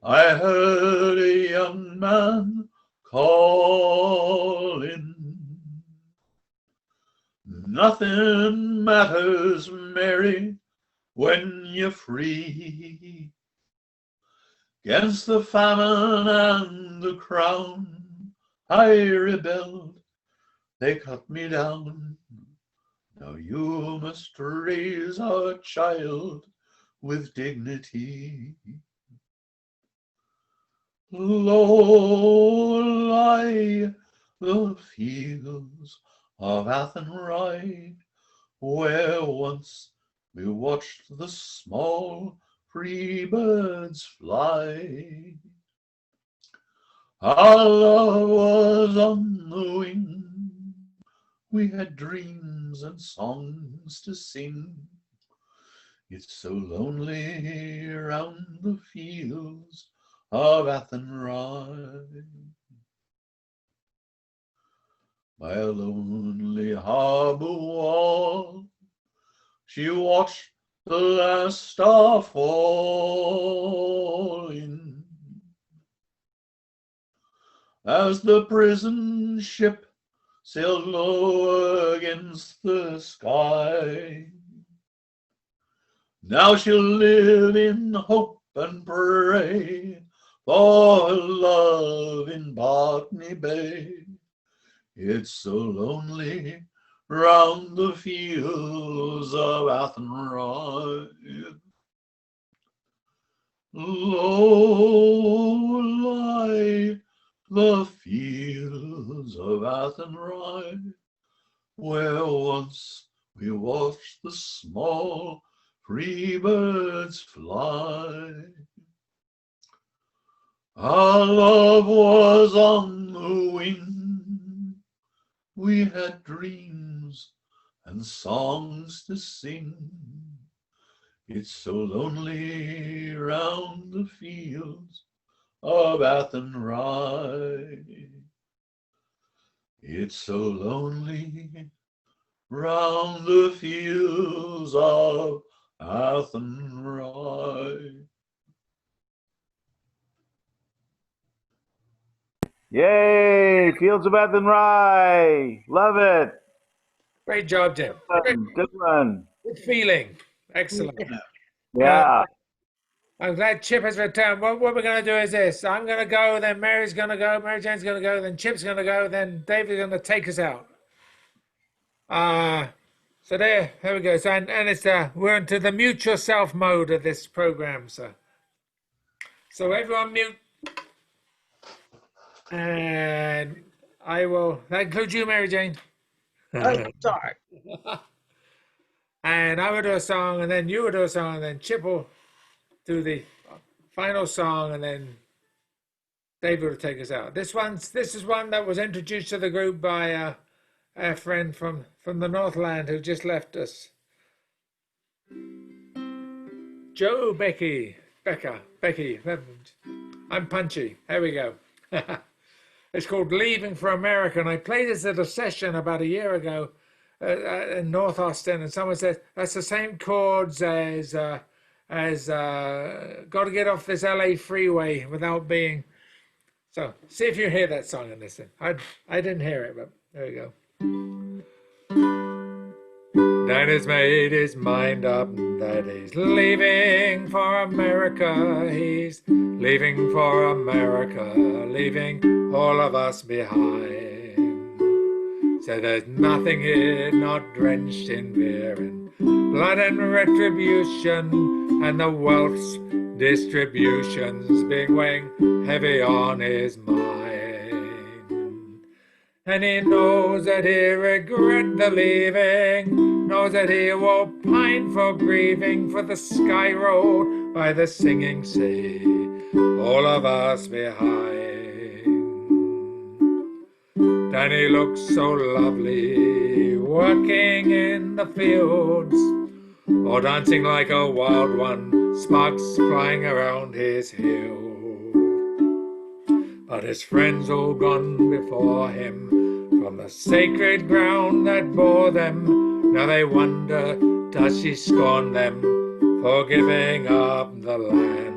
I heard a young man calling. Nothing matters, Mary, when you're free. 'Gainst the famine and the crown, I rebelled, they cut me down. Now you must raise our child with dignity. Low lie the fields of Athenry, where once we watched the small free birds fly. Our love was on the wing. We had dreams and songs to sing. It's so lonely round the fields of Athenry. By a lonely harbour wall, she watched the last star falling. As the prison ship sailed low against the sky, now she'll live in hope and pray for her love in Botany Bay. It's so lonely round the fields of Athenry. Low lie the fields of Athenry, where once we watched the small free birds fly. Our love was on the wing. We had dreams and songs to sing. It's so lonely round the fields of Athenry. It's so lonely round the fields of Athenry. Yay! Fields of Athenry. Love it. Great job, Jim. Good one. Good feeling. Excellent. Yeah. I'm glad Chip has returned. What we're going to do is this. I'm going to go, then Mary's going to go, Mary Jane's going to go, then Chip's going to go, then David's going to take us out. So there we go. So, and it's we're into the mute yourself mode of this program. So everyone mute. And I will, that includes you, Mary Jane. Oh, sorry. And I will do a song, and then you will do a song, and then Chip will do the final song, and then David will take us out. This is one that was introduced to the group by a friend from the Northland who just left us. Becky. I'm punchy. There we go. It's called Leaving for America, and I played this at a session about a year ago in North Austin, and someone said that's the same chords as Got to Get Off This LA Freeway Without Being. So see if you hear that song and listen. I didn't hear it, but there you go. Danny's made his mind up that he's leaving for America. He's leaving for America, leaving all of us behind. So there's nothing here not drenched in beer and blood and retribution, and the wealth's distribution's been weighing heavy on his mind. And he knows that he'll regret the leaving, knows that he will pine for grieving for the sky road by the singing sea, all of us behind. Danny looks so lovely, working in the fields, or dancing like a wild one, sparks flying around his hill. But his friends all gone before him from the sacred ground that bore them. Now they wonder, does she scorn them for giving up the land?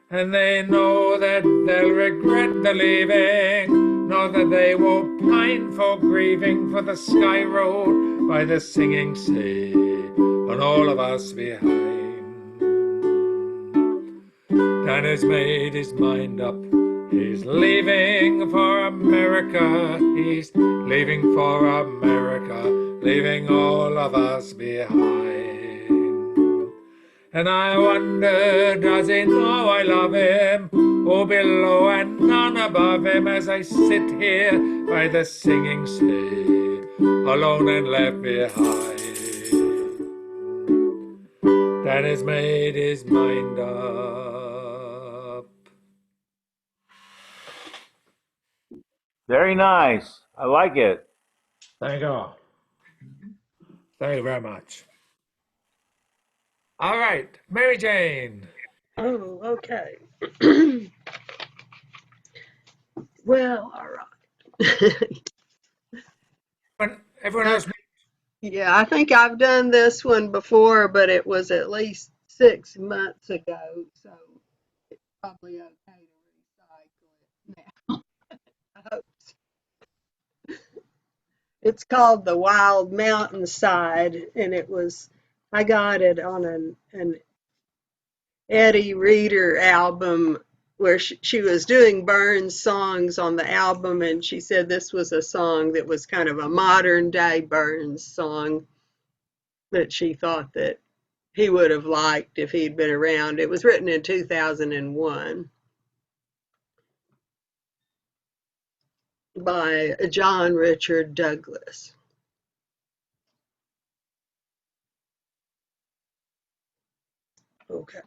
And they know that they'll regret the leaving, know that they will pine for grieving for the sky road by the singing sea, and all of us behind. Danny's made his mind up, he's leaving for America, he's leaving for America, leaving all of us behind. And I wonder, does he know I love him, all below and none above him, as I sit here by the singing sea, alone and left behind. Danny's made his mind up. Very nice. I like it. Thank you. Thank you very much. All right, Mary Jane. Oh, okay. Well, all right. Everyone else. Yeah, I think I've done this one before, but it was at least 6 months ago, so it's probably okay to recycle it now. I hope so. It's called The Wild Mountainside, and I got it on an Eddie Reader album where she was doing Burns songs on the album, and she said this was a song that was kind of a modern day Burns song that she thought that he would have liked if he'd been around. It was written in 2001 by John Richard Douglas. Okay.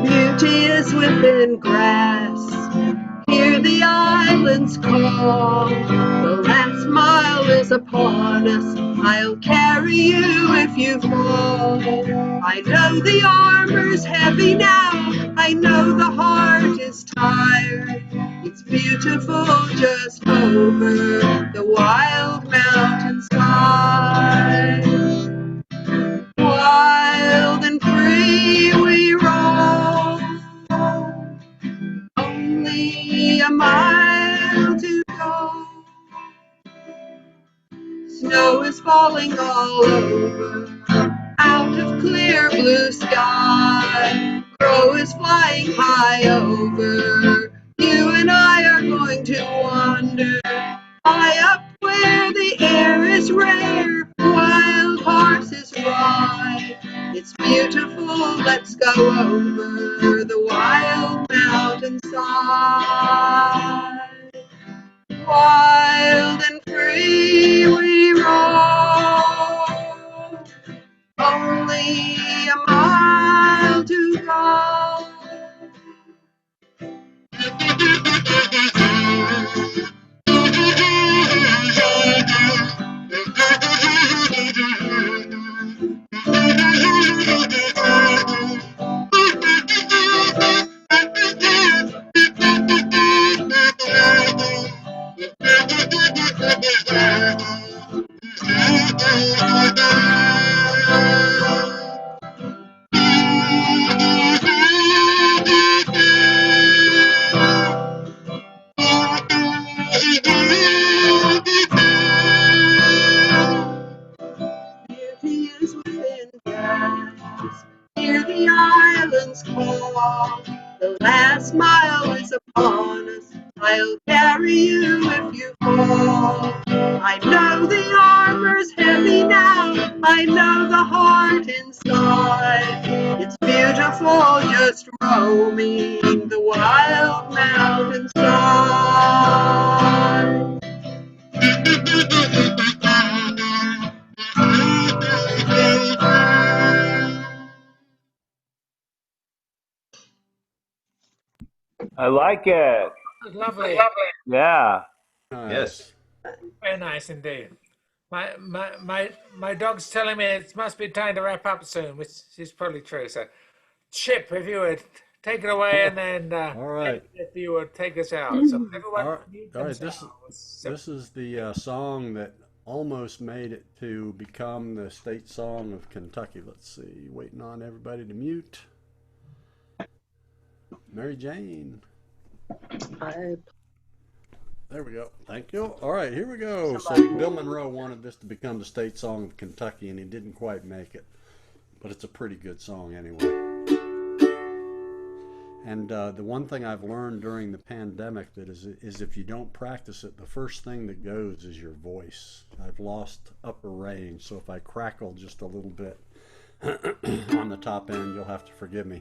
Beauty is within grasp. Hear the islands call. The last mile is upon us. I'll carry you if you fall. I know the armor's heavy now. I know the heart is tired. It's beautiful just over the wild mountainside. Wild and free we roam. Only a mile to go. Snow is falling all over, out of clear blue sky. Crow is flying high over. You and I are going to wander high up where the air is rare. Wild horses ride. It's beautiful. Let's go over the wild mountainside. Wild and free we roam. Only a mile to go. Beauty is within grasp. Hear the islands call. The last mile is upon us. I'll carry you if you fall. I know the armor's heavy now. I know the heart inside. It's beautiful just roaming the wild mountainside. I like it. Lovely. Yeah. Yes. Very nice indeed. My dog's telling me it must be time to wrap up soon, which is probably true. So, Chip, if you would take it away, and then All right. if you would take us out. So everyone, All right. mute All right. themselves. This is the song that almost made it to become the state song of Kentucky. Let's see. Waiting on everybody to mute. Mary Jane. There we go. Thank you. All right, here we go. So Bill Monroe wanted this to become the state song of Kentucky, and he didn't quite make it. But it's a pretty good song anyway. And the one thing I've learned during the pandemic that is if you don't practice it, the first thing that goes is your voice. I've lost upper range, so if I crackle just a little bit on the top end, you'll have to forgive me.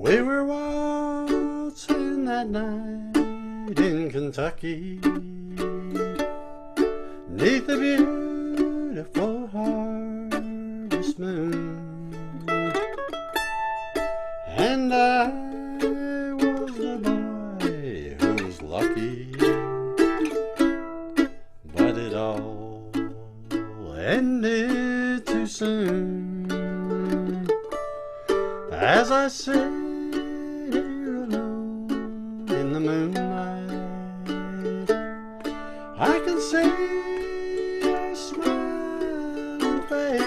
We were waltzing that night in Kentucky, 'neath the beautiful harvest moon, and I was the boy who was lucky, but it all ended too soon. As I sit here alone in the moonlight, I can see your smiling face,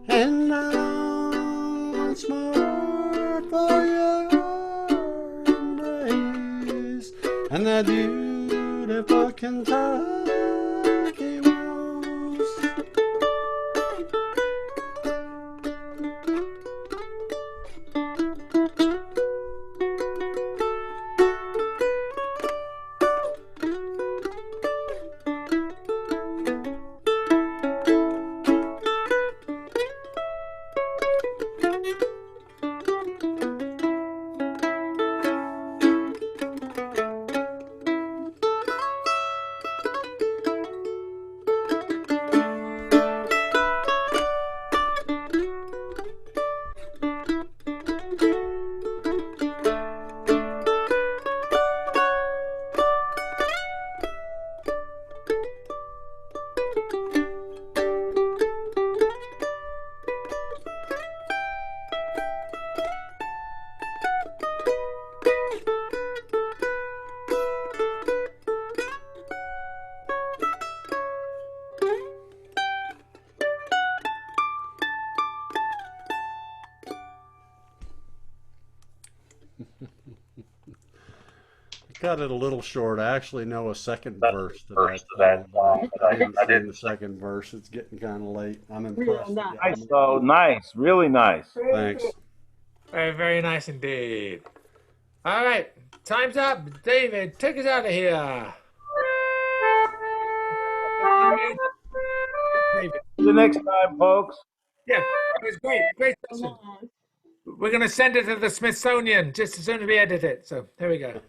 and I long once more for your embrace, and that beautiful Kentucky waltz. Cut it a little short. I actually know a second verse to that song, but I didn't sing the second verse. It's getting kind of late. I'm impressed. Real Nice, though. Nice. Really nice. Thanks. Very, very nice indeed. All right, time's up. David, take us out of here. David. See you next time, folks. Yeah, it was great. Great session. We're going to send it to the Smithsonian just as soon as we edit it. So there we go.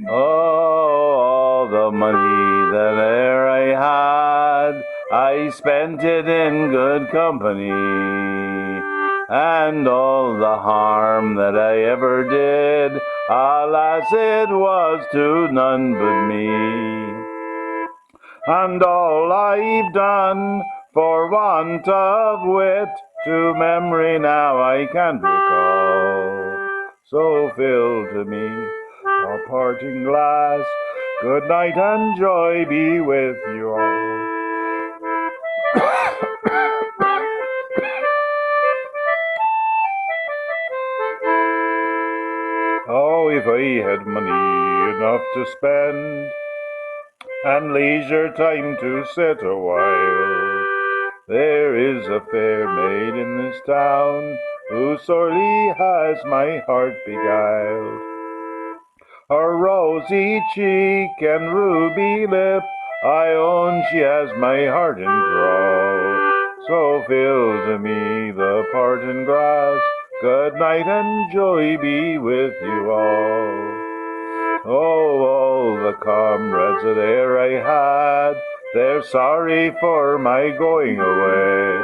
Oh, all the money that e'er I had, I spent it in good company, and all the harm that I ever did, alas, it was to none but me. And all I've done for want of wit, to memory now I can't recall. So fill to me our parting glass. Good night and joy be with you all. Oh, if I had money enough to spend, and leisure time to sit a while, there is a fair maid in this town, who sorely has my heart beguiled. Her rosy cheek and ruby lip, I own she has my heart in thrall. So fill to me the parting glass. Good night and joy be with you all. Oh, all the comrades that e'er I had, they're sorry for my going away.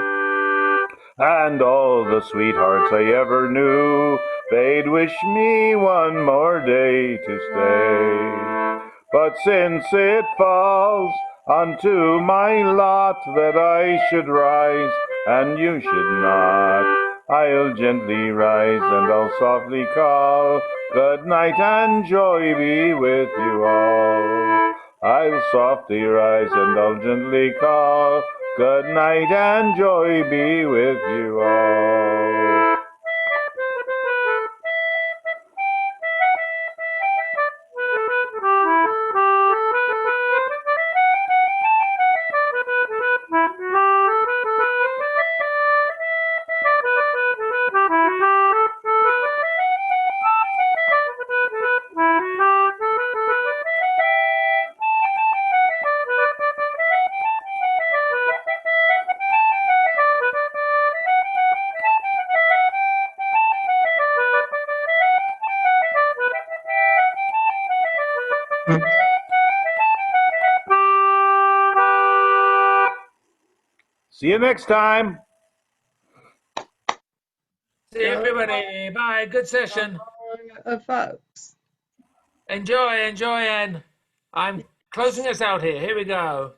And all the sweethearts I ever knew, they'd wish me one more day to stay. But since it falls unto my lot that I should rise and you should not, I'll gently rise and I'll softly call, good night and joy be with you all. I'll softly rise and I'll gently call, Good night and joy be with you all. See you next time. See everybody. Bye. Good session. Folks. Enjoy, and I'm closing us out here. Here we go.